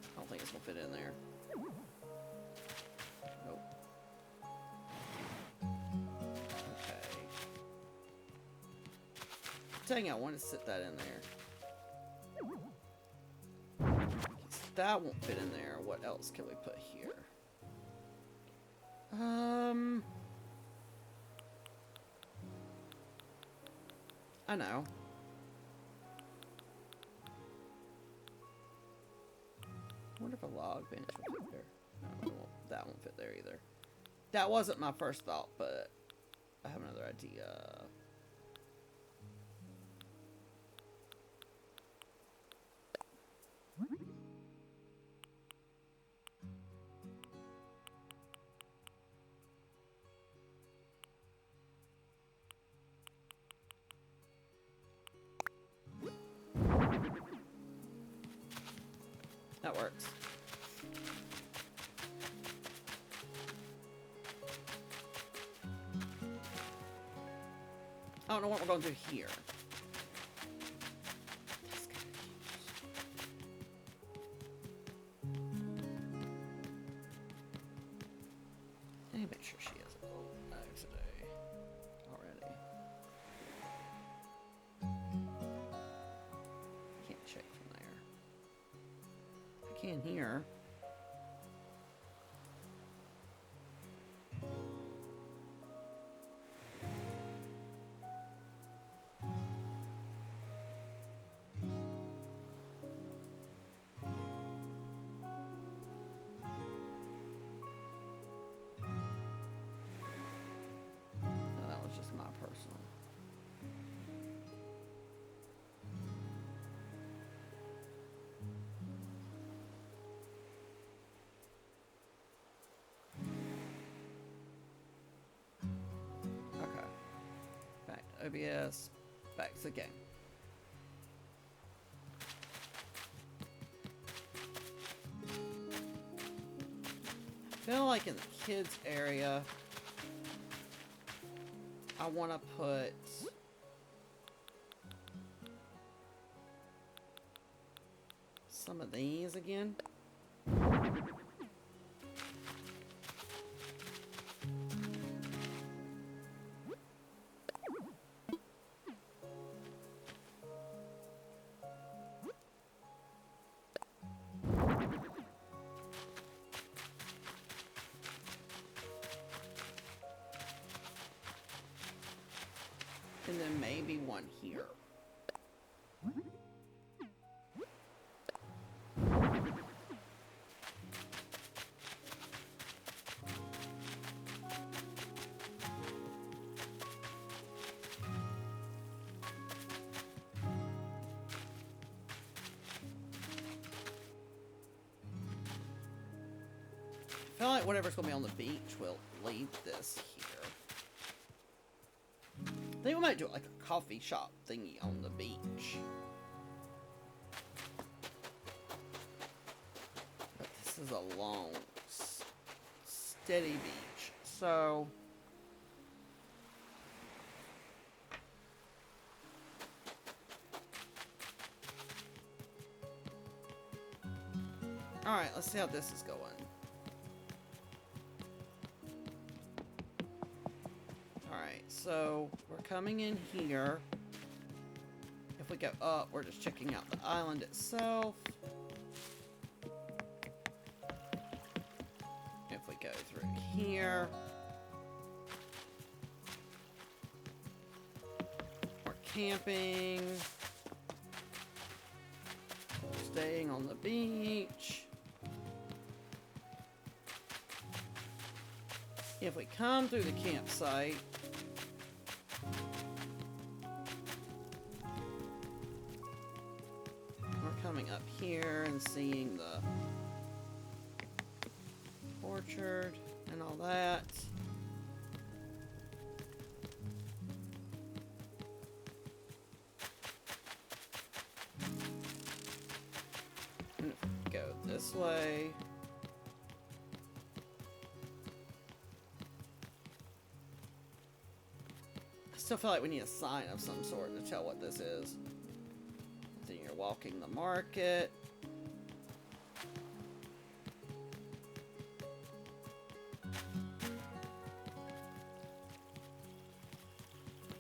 S1: I don't think it's gonna fit in there. Nope. Dang, I want to sit that in there. That won't fit in there. What else can we put here? I know. I wonder if a log bench will fit there. No, that won't fit there either. That wasn't my first thought, but I have another idea. That works. I don't know what we're going to do here. Let me make sure she has a little bag today already. Can't check from there. I can here. OBS, back to the game. feel like in the kids area, I want to put some of these again. And then maybe one here. I feel like whatever's going to be on the beach will leave this here. I think we might do it like a coffee shop thingy on the beach. But this is a long, steady beach. So... Alright, let's see how this is going. Alright, so we're coming in here. If we go up, we're just checking out the island itself. If we go through here, we're camping. Staying on the beach. If we come through the campsite, we're coming up here and seeing the orchard and all that. And if we go this way, I still feel like we need a sign of some sort to tell what this is. Then you're walking the market.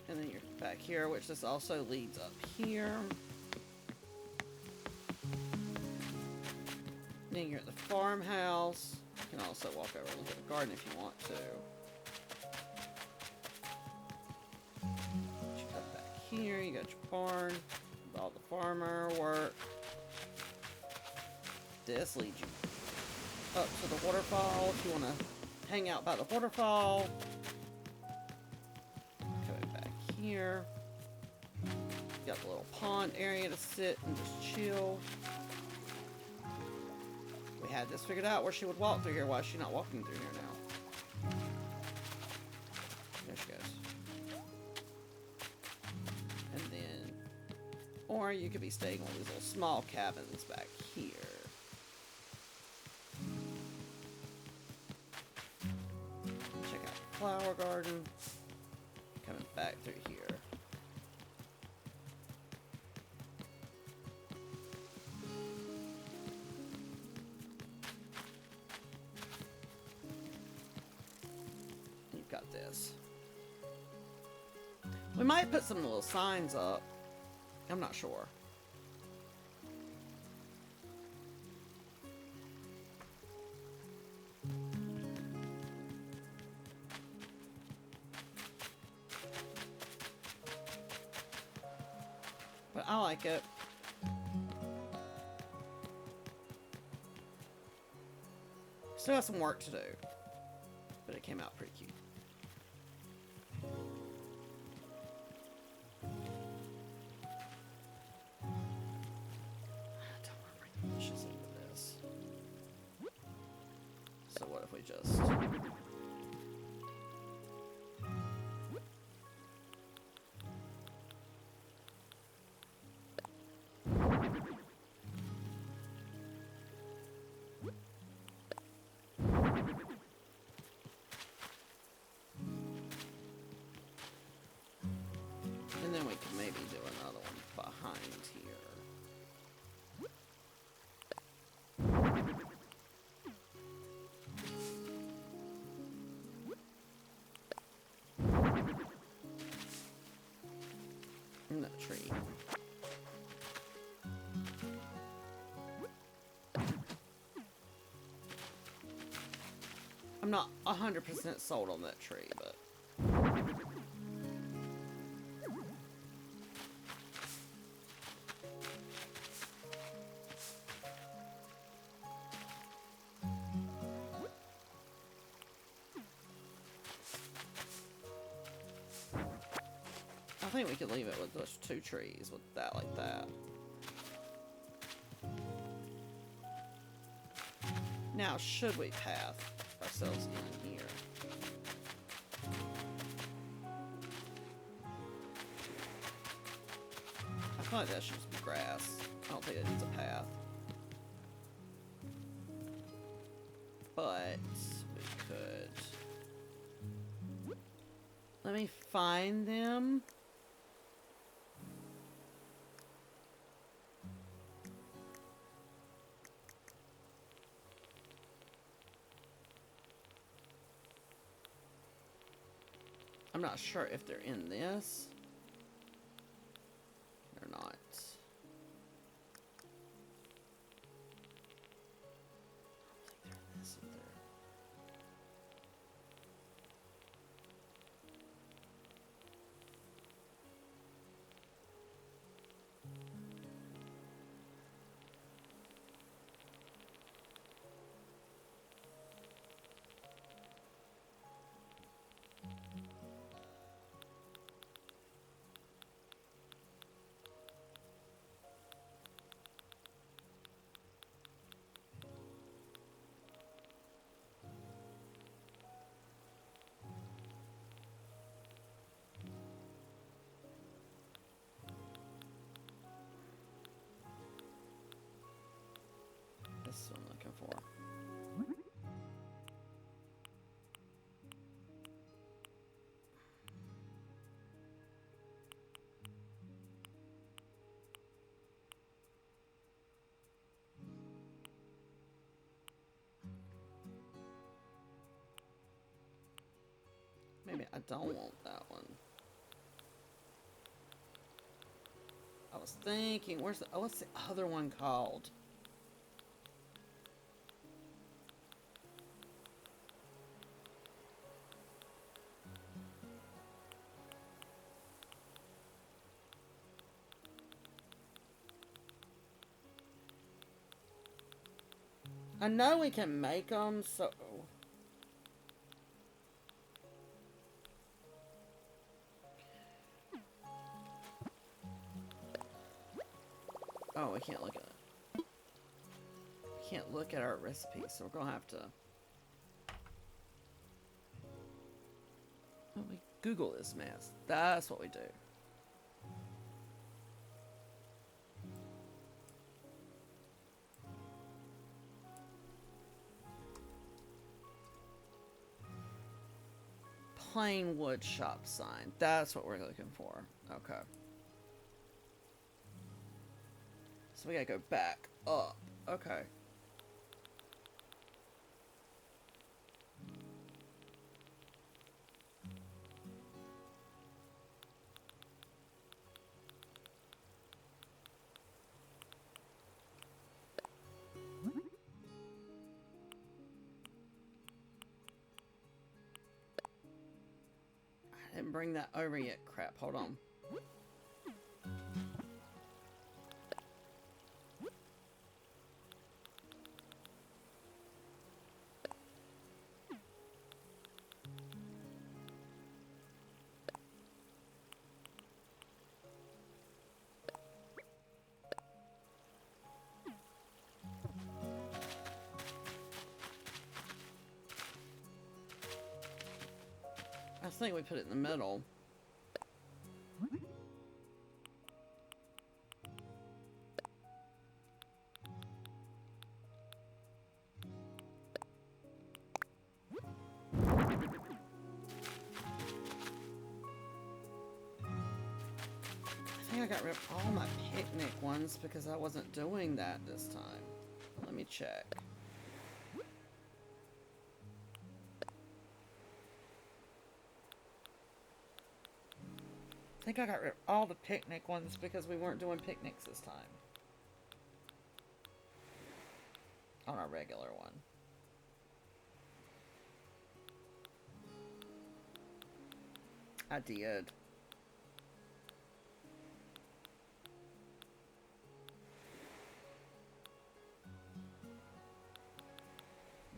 S1: And then you're back here, which this also leads up here. Then you're at the farmhouse. You can also walk over and look at the garden if you want to. You come back here, you got your barn, all the farmer work. This leads you up to the waterfall if you want to hang out by the waterfall. Coming back here. You got the little pond area to sit and just chill. We had this figured out where she would walk through here. Why is she not walking through here now? There she goes. And then, or you could be staying on these little small cabins back here. Check out the flower garden. Coming back through here. You've got this. We might put some little signs up. I'm not sure. But I like it. Still have some work to do. But it came out pretty cute. Don't want to bring the bushes into this. So what if we just... then we can maybe do another one behind here. And that tree. I'm not 100% sold on that tree, but... I think we could leave it with those 2 trees, with that like that. Now, should we path ourselves in here? I feel like that should just be grass. I don't think it needs a path. But we could... Let me find them. I'm not sure if they're in this. They're not. I don't think they're in this either. This is what I'm looking for. Maybe I don't want that one. I was thinking, where's the, oh, what's the other one called? I know we can make them, so... Oh, we can't look at it. We can't look at our recipes, so we're gonna have to... Well, we Google this mess. That's what we do. Plain wood shop sign. That's what we're looking for. Okay. So we gotta go back up. Okay. I didn't bring that over yet. Crap, hold on. I think we put it in the middle. think I got rid of all my picnic ones because I wasn't doing that this time. Let me check. I think I got rid of all the picnic ones because we weren't doing picnics this time. On our regular one. I did.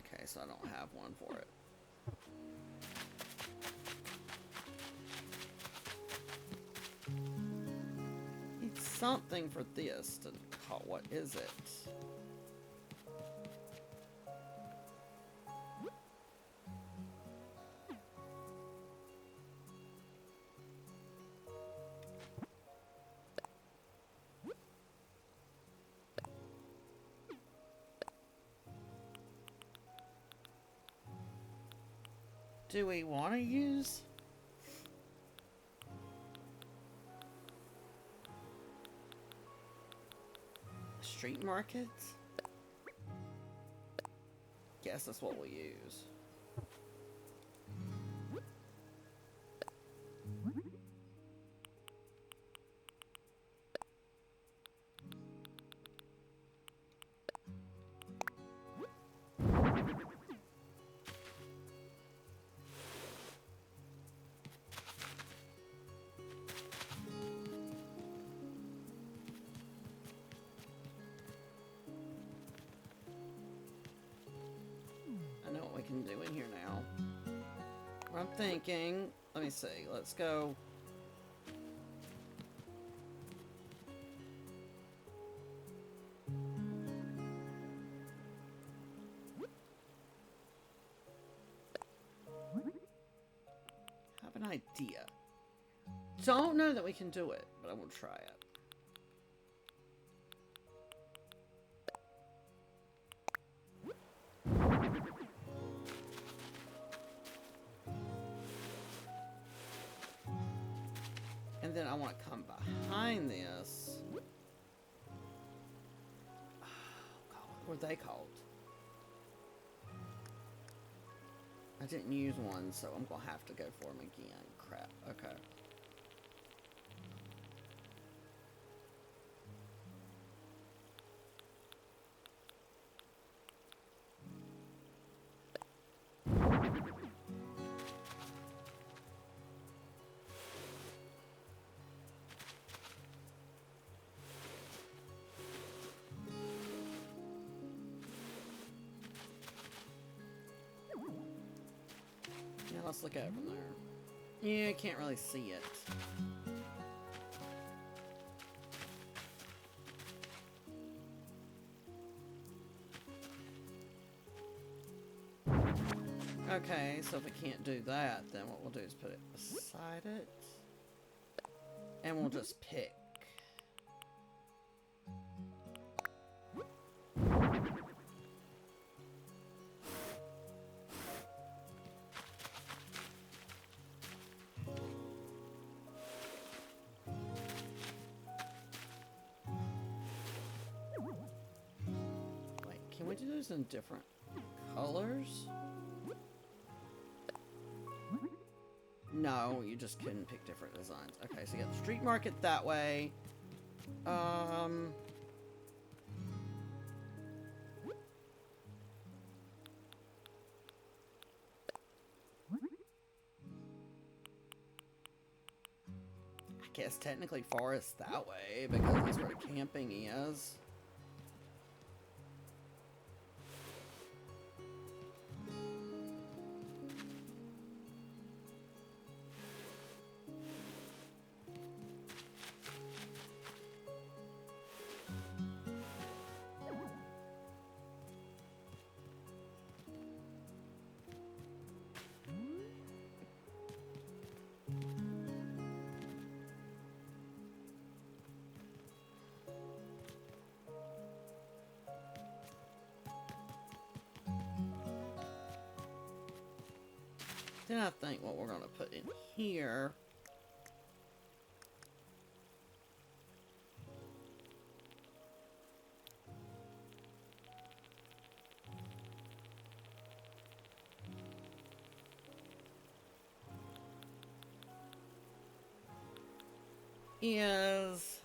S1: Okay, so I don't have one for it. Need something for this to call. What is it? Do we want to use street markets? Guess that's what we'll use. Can do in here now. What I'm thinking, let me see, let's go. Have an idea. Don't know that we can do it, but I will try it. And then I want to come behind this. Oh, God, what were they called? I didn't use one, so I'm going to have to go for them again. Crap. Okay. Let's look at it from there. Yeah, I can't really see it. Okay, so if we can't do that, then what we'll do is put it beside it. And we'll just pick. Can we do those in different colors? No, you just couldn't pick different designs. Okay, so you got the street market that way. I guess technically forest that way because that's where the camping is. Then I think what we're going to put in here is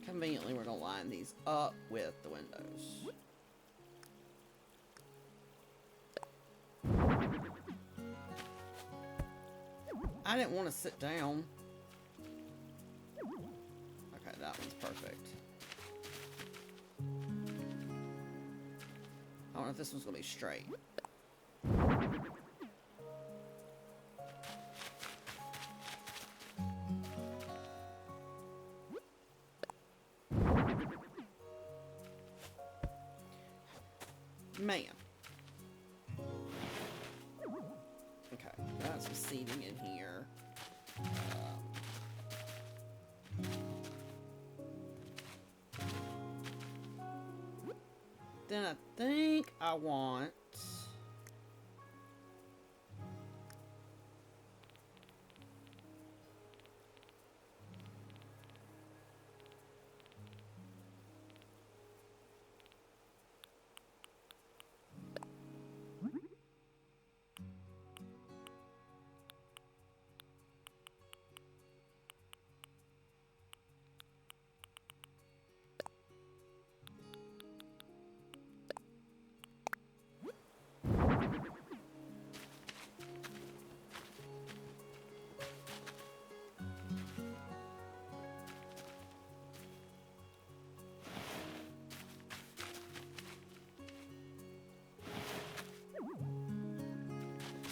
S1: conveniently we're gonna line these up with the windows. I didn't want to sit down. Okay, that one's perfect. I don't know if this one's gonna be straight. Man. Okay, got some seating in here. Then I think I want...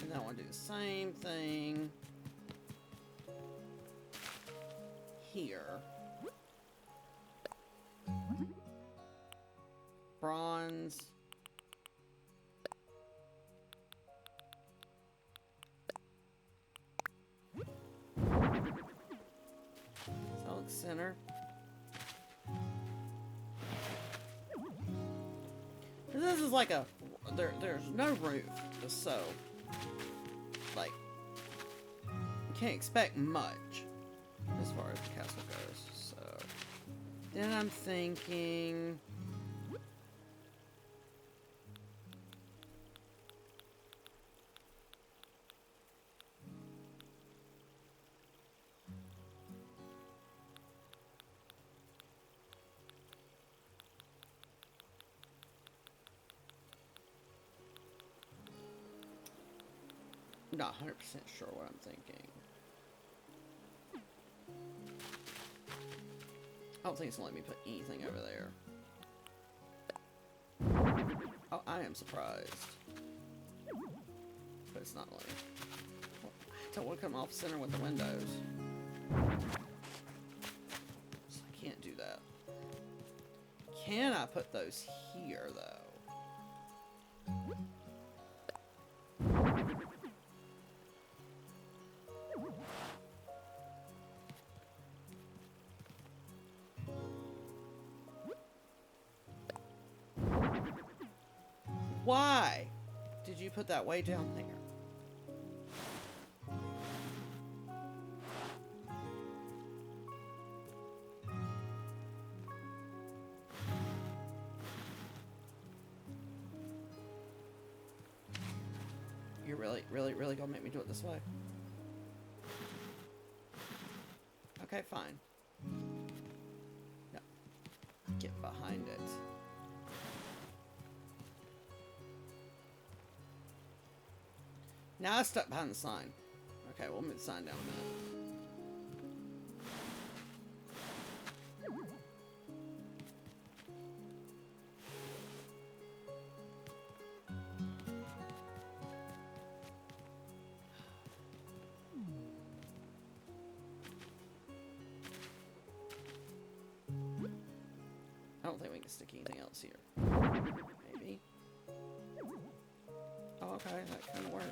S1: And I want to do the same thing here. Bronze. Solid center. This is like a... There's no roof, so... Like... You can't expect much as far as the castle goes, so... Then I'm thinking... Not 100% sure what I'm thinking. I don't think it's gonna let me put anything over there. Oh, I am surprised. But it's not letting me. I don't want to come off center with the windows. So I can't do that. Can I put those here, though? Why did you put that way down there? You're really gonna make me do it this way? Okay, fine. No. Get behind it. Now I'm stuck behind the sign. Okay, we'll move the sign down a minute. I don't think we can stick anything else here. Maybe. Oh, okay, that kind of works.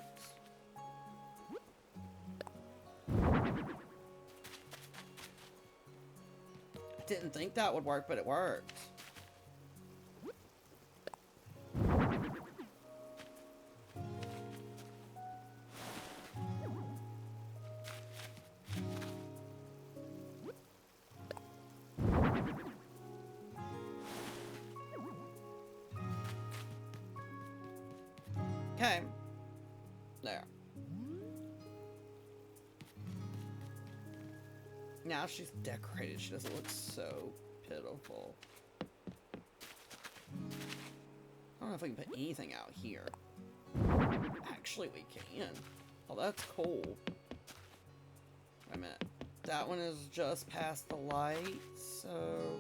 S1: I didn't think that would work, but it worked. Okay. There. Now she's decorated. She doesn't look so pitiful. I don't know if we can put anything out here. Actually, we can. Oh, that's cool. Wait a minute. That one is just past the light, so...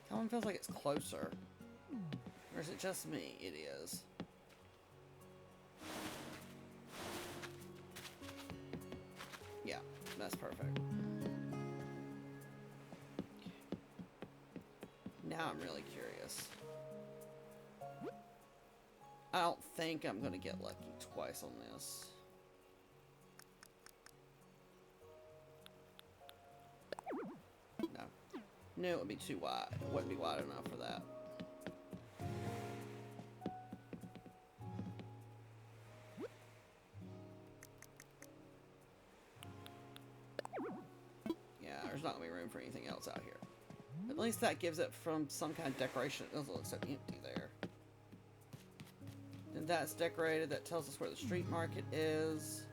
S1: That one feels like it's closer. Or is it just me? It is. Yeah, that's perfect. Now I'm really curious. I don't think I'm gonna get lucky twice on this. No. No, it would be too wide. It wouldn't be wide enough for that. Yeah, there's not gonna be room for anything else out here. At least that gives it from some kind of decoration. It doesn't look so empty there. Then that's decorated. That tells us where the street market is.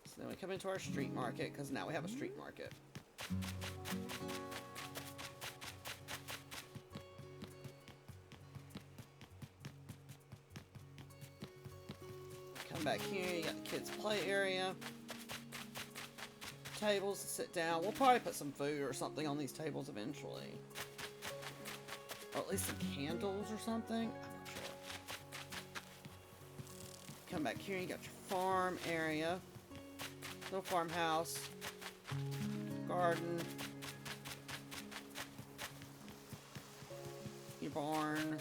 S1: So then we come into our street market, because now we have a street market. Come back here, you got the kids' play area. Tables to sit down. We'll probably put some food or something on these tables eventually. Or at least some candles or something. I'm not sure. Come back here, you got your farm area. Little farmhouse. Garden. Your barn.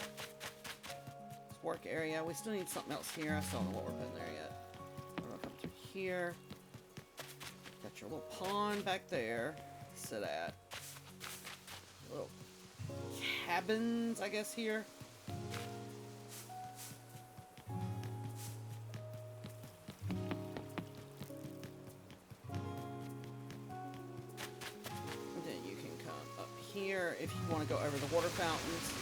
S1: Work area. We still need something else here. I still don't know what we're putting there yet. We're gonna come through here. Got your little pond back there. Sit at. Little cabins, I guess, here. And then you can come up here if you want to go over the water fountains.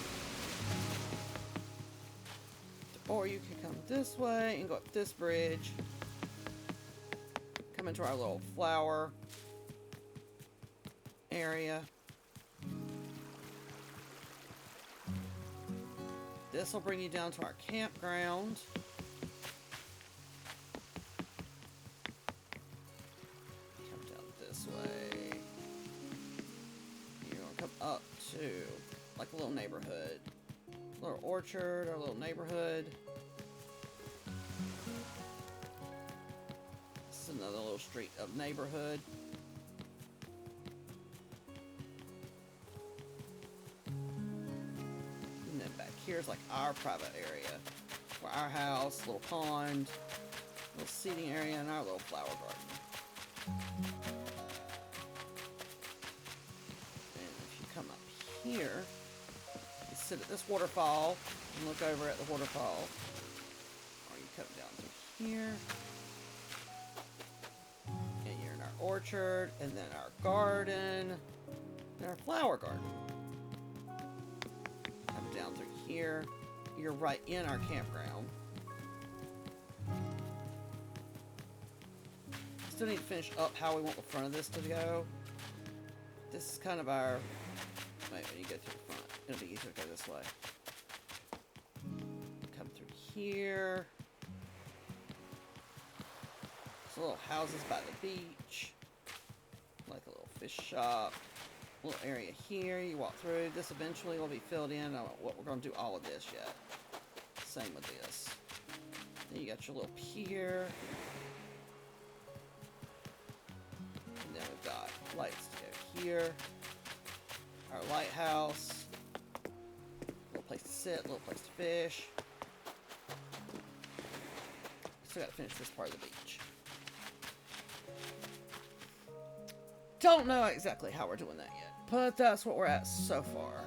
S1: Or you can come this way and go up this bridge. Come into our little flower area. This will bring you down to our campground. Come down this way. You're gonna come up to like a little neighborhood. Little orchard, our little neighborhood. This is another little street of neighborhood. And then back here is like our private area. Where our house, little pond, little seating area, and our little flower garden. And if you come up here, sit at this waterfall and look over at the waterfall. Or you come down through here. And you're in our orchard, and then our garden, and our flower garden. Come down through here. You're right in our campground. Still need to finish up how we want the front of this to go. This is kind of our... Wait, when you get to the front, it'll be easier to go this way. Come through here. There's little houses by the beach. Like a little fish shop. Little area here. You walk through. This eventually will be filled in. I don't know what we're going to do all of this yet. Same with this. Then you got your little pier. And then we've got lights to go here. Our lighthouse. Little place to sit, a little place to fish. Still gotta finish this part of the beach. Don't know exactly how we're doing that yet, but that's what we're at so far.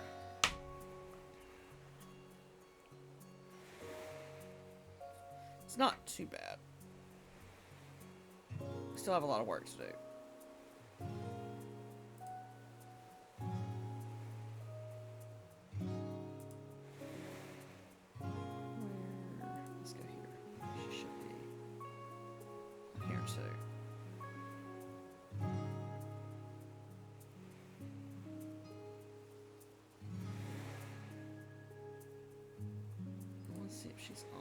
S1: It's not too bad. We still have a lot of work to do. Let's go here. She should be here too. Let's see if she's on.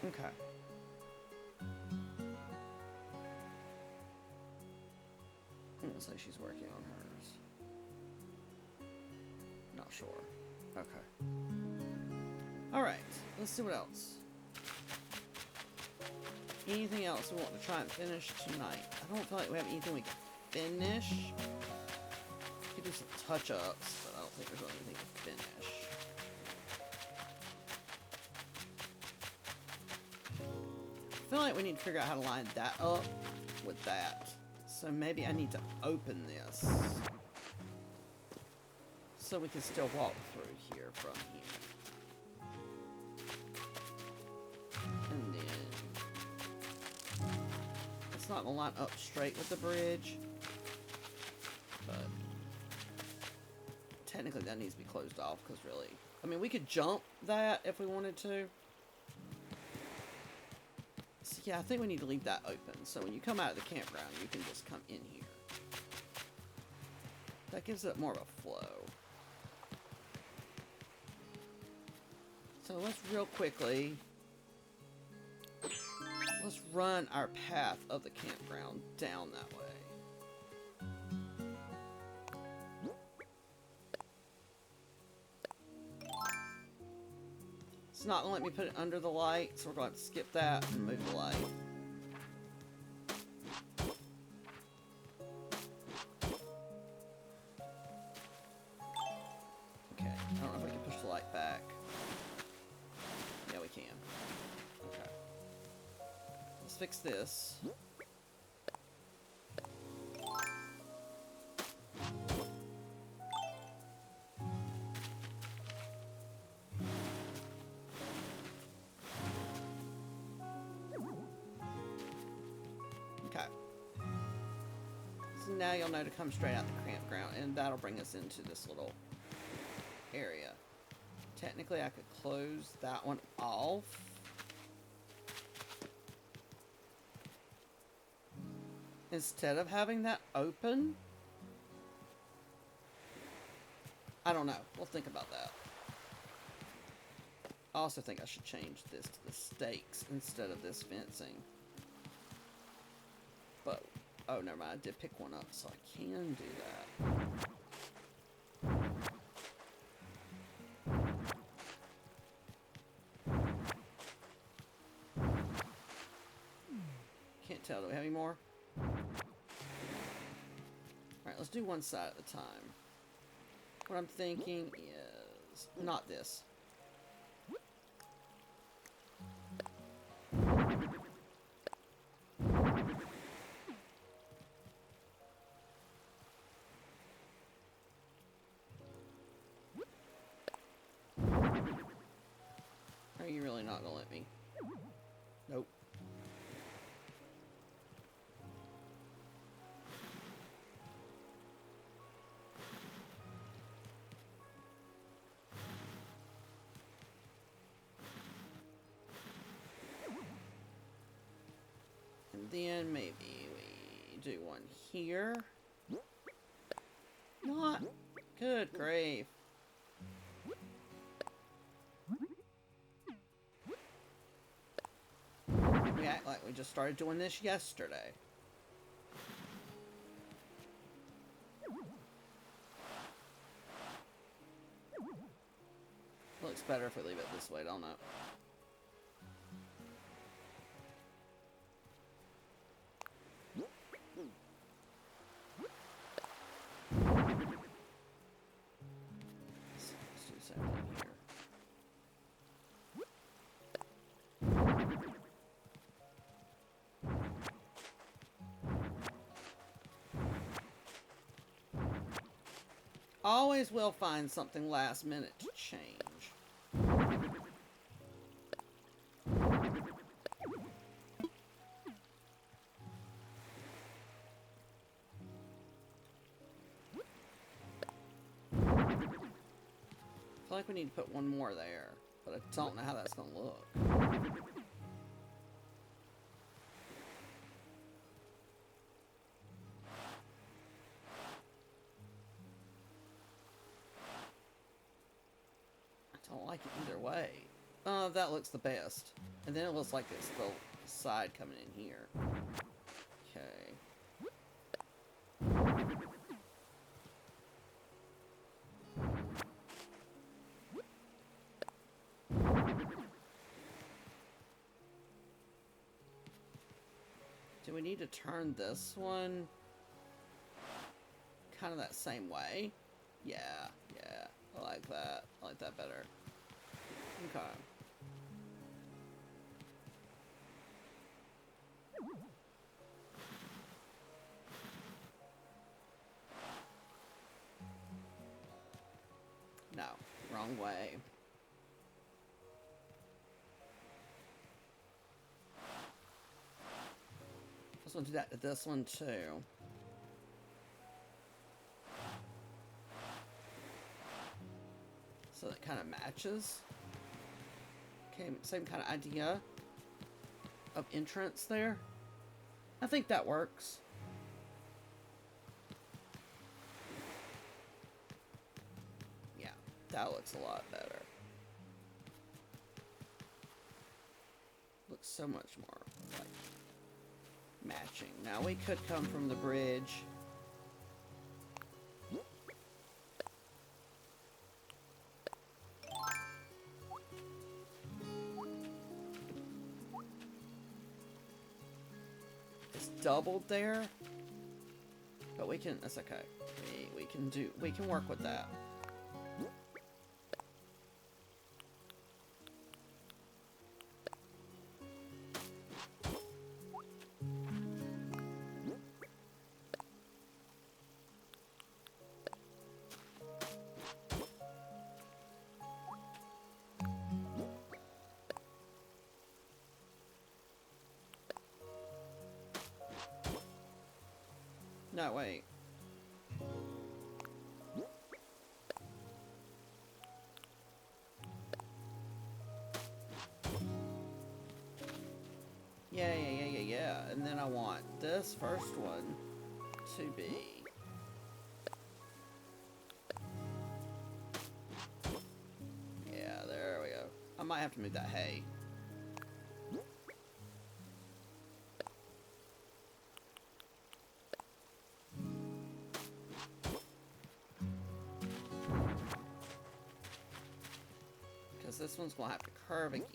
S1: Okay. It looks like she's working on hers. Not sure. Okay. Alright, let's see what else. Anything else we want to try and finish tonight? I don't feel like we have anything we can finish. We could do some touch-ups, but I don't think there's really anything to finish. I feel like we need to figure out how to line that up with that. So maybe I need to open this so we can still walk through here from here. And then it's not going to line up straight with the bridge, but technically that needs to be closed off because really, I mean, we could jump that if we wanted to. So yeah, I think we need to leave that open. So when you come out of the campground, you can just come in here. That gives it more of a flow. So let's real quickly, let's run our path of the campground down that way. It's not going to let me put it under the light, so we're going to have to skip that and move the light. Okay, I don't know if we can push the light back. Yeah, we can. Okay. Let's fix this. Now you'll know to come straight out the campground, and that'll bring us into this little area. Technically, I could close that one off. Instead of having that open. I don't know. We'll think about that. I also think I should change this to the stakes instead of this fencing. But oh, never mind. I did pick one up, so I can do that. Can't tell. Do we have any more? Alright, let's do one side at a time. What I'm thinking is not this. Are you really not gonna let me? Nope. And then maybe we do one here. Not good grave. We act like we just started doing this yesterday. looks better if we leave it this way, don't it? Let's do the same thing here. Always will find something last minute to change. I feel like we need to put one more there, but I don't know how that's going to look. I don't like it either way. That looks the best. And then it looks like it's the side coming in here. Okay. Do we need to turn this one kind of that same way? Yeah, yeah. I like that. I like that better. Okay. No, wrong way. Just want to do that to this one too. So that kind of matches. Okay, same kind of idea of entrance there. I think that works. Yeah, that looks a lot better. Looks so much more like matching. Now we could come from the bridge. Doubled there, but we can, that's okay. We can work with that. No, wait. Yeah. And then I want this first one to be... Yeah, there we go. I might have to move that hay. This one's gonna have to curve again.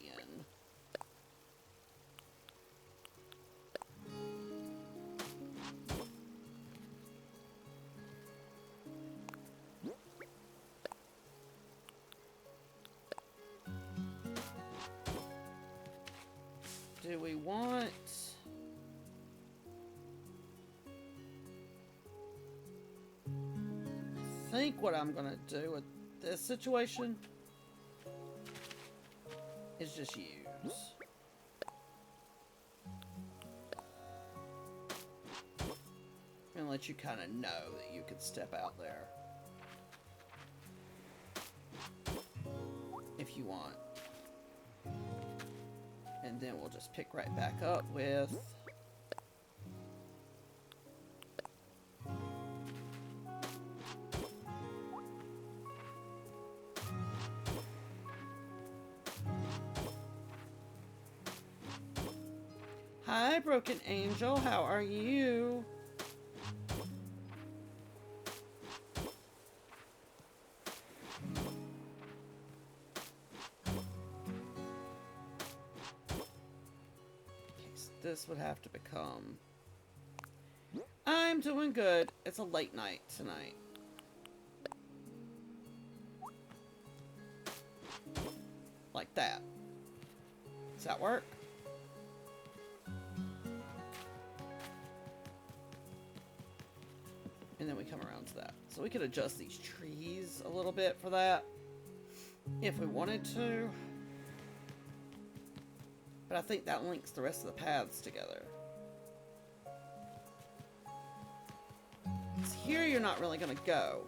S1: Do we want... I think what I'm gonna do with this situation is just use. And let you kind of know that you could step out there. If you want. And then we'll just pick right back up with... Hi, Broken Angel. How are you? this would have to become... I'm doing good. It's a late night tonight. Like that. Does that work? And then we come around to that. So we could adjust these trees a little bit for that. If we wanted to. But I think that links the rest of the paths together. Because here you're not really going to go.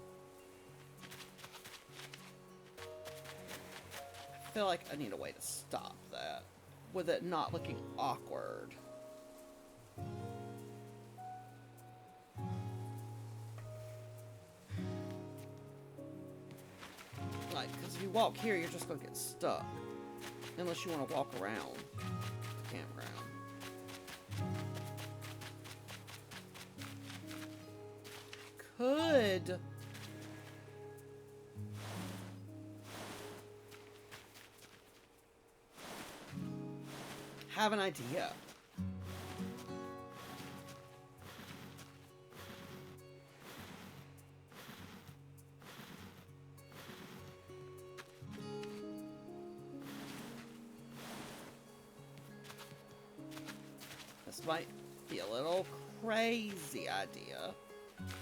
S1: I feel like I need a way to stop that. With it not looking awkward. Like, because if you walk here, you're just going to get stuck. Unless you want to walk around the campground. Could. Have an idea. This might be a little crazy idea,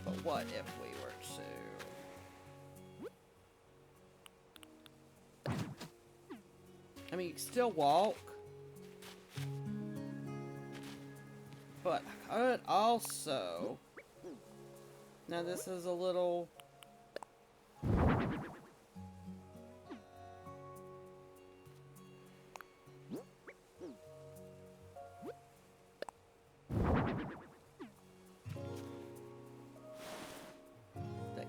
S1: but what if we were to... I mean, you can still walk, but I could also... Now this is a little...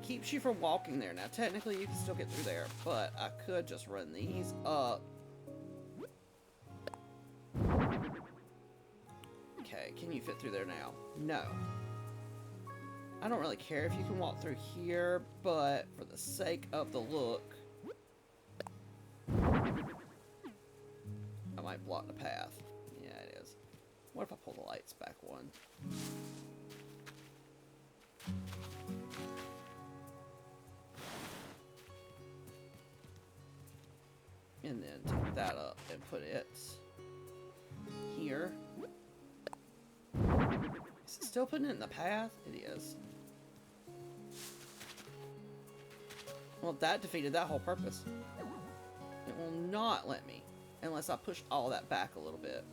S1: keeps you from walking there. Now, technically, you can still get through there, but I could just run these up. Okay, can you fit through there now? No. I don't really care if you can walk through here, but for the sake of the look, I might block the path. Yeah, it is. What if I pull the lights back one? And then take that up and put it here. Is it still putting it in the path? It is. Well, that defeated that whole purpose. It will not let me unless I push all that back a little bit.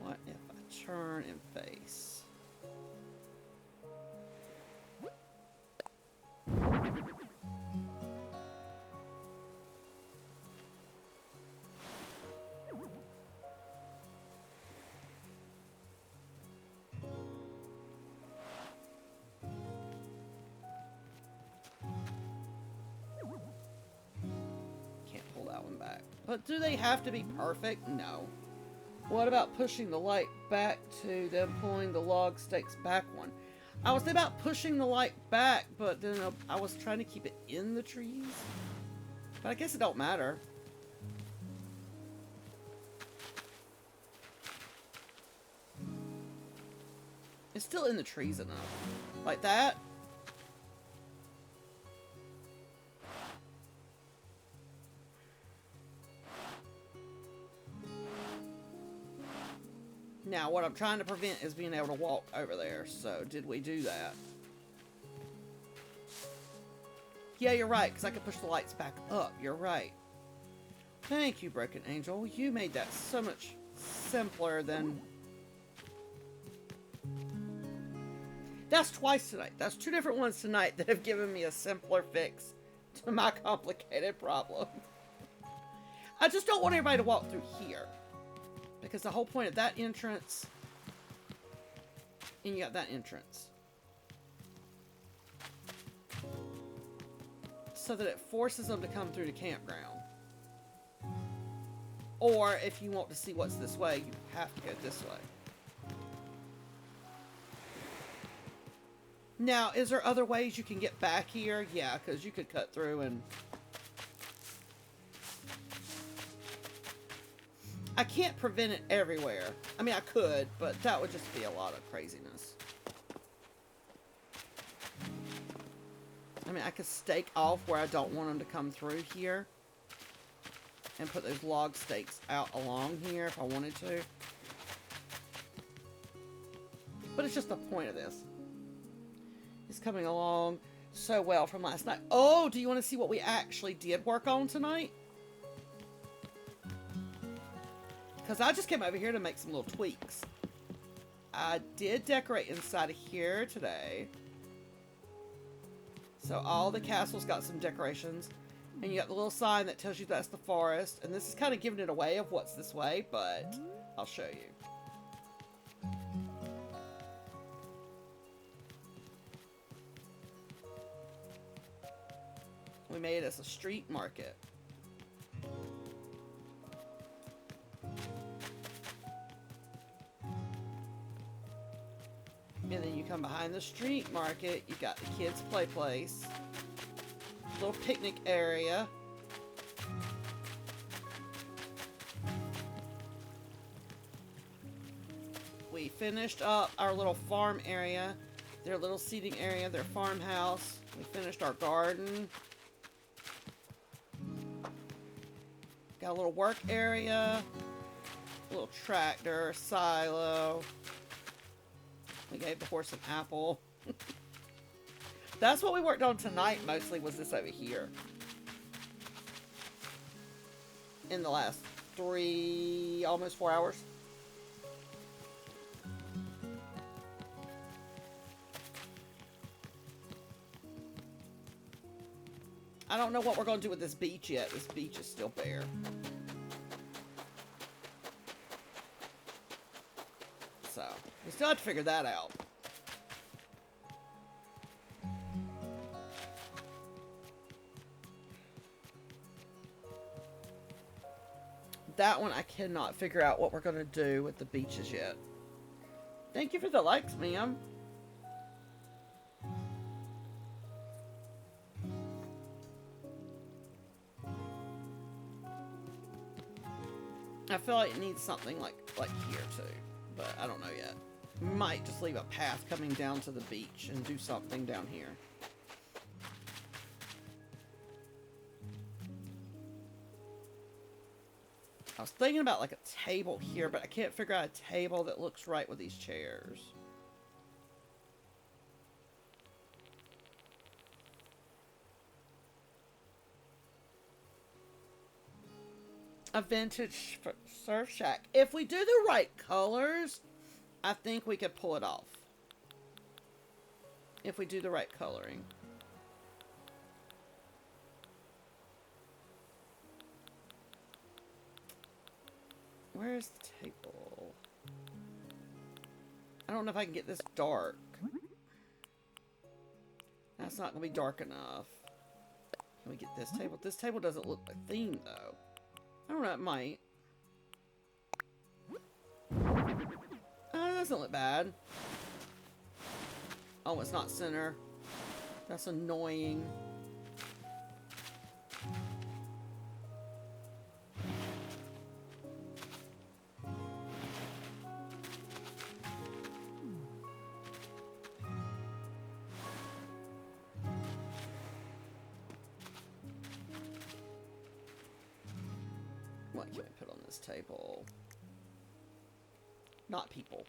S1: What if I turn and face? But do they have to be perfect? No. What about pushing the light back to them pulling the log stakes back one? I was thinking about pushing the light back, but then I was trying to keep it in the trees. But I guess it don't matter. It's still in the trees enough. Like that. Now, what I'm trying to prevent is being able to walk over there. So, did we do that? Yeah, you're right, because I could push the lights back up. You're right. Thank you, Broken Angel. You made that so much simpler than... That's twice tonight. That's two different ones tonight that have given me a simpler fix to my complicated problem. I just don't want everybody to walk through here. Because the whole point of that entrance, and you got that entrance. So that it forces them to come through the campground. Or if you want to see what's this way, you have to go this way. Now, is there other ways you can get back here? Yeah, because you could cut through and I can't prevent it everywhere. I mean, I could, but that would just be a lot of craziness. I mean, I could stake off where I don't want them to come through here. And put those log stakes out along here if I wanted to. But it's just the point of this. It's coming along so well from last night. Oh, do you want to see what we actually did work on tonight? Because I just came over here to make some little tweaks. I did decorate inside of here today. So all the castles got some decorations. And you got the little sign that tells you that's the forest. And this is kind of giving it away of what's this way, but I'll show you. We made it as a street market. And then you come behind the street market, you've got the kids' play place. Little picnic area. We finished up our little farm area, their little seating area, their farmhouse. We finished our garden. Got a little work area, a little tractor, silo. We gave the horse an apple. That's what we worked on tonight mostly, was this over here. In the last 3, almost 4 hours. I don't know what we're going to do with this beach yet. This beach is still bare. So, we still have to figure that out. That one, I cannot figure out what we're going to do with the beaches yet. Thank you for the likes, ma'am. I feel like it needs something like here too, but I don't know yet. Might just leave a path coming down to the beach and do something down here. I was thinking about like a table here, but I can't figure out a table that looks right with these chairs. A vintage surf shack. If we do the right colors, I think we could pull it off. If we do the right coloring. Where's the table? I don't know if I can get this dark. That's not going to be dark enough. Can we get this table? This table doesn't look like a theme, though. I don't know, it might. That doesn't look bad. Oh, it's not center. That's annoying. What can we put on this table? Not people.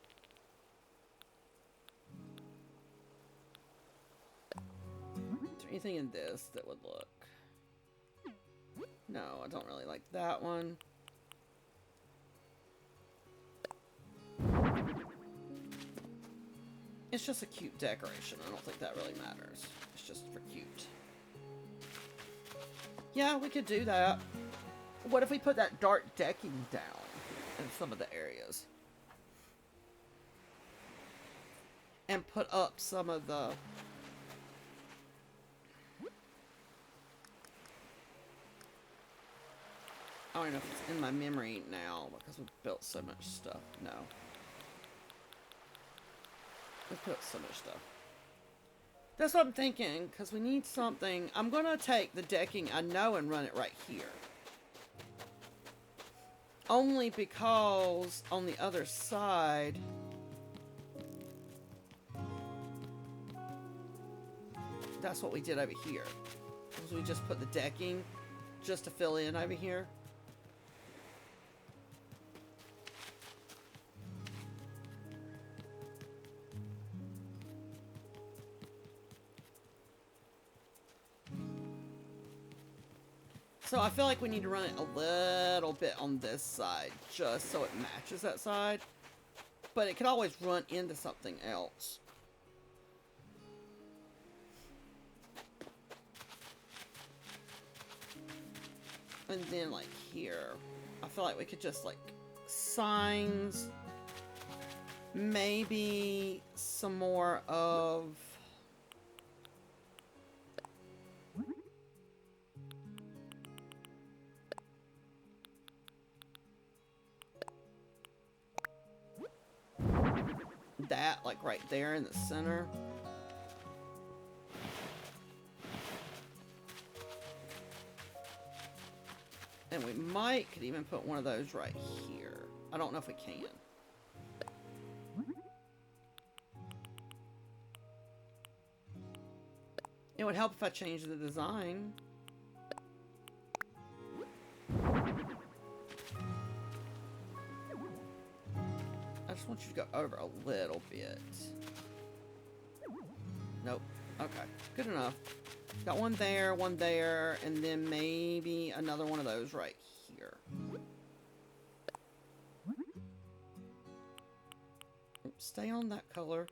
S1: Is there anything in this that would look? No, I don't really like that one. It's just a cute decoration. I don't think that really matters. It's just for cute. Yeah, we could do that. What if we put that dark decking down in some of the areas? And put up some of the... I don't know if it's in my memory now because we've built so much stuff. No. We've built so much stuff. That's what I'm thinking, because we need something. I'm going to take the decking I know and run it right here. Only because on the other side, that's what we did over here. Was we just put the decking just to fill in over here. So I feel like we need to run it a little bit on this side, just so it matches that side. But it could always run into something else. And then like here, I feel like we could just like signs, maybe some more of that, like right there in the center. And we could even put one of those right here. I don't know if we can. It would help if I changed the design. I just want you to go over a little bit. Nope. Okay. Good enough. Got one there, and then maybe another one of those right here. Stay on that color.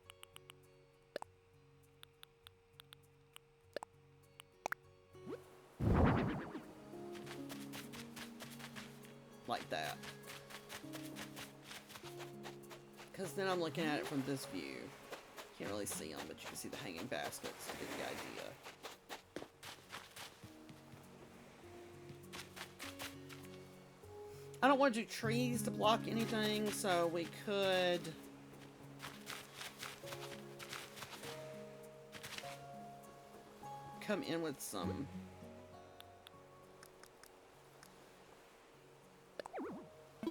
S1: Like that. Because then I'm looking at it from this view. Can't really see them, but you can see the hanging baskets. I get the idea. I don't want to do trees to block anything, so we could come in with some I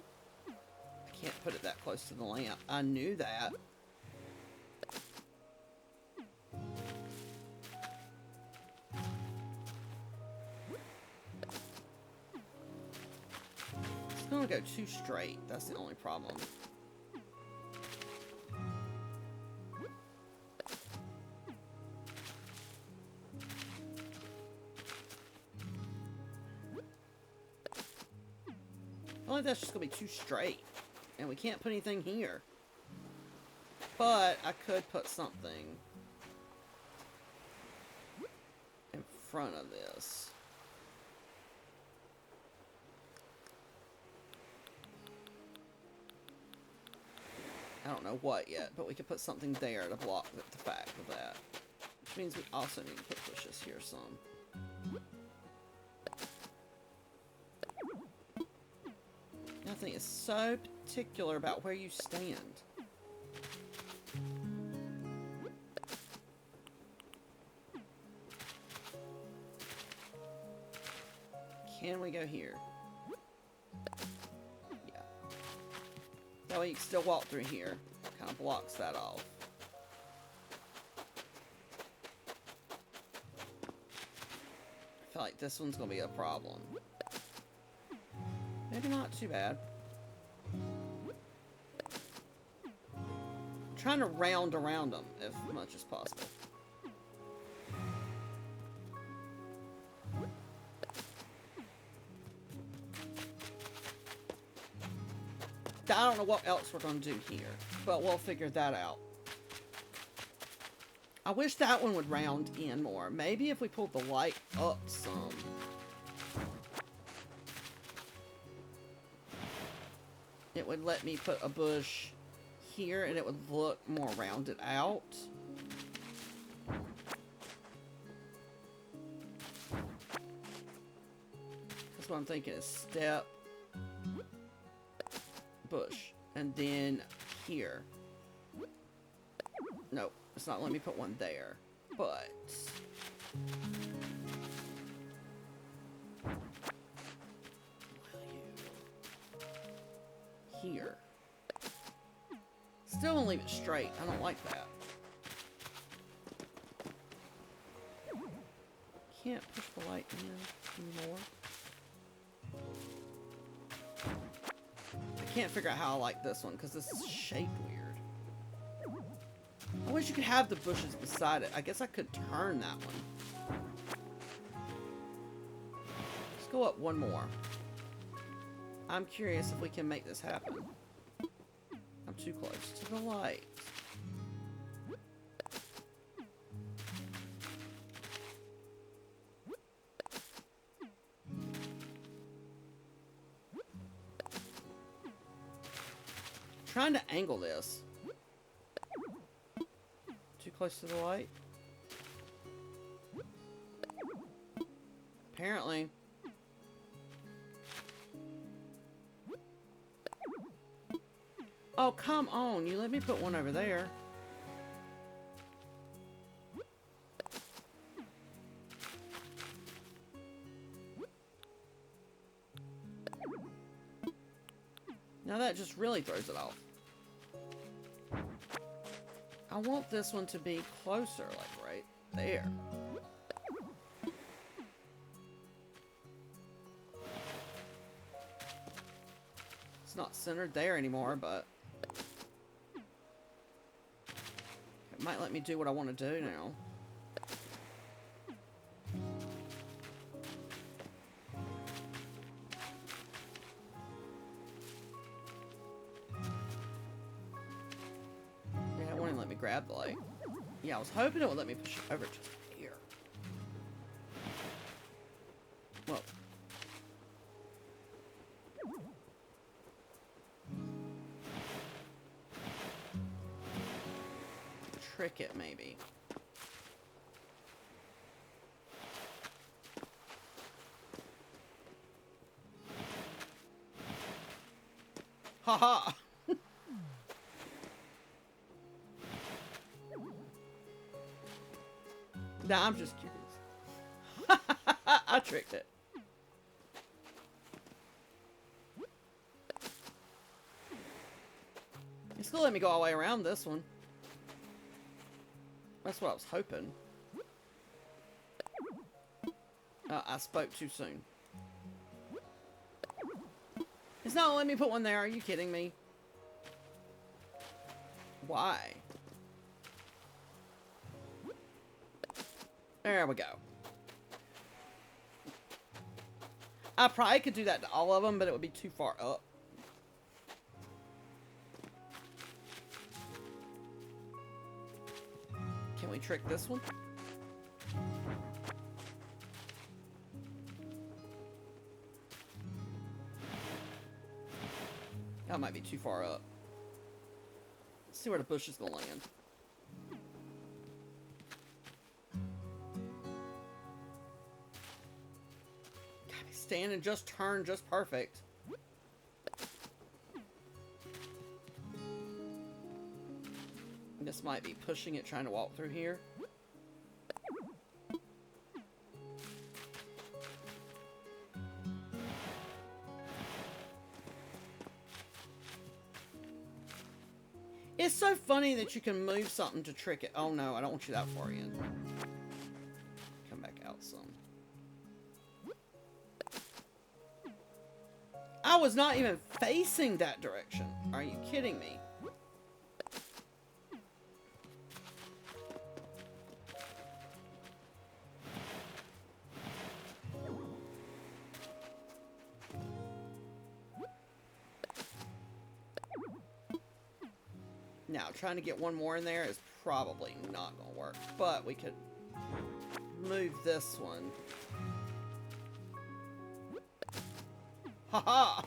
S1: can't put it that close to the lamp. I knew that. It's gonna go too straight. That's the only problem. I feel like that's just gonna be too straight. And we can't put anything here. But I could put something in front of this. I don't know what yet, but we could put something there to block the fact of that. Which means we also need to put bushes here some. Nothing is so particular about where you stand. Can we go here? Yeah. That way you can still walk through here. Kind of blocks that off. I feel like this one's going to be a problem. Maybe not too bad. I'm trying to round around them as much as possible. I don't know what else we're going to do here, but we'll figure that out. I wish that one would round in more. Maybe if we pulled the light up some. It would let me put a bush here and it would look more rounded out. That's what I'm thinking is step, bush, and then here. Nope, it's not letting me put one there, but Still gonna leave it straight. I don't like that. Can't push the light in anymore. I can't figure out how I like this one because this is shaped weird. I wish you could have the bushes beside it. I guess I could turn that one. Let's go up one more. I'm curious if we can make this happen. I'm too close to the light. Trying to angle this. Too close to the light? Apparently. Oh, come on. You let me put one over there. Now that just really throws it off. I want this one to be closer, like right there. It's not centered there anymore, but it might let me do what I want to do now. Grab the light. Yeah, I was hoping it would let me push it over just here. Whoa. Trick it, maybe. Haha! Nah, I'm just curious. I tricked it. It's gonna let me go all the way around this one. That's what I was hoping. I spoke too soon. It's not letting me put one there. Are you kidding me? Why? There we go. I probably could do that to all of them, but it would be too far up. Can we trick this one? That might be too far up. Let's see where the bush is gonna land. Stand and just turn just perfect. This might be pushing it, trying to walk through here. It's so funny that you can move something to trick it. Oh no, I don't want you that far in. Come back out some. I was not even facing that direction. Are you kidding me? Now, trying to get one more in there is probably not going to work, but we could move this one. Haha!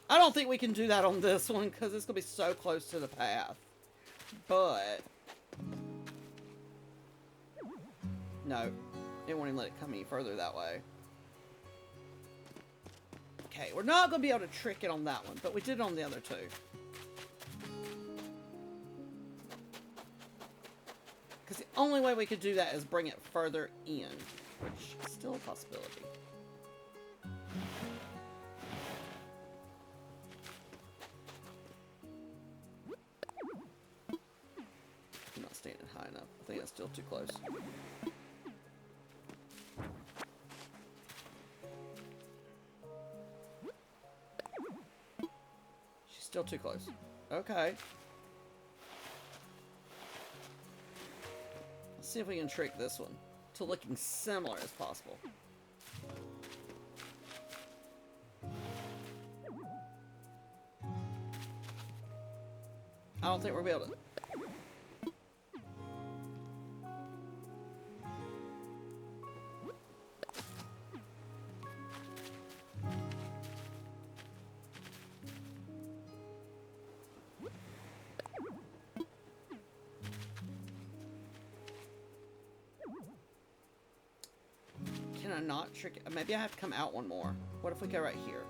S1: I don't think we can do that on this one because it's going to be so close to the path. But no, it won't even let it come any further that way. Okay, we're not going to be able to trick it on that one, but we did it on the other two. Because the only way we could do that is bring it further in, which is still a possibility. it high enough. I think that's still too close. She's still too close. Okay. Let's see if we can trick this one to looking similar as possible. I don't think we'll be able to. Can I not trick it? Maybe I have to come out one more. What if we go right here?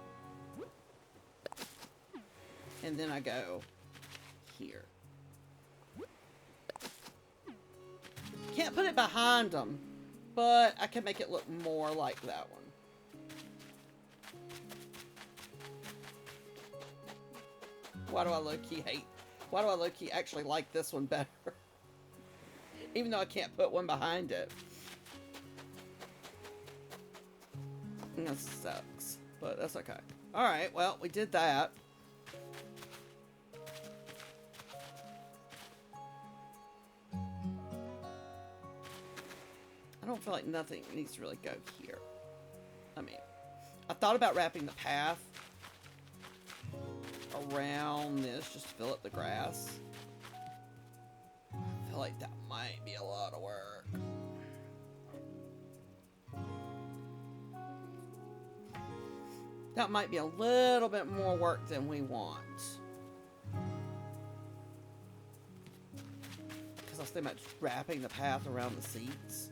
S1: And then I go here. Can't put it behind them, but I can make it look more like that one. Why do I low-key hate? Why do I low-key actually like this one better? Even though I can't put one behind it. That sucks, but that's okay. Alright, well, we did that. I don't feel like nothing needs to really go here. I mean, I thought about wrapping the path around this just to fill up the grass. I feel like that might be a lot of work. That might be a little bit more work than we want. Because I was thinking about just wrapping the path around the seats.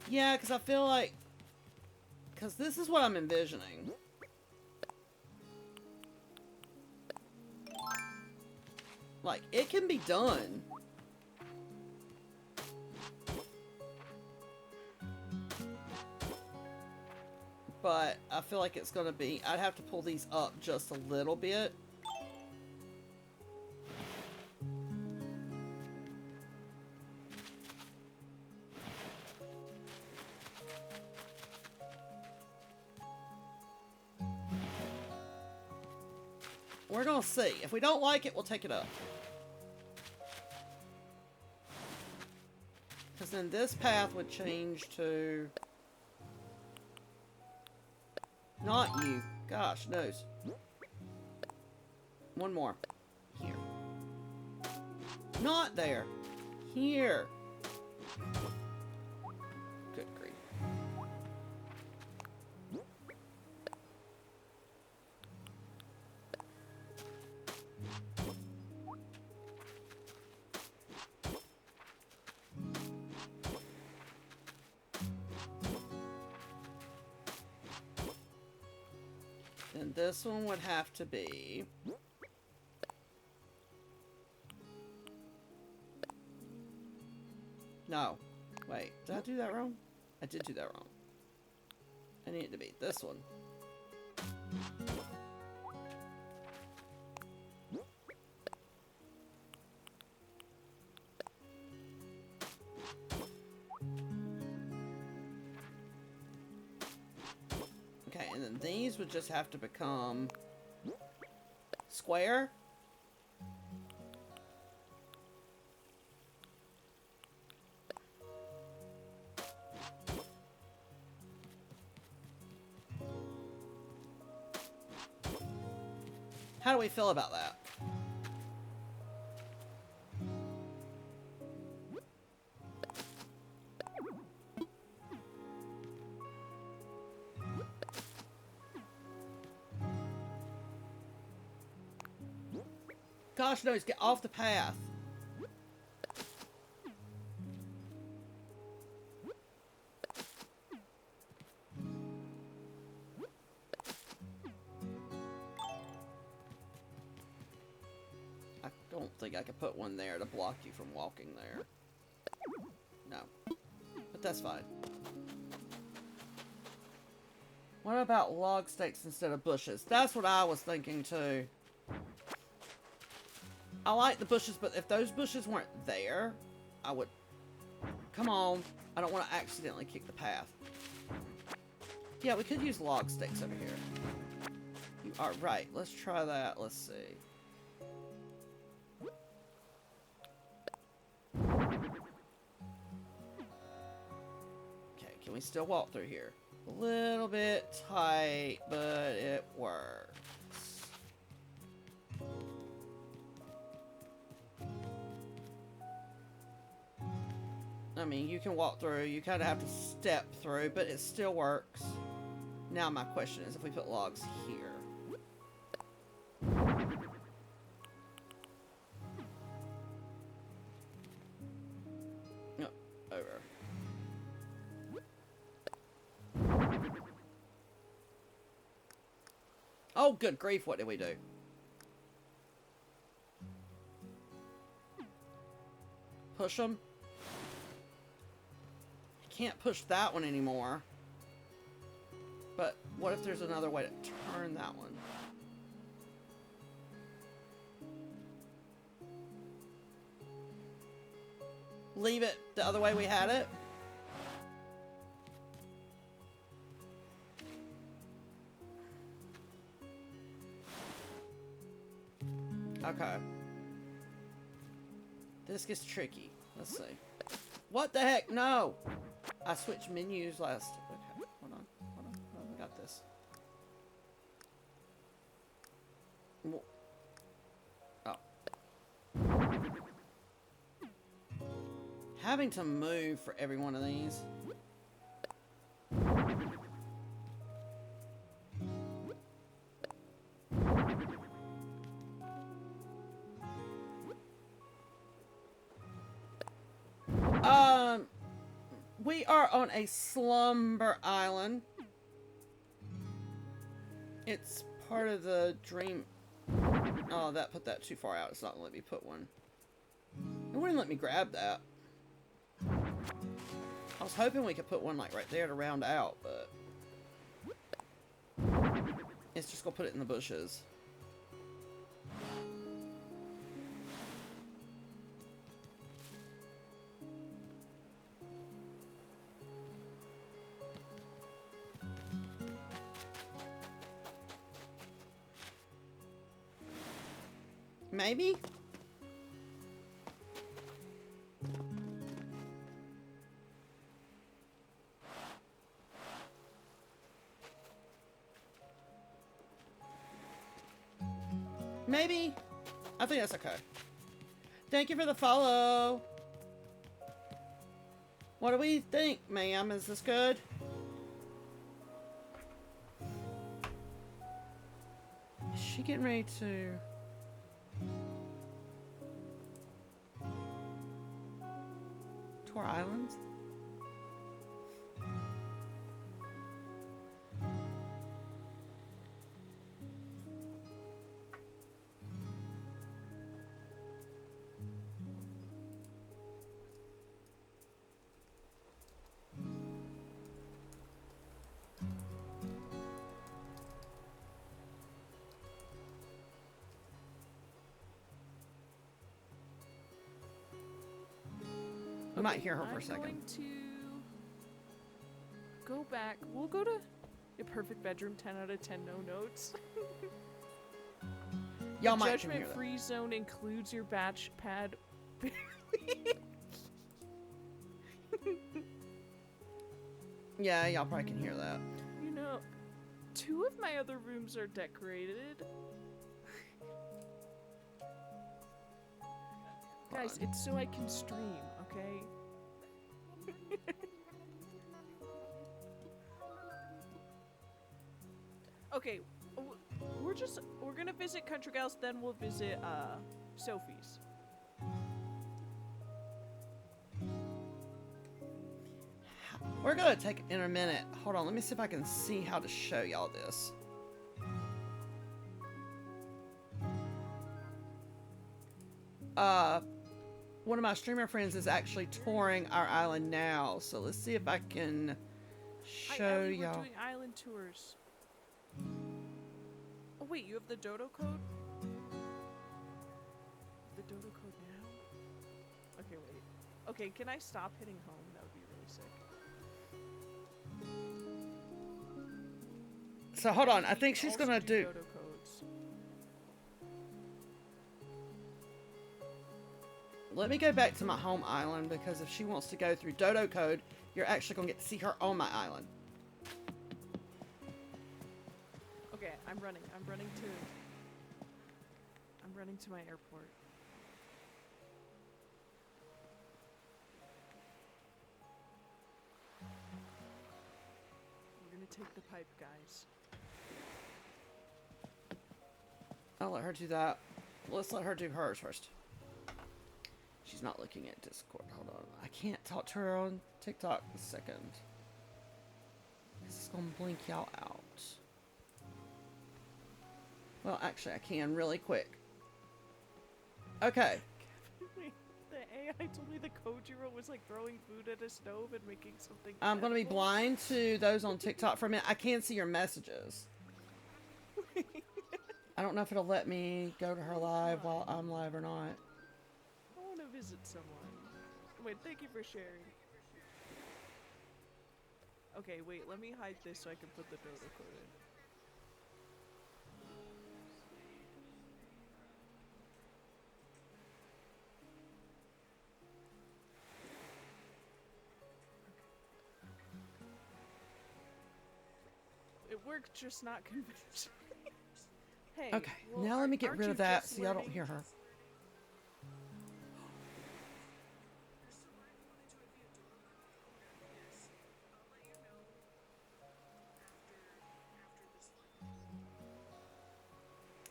S1: Yeah, because I feel like... Because this is what I'm envisioning. Like, it can be done. But I feel like it's going to be... I'd have to pull these up just a little bit. We're going to see. If we don't like it, we'll take it up. Because then this path would change to... Not you. Gosh, nose. One more. Here. Not there. Here. Good grief. Then this one would have to be... No. Wait, did I do that wrong? I did do that wrong. I need it to be this one. Okay, and then these would just have to become square. How do we feel about that? Gosh knows, get off the path. I don't think I could put one there to block you from walking there. No. But that's fine. What about log stakes instead of bushes? That's what I was thinking too. I like the bushes, but if those bushes weren't there, I would... Come on. I don't want to accidentally kick the path. Yeah, we could use log stakes over here. You are right. Let's try that. Let's see. Okay, can we still walk through here? A little bit tight, but it works. I mean, you can walk through. You kind of have to step through, but it still works. Now my question is if we put logs here. No, over. Oh, good grief, what did we do? Push them? Can't push that one anymore. But what if there's another way to turn that one? Leave it the other way we had it? Okay. This gets tricky. Let's see. What the heck? No! I switched menus last. Okay, hold on. Hold on. Oh, I got this. Oh. Having to move for every one of these. We are on a slumber island. It's part of the dream. Oh, that put that too far out. It's not gonna let me put one. It wouldn't let me grab that. I was hoping we could put one like right there to round out, but it's just gonna put it in the bushes. Maybe? Maybe? I think that's okay. Thank you for the follow. What do we think, ma'am? Is this good? Is she getting ready to... Tour Islands? We might hear her for a second.
S2: I'm going to go back. We'll go to a perfect bedroom, 10 out of 10, no notes.
S1: Y'all might can hear that.
S2: Judgment-free zone includes your batch pad.
S1: Yeah, y'all probably can hear that.
S2: You know, 2 of my other rooms are decorated. Guys, it's so I can stream, okay? Okay, we're gonna visit Country Gals, then we'll visit, Sophie's.
S1: We're gonna take in a minute. Hold on, let me see if I can see how to show y'all this. One of my streamer friends is actually touring our island now, so let's see if I can
S2: Hi,
S1: show
S2: Ellie, we're
S1: y'all.
S2: doing island tours. Oh wait, you have the dodo code? The dodo code now? Okay, wait. Okay, can I stop hitting home? That would be really sick.
S1: So hold on, I
S2: You
S1: think
S2: can
S1: she's
S2: also
S1: gonna do.
S2: dodo codes.
S1: Let me go back to my home island because if she wants to go through Dodo Code, you're actually gonna get to see her on my island.
S2: Okay, I'm running to my airport. We're gonna take the pipe, guys.
S1: I'll let her do that. Let's let her do hers first. She's not looking at Discord. Hold on. I can't talk to her on TikTok a second. This is gonna blink y'all out. Well, actually, I can really quick. Okay.
S2: Wait, the AI told me the code you wrote was like throwing food at a stove and making something.
S1: I'm gonna be
S2: edible.
S1: blind to those on TikTok for a minute. I can't see your messages. I don't know if it'll let me go to her live while I'm live or not.
S2: I want to visit someone. Wait, thank you for sharing. Okay, wait, let me hide this so I can put the dodo code in. It worked, just not convincing. Hey.
S1: Okay,
S2: well,
S1: now let me get
S2: aren't
S1: rid
S2: you
S1: of that
S2: just
S1: so y'all don't
S2: learning-
S1: hear her.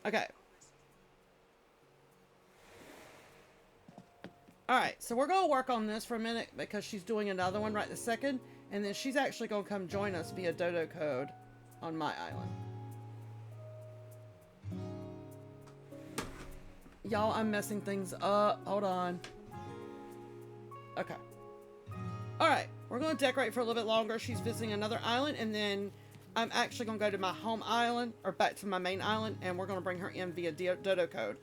S1: Okay. Alright, so we're going to work on this for a minute because she's doing another one right this second. And then she's actually going to come join us via Dodo Code on my island. Y'all, I'm messing things up. Hold on. Okay. Alright, we're going to decorate for a little bit longer. She's visiting another island, and then I'm actually going to go to my home island, or back to my main island, and we're going to bring her in via Dodo Code.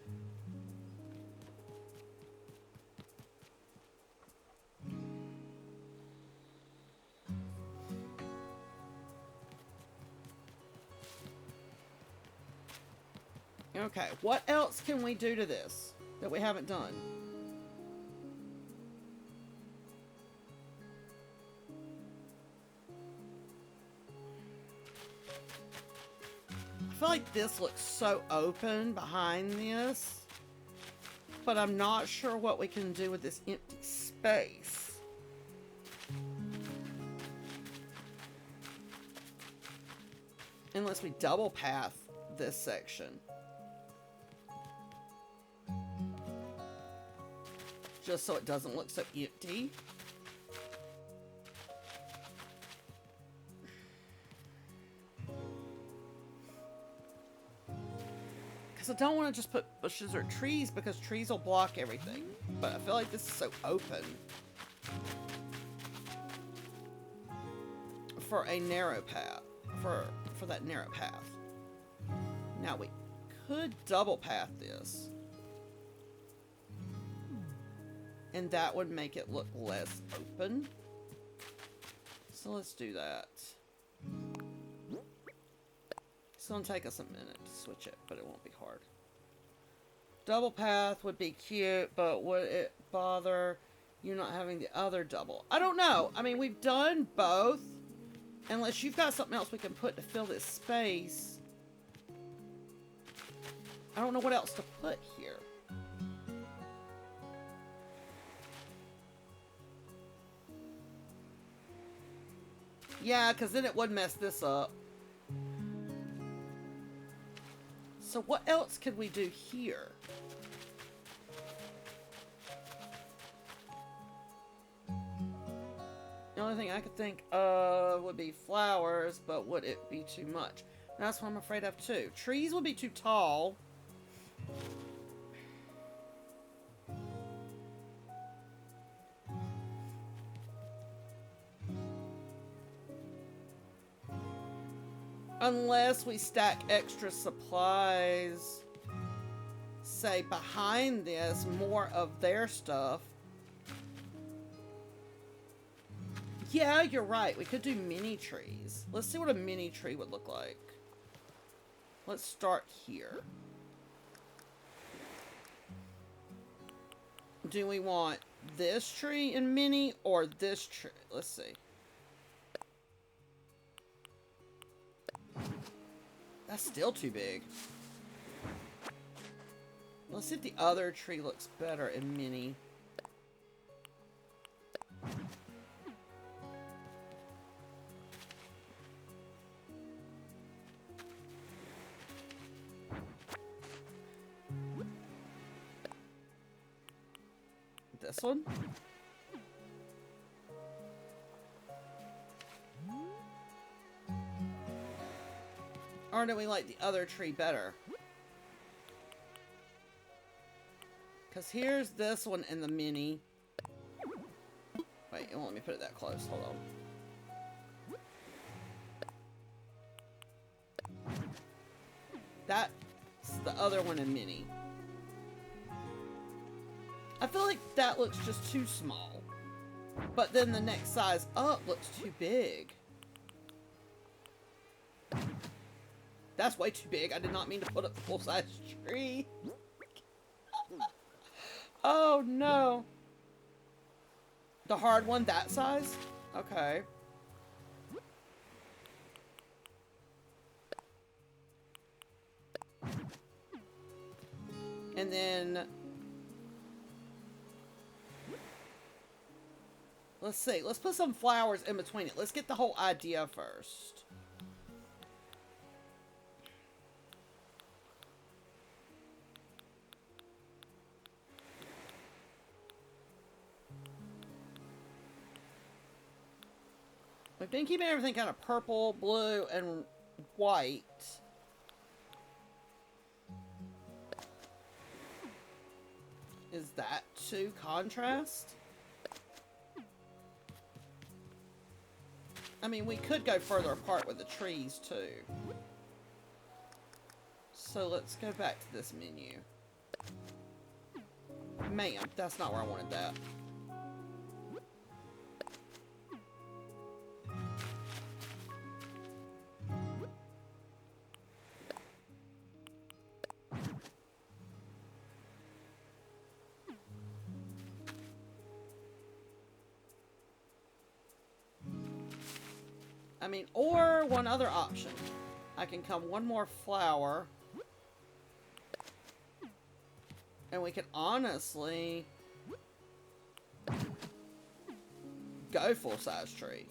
S1: Okay, what else can we do to this that we haven't done? I feel like this looks so open behind this, but I'm not sure what we can do with this empty space. Unless we double path this section. Just so it doesn't look so empty. Because I don't want to just put bushes or trees because trees will block everything. But I feel like this is so open. For a narrow path. For that narrow path. Now we could double path this. And that would make it look less open. So let's do that. It's gonna take us a minute to switch it, but it won't be hard. Double path would be cute, but would it bother you not having the other double? I don't know. I mean, we've done both. Unless you've got something else we can put to fill this space. I don't know what else to put here. Yeah, because then it would mess this up. So what else could we do here? The only thing I could think of would be flowers, but would it be too much? That's what I'm afraid of too. Trees would be too tall. Unless we stack extra supplies, say, behind this, more of their stuff. Yeah, you're right. We could do mini trees. Let's see what a mini tree would look like. Let's start here. Do we want this tree in mini or this tree? Let's see. That's still too big. Let's see if the other tree looks better in mini. This one? Or do we like the other tree better? Because here's this one in the mini. Wait, it won't let me put it that close. Hold on. That's the other one in mini. I feel like that looks just too small. But then the next size up looks too big. That's way too big. I did not mean to put up a full-size tree. Oh, no. The hard one, that size? Okay. And then... let's see. Let's put some flowers in between it. Let's get the whole idea first. We've been keeping everything kind of purple, blue, and white. Is that too contrast? I mean, we could go further apart with the trees, too. So let's go back to this menu. Ma'am, that's not where I wanted that. I mean, or one other option. I can come one more flower. And we can honestly go full-size tree.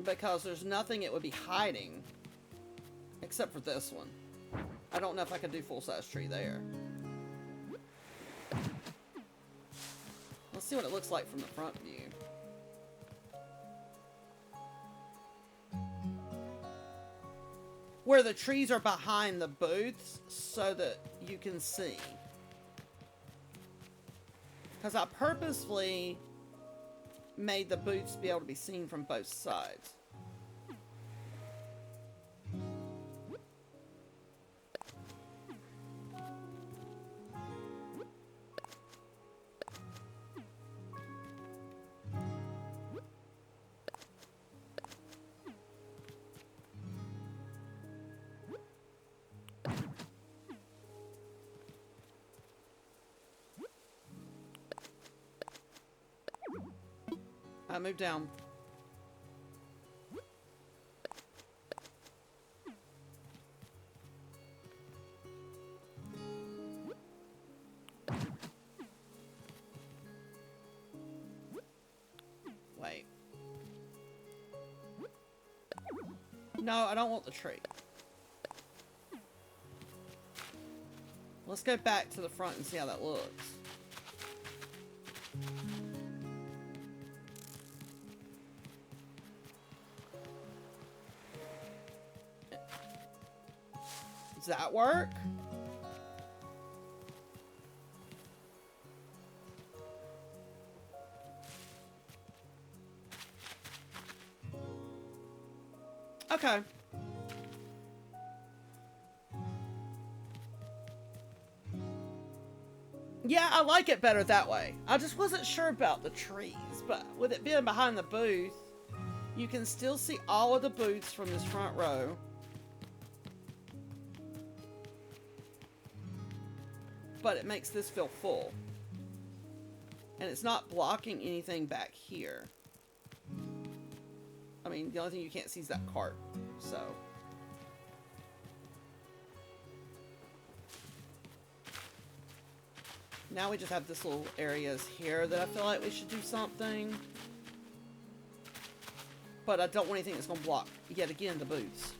S1: Because there's nothing it would be hiding. Except for this one. I don't know if I could do full-size tree there. Let's see what it looks like from the front view. Where the trees are behind the booths so that you can see. Because I purposefully made the booths be able to be seen from both sides. Move down. Wait. No, I don't want the tree. Let's go back to the front and see how that looks. Does that work? Okay. Yeah, I like it better that way. I just wasn't sure about the trees, but with it being behind the booth, you can still see all of the booths from this front row. But it makes this feel full. And it's not blocking anything back here. I mean, the only thing you can't see is that cart, so. Now we just have this little areas here that I feel like we should do something. But I don't want anything that's going to block, yet again, the booths.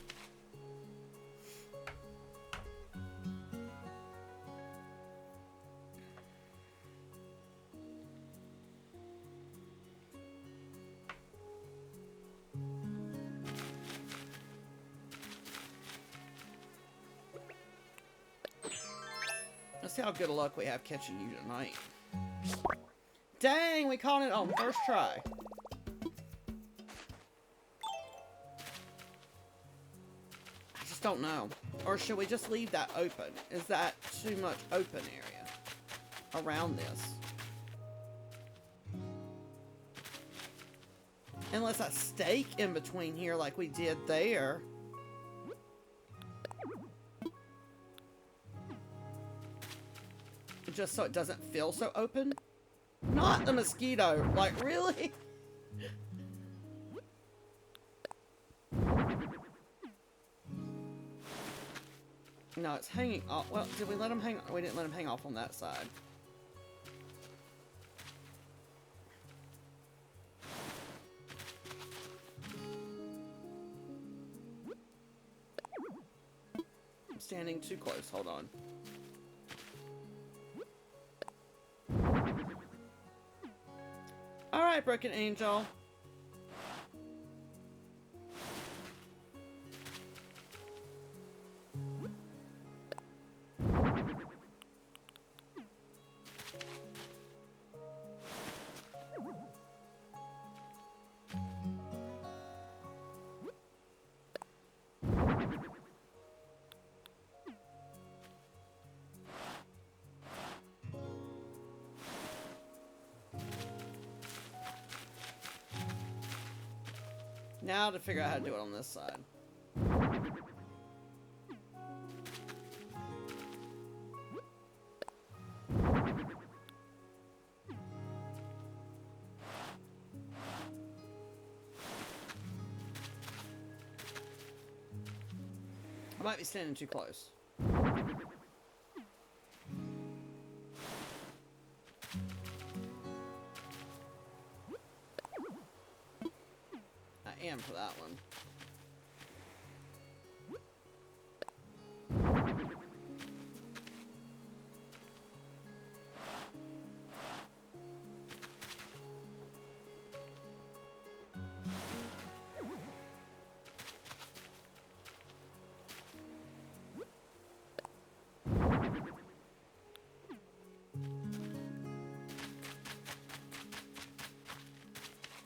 S1: Let's see how good a luck we have catching you tonight. Dang, we caught it on first try. I just don't know. Or should we just leave that open? Is that too much open area around this? Unless I stake in between here like we did there. Just so it doesn't feel so open. Not the mosquito. Like, really? No, it's hanging off. Well, did we let him hang? We didn't let him hang off on that side. I'm standing too close. Hold on. Alright, Broken Angel. Now to figure out how to do it on this side. I might be standing too close. I am for that one.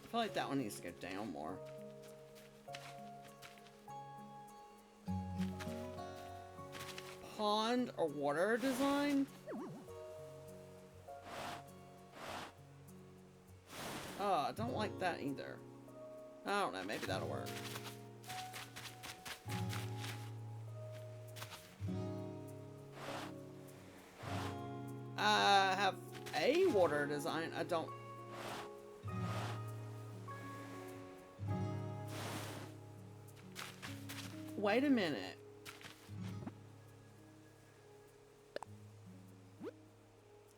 S1: I feel like that one needs to go down more. Pond or water design? Oh, I don't like that either. I don't know, maybe that'll work. I have a water design. I don't. Wait a minute.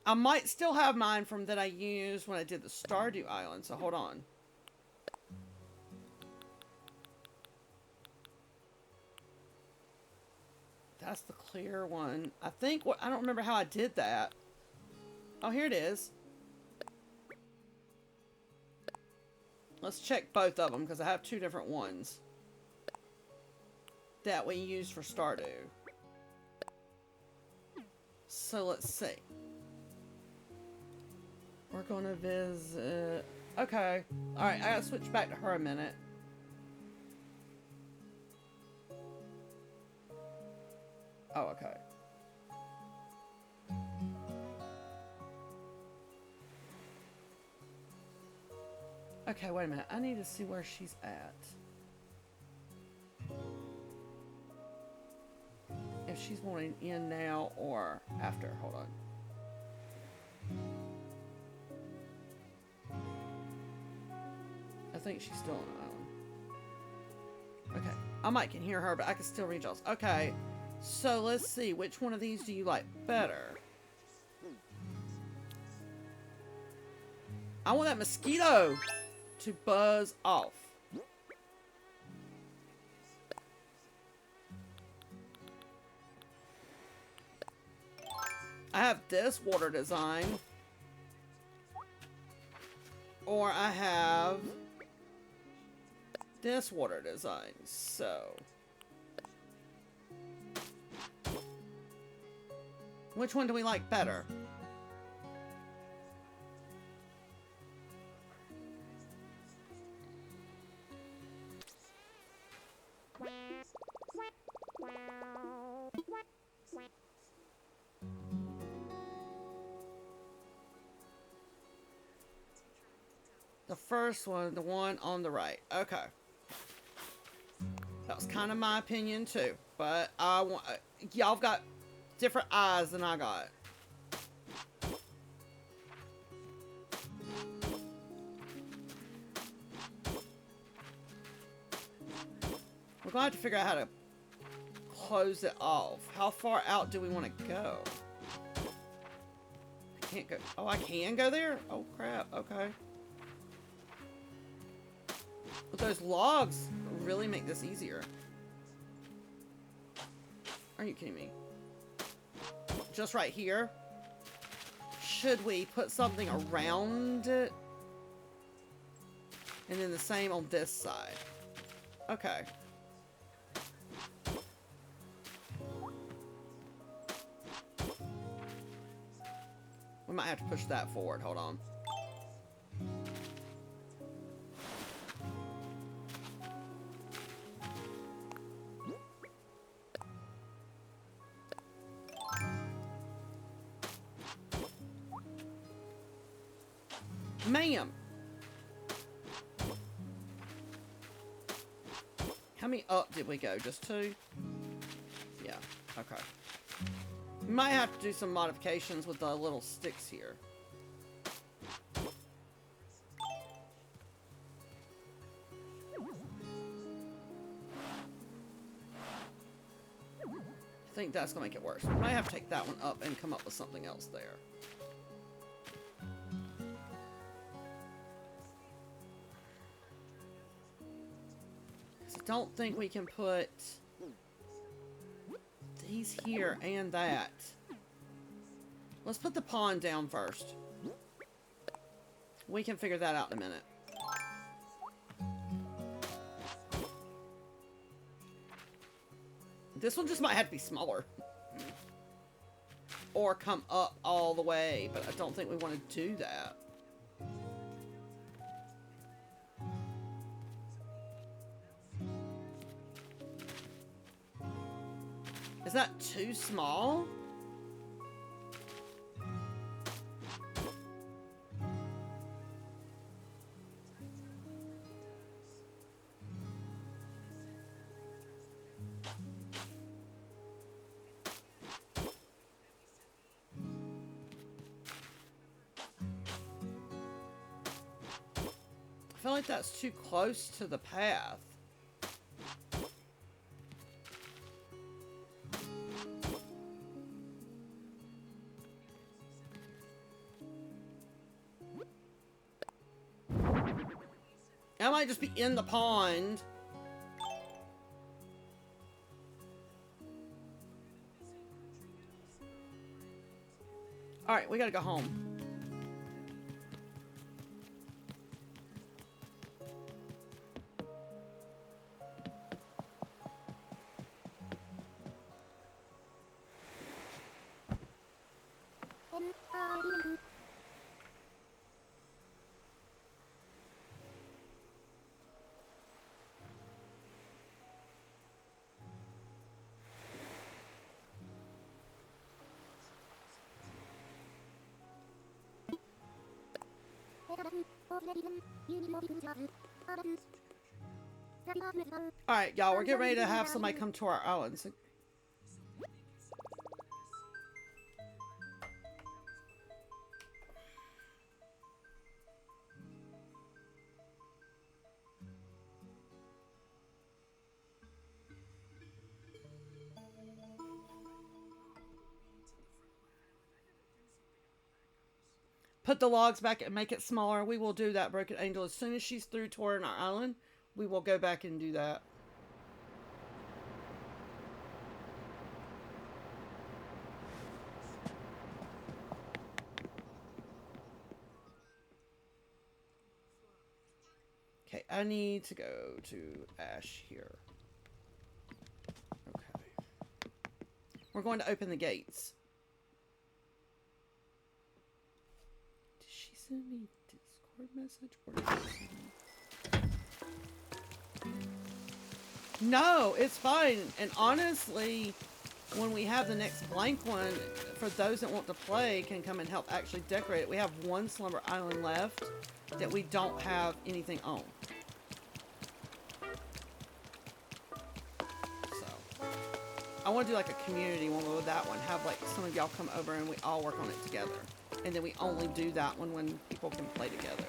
S1: I might still have mine from that I used when I did the Stardew Island, so hold on. That's the clear one. I think, I don't remember how I did that. Oh, here it is. Let's check both of them, because I have two different ones that we used for Stardew. So let's see. We're going to visit... Okay. Alright, I gotta switch back to her a minute. Oh, okay. Okay, wait a minute. I need to see where she's at. If she's wanting in now or after. Hold on. I think she's still on the island. Okay. I might can hear her, but I can still read y'all's. Okay. So let's see. Which one of these do you like better? I want that mosquito to buzz off. I have this water design. Or I have this water design. So which one do we like better? The first one, the one on the right. Okay. That was kind of my opinion too. But I want, y'all got different eyes than I got. We're going to have to figure out how to close it off. How far out do we want to go? I can't go. Oh, I can go there? Oh, crap. Okay. But those logs really make this easier. Are you kidding me? Just right here? Should we put something around it? And then the same on this side. Okay. We might have to push that forward. Hold on. Ma'am! How many up did we go? Just 2? Yeah, okay. We might have to do some modifications with the little sticks here. I think that's going to make it worse. We might have to take that one up and come up with something else there. I don't think we can put these here and that. Let's put the pond down first. We can figure that out in a minute. This one just might have to be smaller. Or come up all the way, but I don't think we want to do that. Is that too small? I feel like that's too close to the path. I might just be in the pond. Alright, we gotta go home. Alright, y'all, we're getting ready to have somebody come to our island. So put the logs back and make it smaller. We will do that, Broken Angel. As soon as she's through touring our island, we will go back and do that. Okay, I need to go to Ash here. Okay. We're going to open the gates. Did she send me a Discord message? Or did she send me... No, it's fine. And honestly, when we have the next blank one, for those that want to play, can come and help actually decorate it. We have one Slumber Island left that we don't have anything on. So, I want to do like a community one with that one. Have like some of y'all come over and we all work on it together. And then we only do that one when people can play together.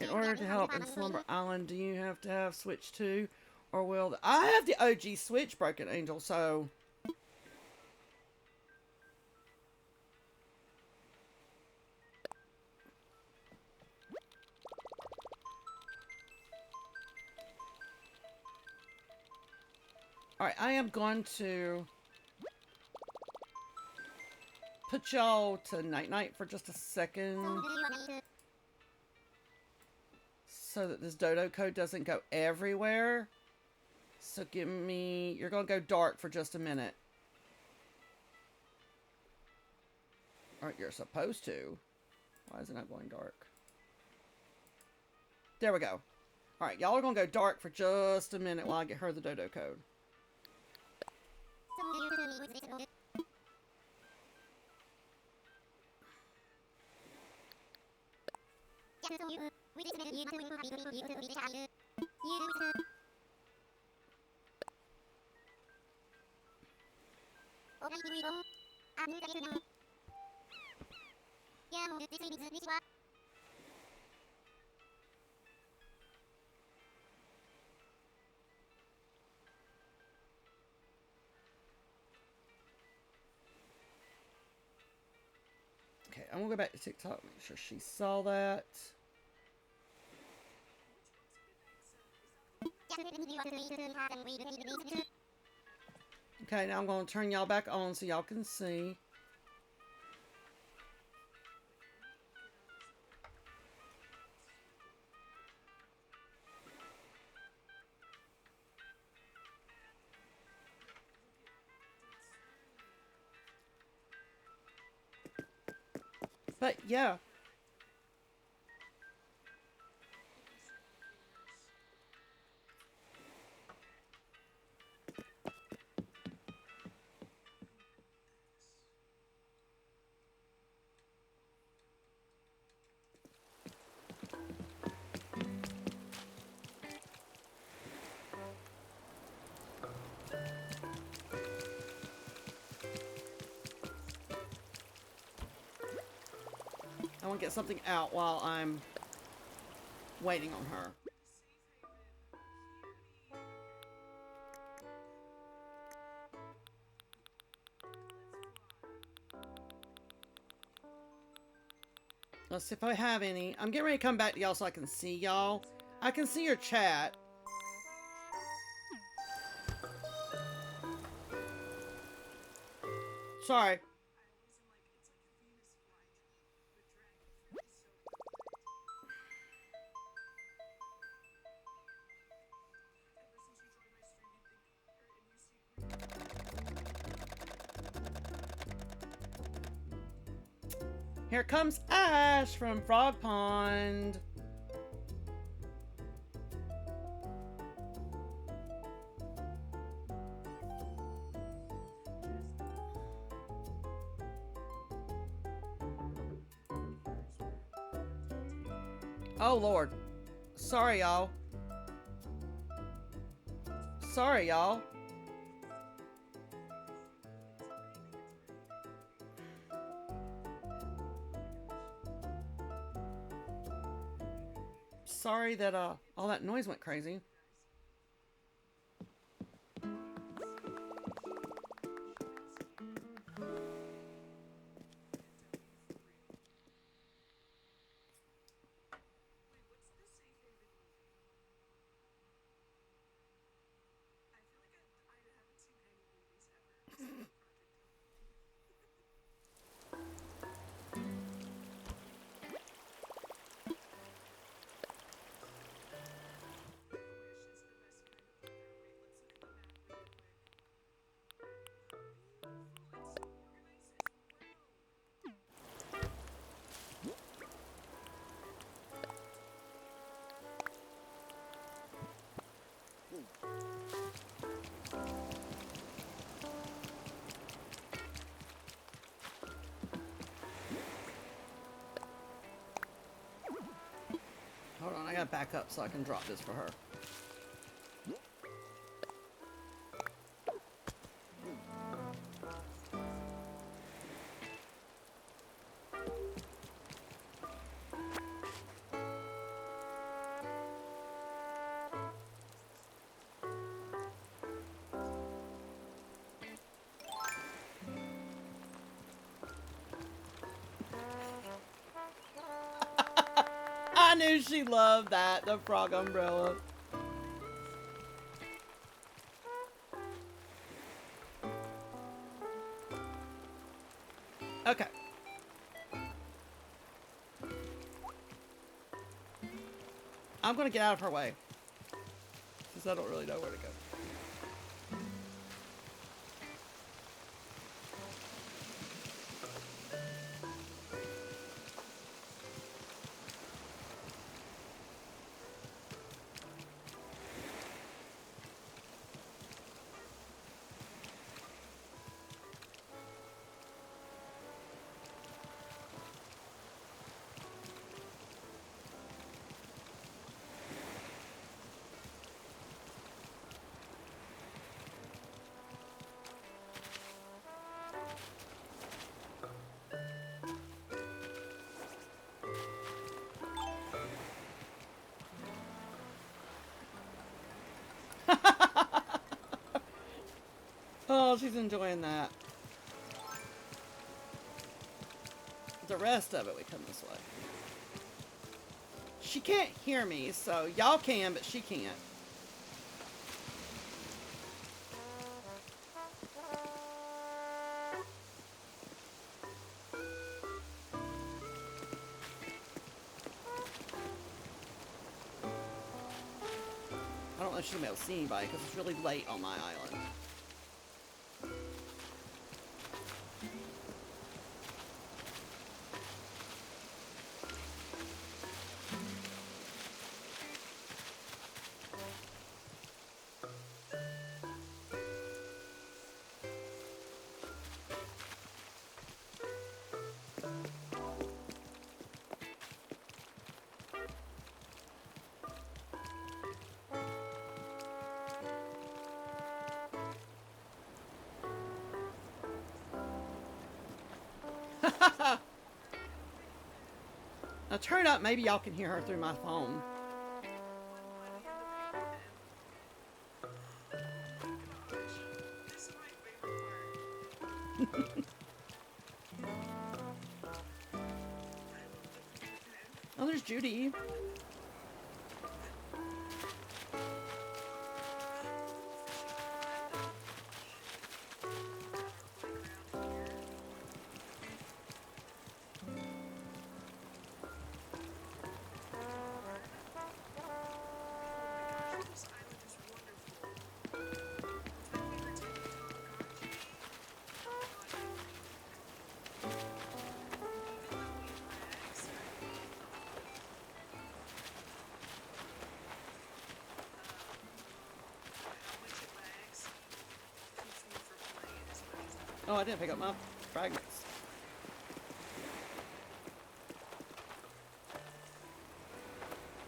S1: In order to help in Slumber Island, do you have to have Switch 2? Or will... I have the OG Switch, Broken Angel, so... Alright, I am going to... put y'all to night-night for just a second. So that this dodo code doesn't go everywhere. So give me... You're going to go dark for just a minute. Or you're supposed to. Why is it not going dark? There we go. Alright, y'all are going to go dark for just a minute while I get her the dodo code. Okay, I'm gonna go back to TikTok, make sure she saw that. Okay, now I'm gonna turn y'all back on so y'all can see. But yeah. I want to get something out while I'm waiting on her. Let's see if I have any. I'm getting ready to come back to y'all so I can see y'all. I can see your chat. Sorry. Here comes Ash from Frog Pond. Oh, Lord. Sorry, y'all. Sorry, y'all. Sorry that all that noise went crazy. Hold on, I gotta back up so I can drop this for her. I knew she loved that, the frog umbrella. Okay. I'm gonna get out of her way, because I don't really know where to go. Oh, she's enjoying that. The rest of it, we come this way. She can't hear me, so y'all can, but she can't. I don't know if she's gonna be able to see anybody because it's really late on my island. Now turn up, maybe y'all can hear her through my phone. Oh, there's Judy. Oh, I didn't pick up my fragments.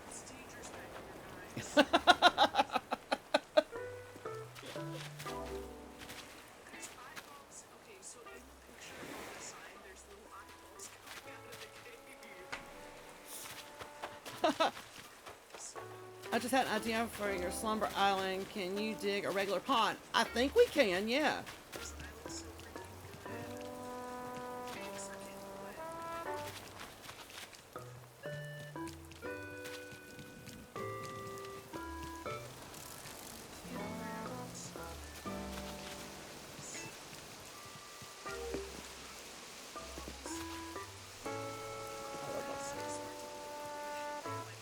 S2: It's dangerous back here, guys. There's eyeballs. Okay, so in the picture on the side, there's little eyeballs coming out of the cave.
S1: I just had an idea for your slumber island. Can you dig a regular pond? I think we can, yeah.
S2: This island's so freaking good. Freaking wet.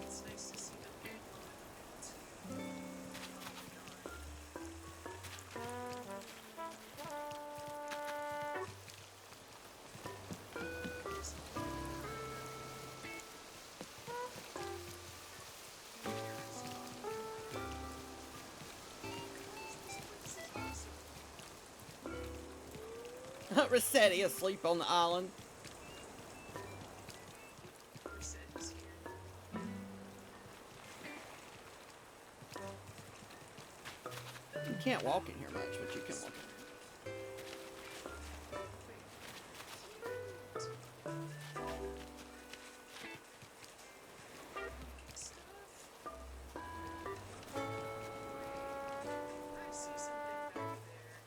S2: It's nice to see them get a little bit.
S1: Rossetti asleep on the island.
S2: Rossetti's here.
S1: You can't walk in here much, but you can walk in here.
S2: I see something back there.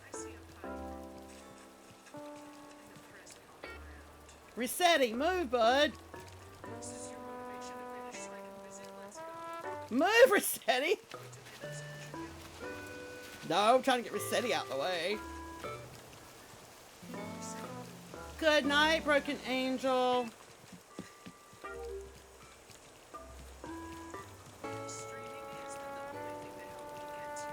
S2: I see a pipe and a present on the ground.
S1: Rossetti, move, bud.
S2: This is your motivation to finish so I can visit. Let's go.
S1: Move, Rossetti.
S2: Wait till the next country go.
S1: No, I'm trying to get Rossetti out the way. Good night, Broken Angel.
S2: Streaming has been the only thing that helped me get to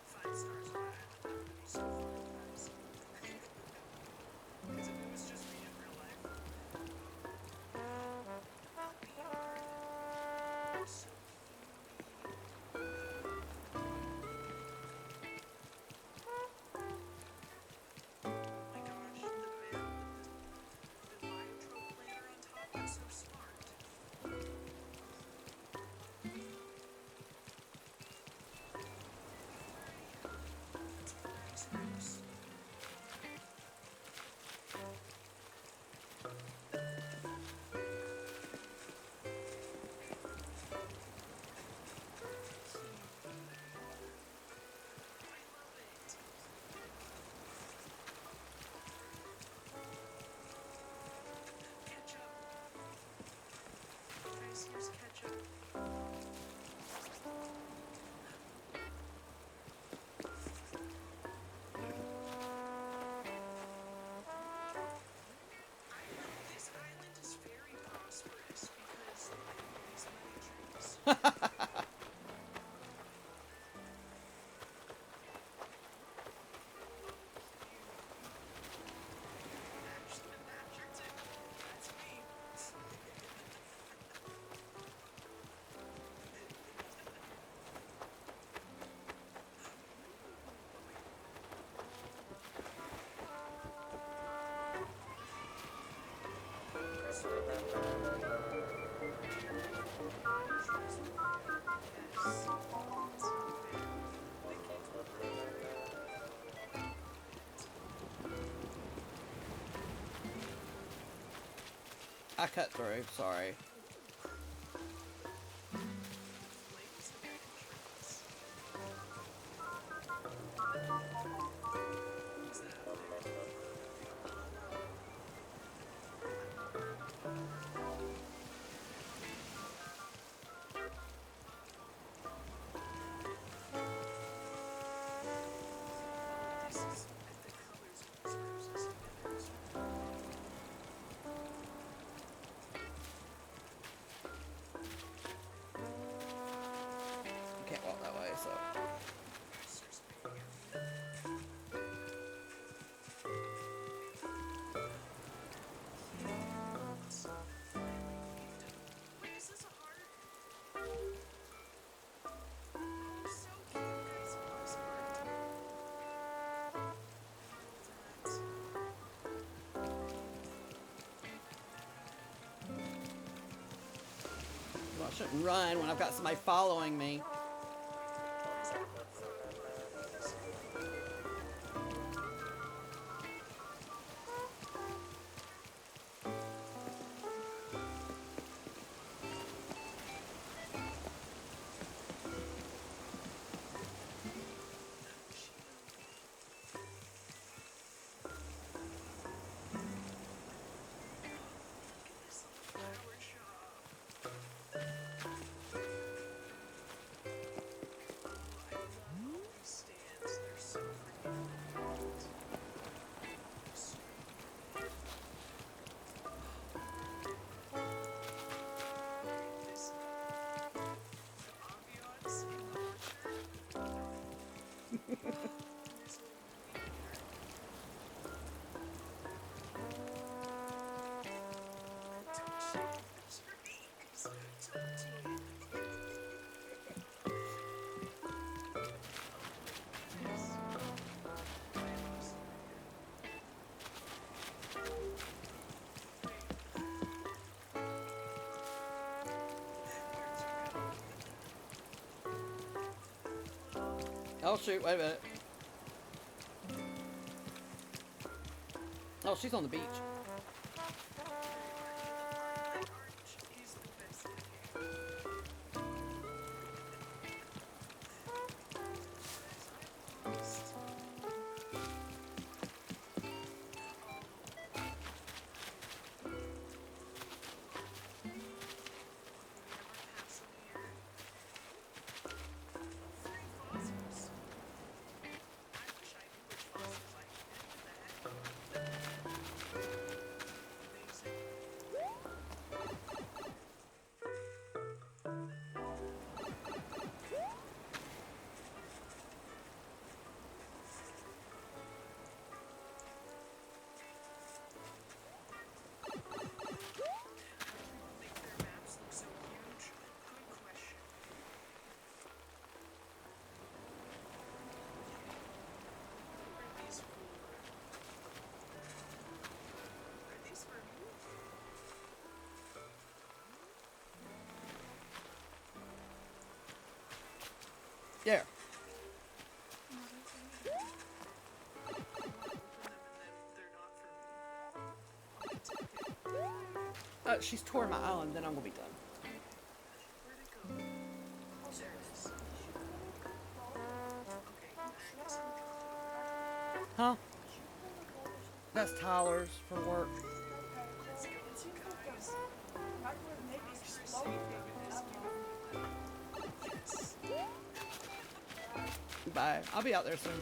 S2: 5 stars on that movie so far, guys. Because if it was just me in real life, I'll be hard. So oh my gosh, the map with the Biotrope planner on top, that's so smart. Nice house. I love it. Ketchup. Guys, here's ketchup. This island is very prosperous because of all these money trees. Actually, that's it. That's me.
S1: I cut through, sorry. shouldn't run when I've got somebody following me.
S2: Because I would have thought about this. This flower shop. I love all these stands. They're so pretty. This, the ambiance in the orchard. This little movie
S1: Oh shoot, wait a minute. Oh, she's on the beach.
S2: He's the best in the game.
S1: There. She's touring my island, then I'm gonna be done.
S2: Where'd it go? Oh, there it is. Okay, thanks.
S1: Huh? That's Tyler's for work.
S2: Let's go, guys. Thanks for saving this beautiful. Yes.
S1: Bye. I'll be out there soon.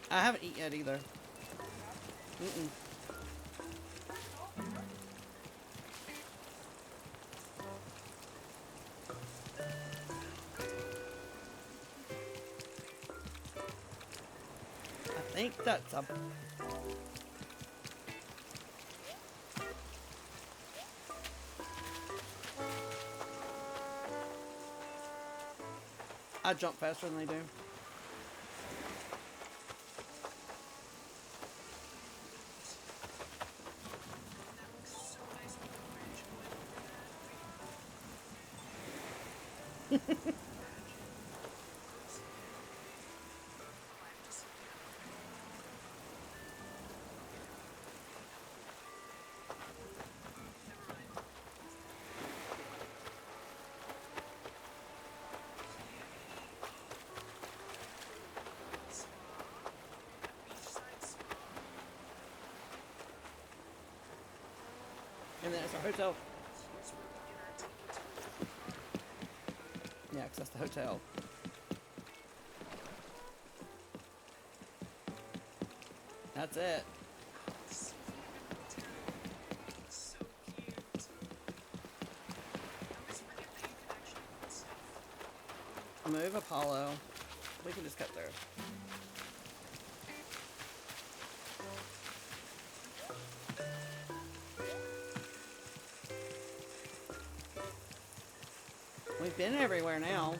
S1: I haven't eaten yet either. Mm-mm. I think that's a... I jump faster than they do. And then it's our hotel. Yeah, because that's the hotel. That's it.
S2: So cute. I always forget that you can actually put stuff.
S1: Move Apollo. We can just cut there. We've been everywhere now.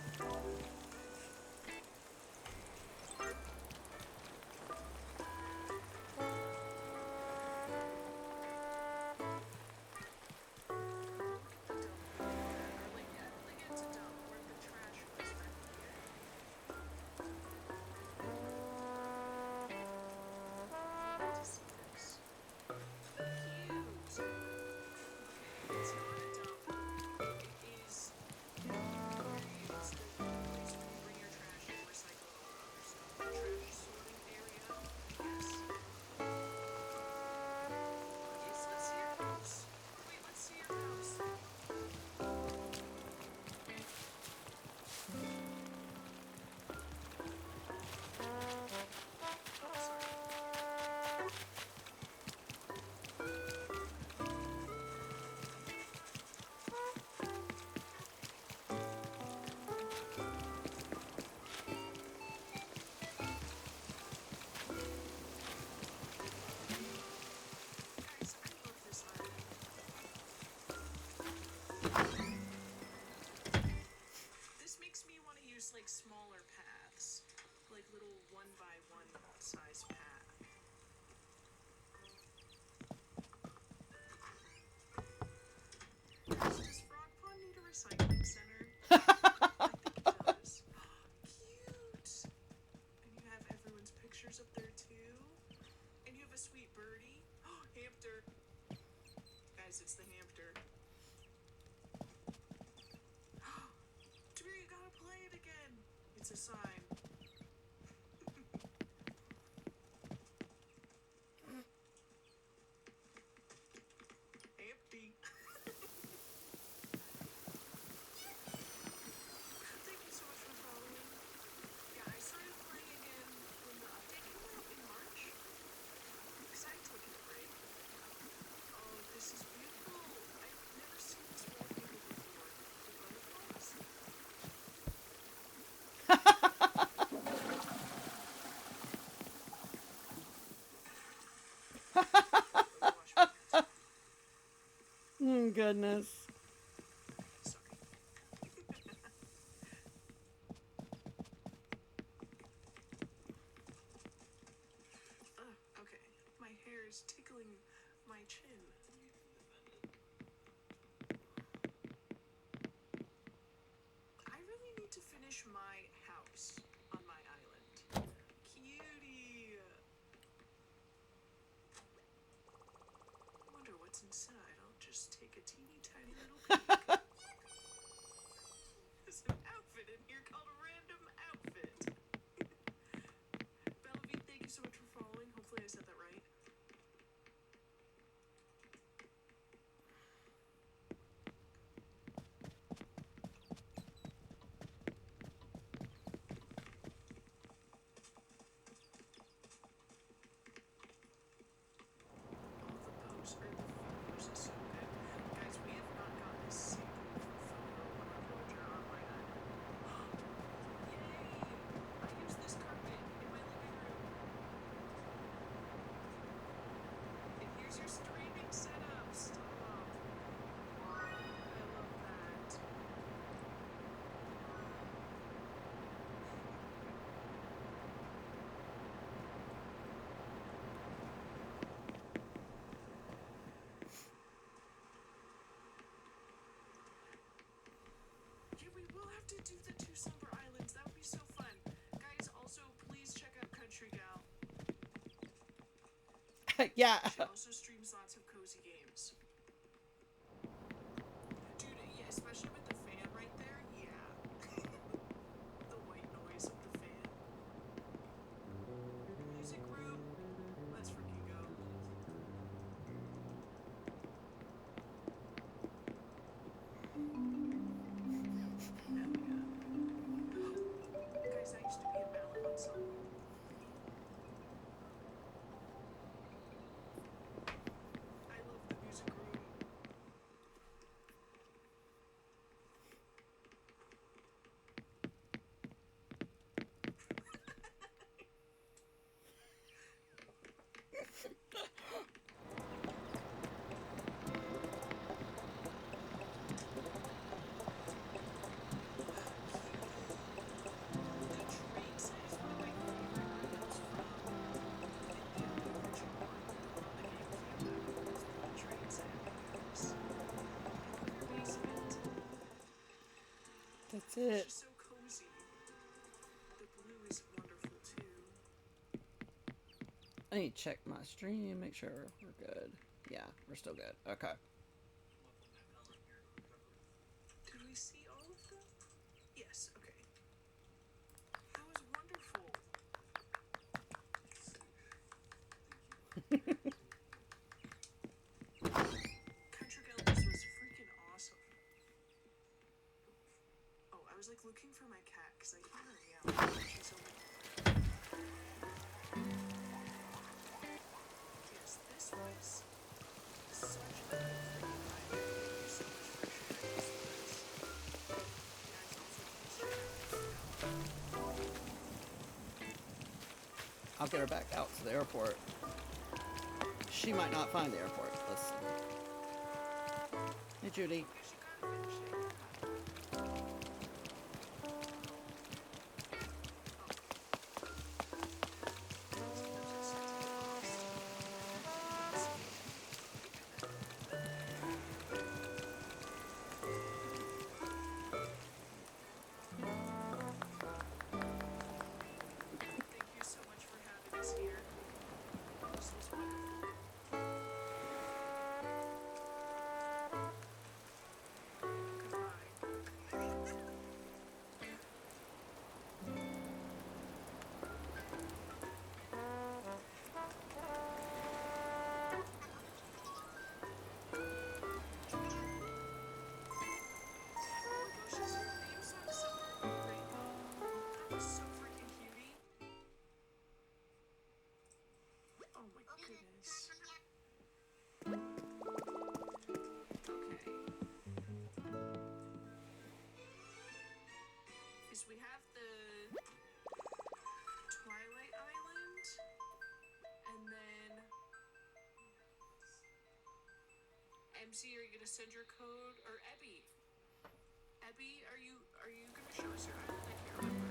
S2: guys, it's the hamster. Demeria, you gotta play it again. It's a sign. Empty. Thank you so much for following. Yeah, I started playing again when the update came out in March. Because I took a break. Oh, this is beautiful. I've never seen this wallpaper before. The butterflies. Wash my hands.
S1: Goodness.
S2: Sorry. Okay. My hair is tickling my chin. I really need to finish my house on my island. Cutie. I wonder what's inside. I'll just take a teeny tiny little peek. There's an outfit in here called a random outfit. Bellevue, thank you so much for following. Hopefully I said that right. All the posts or the photos is so good. Guys, we have not gotten a single photo of our villager on my island. Yay! I use this carpet in my living room. And here's your streaming setup. Stop. I love that. Yeah, we will have to do the 2 Slumber Islands. That would be so fun. Guys, also, please check out Country Gal.
S1: Yeah.
S2: She also streams lots of cozy games. Dude, yeah, especially with the fan right there. Yeah. The white noise of the fan. Music room. Let's freaking go. Hell yeah. Guys, I used to be a ballet ensemble. I love the music room. The train set is one of my favorite items from the original art on the game Fiona. Is the train set because I love your basement.
S1: That's
S2: It's
S1: it.
S2: just so cozy. The blue is wonderful too.
S1: I need to check my stream, make sure we're good. Yeah, we're still good. Okay.
S2: Did we see all of them? Yes, okay. That was wonderful. Country Gal, this was freaking awesome. Oh, I was like looking for my cat because I hear her yelling. She's over here. Yes, this was such a good freaking ride. Thank you so much for sharing this with us. Guys, also please check out Country Gal.
S1: I'll get her back out to the airport. She might not find the airport. Let's see. Hey, Judy.
S2: Okay, she gotta finish it. Sometimes I start to get lost. Let's see. Thank you so much for having us here. This was wonderful. Oh my goodness. Okay. Is we have the Twilight Island, and then MC, are you gonna send your code? Or Ebby? Ebby, are you gonna show us your island? I can't remember.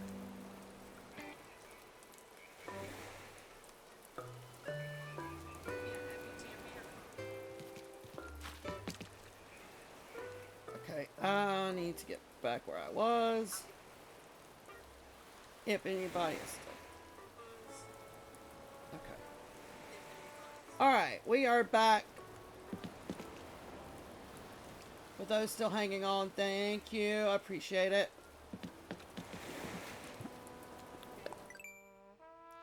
S2: Yeah, Ebby, do you have your code?
S1: Okay, I need to get back where I was. If anybody is still. Okay. Alright, we are back. For those still hanging on, thank you. I appreciate it.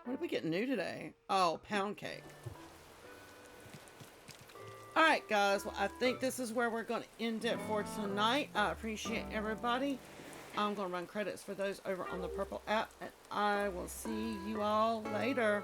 S1: What did we get new today? Oh, pound cake. Alright, guys. Well, I think this is where we're going to end it for tonight. I appreciate everybody. I'm going to run credits for those over on the Purple app. And I will see you all later.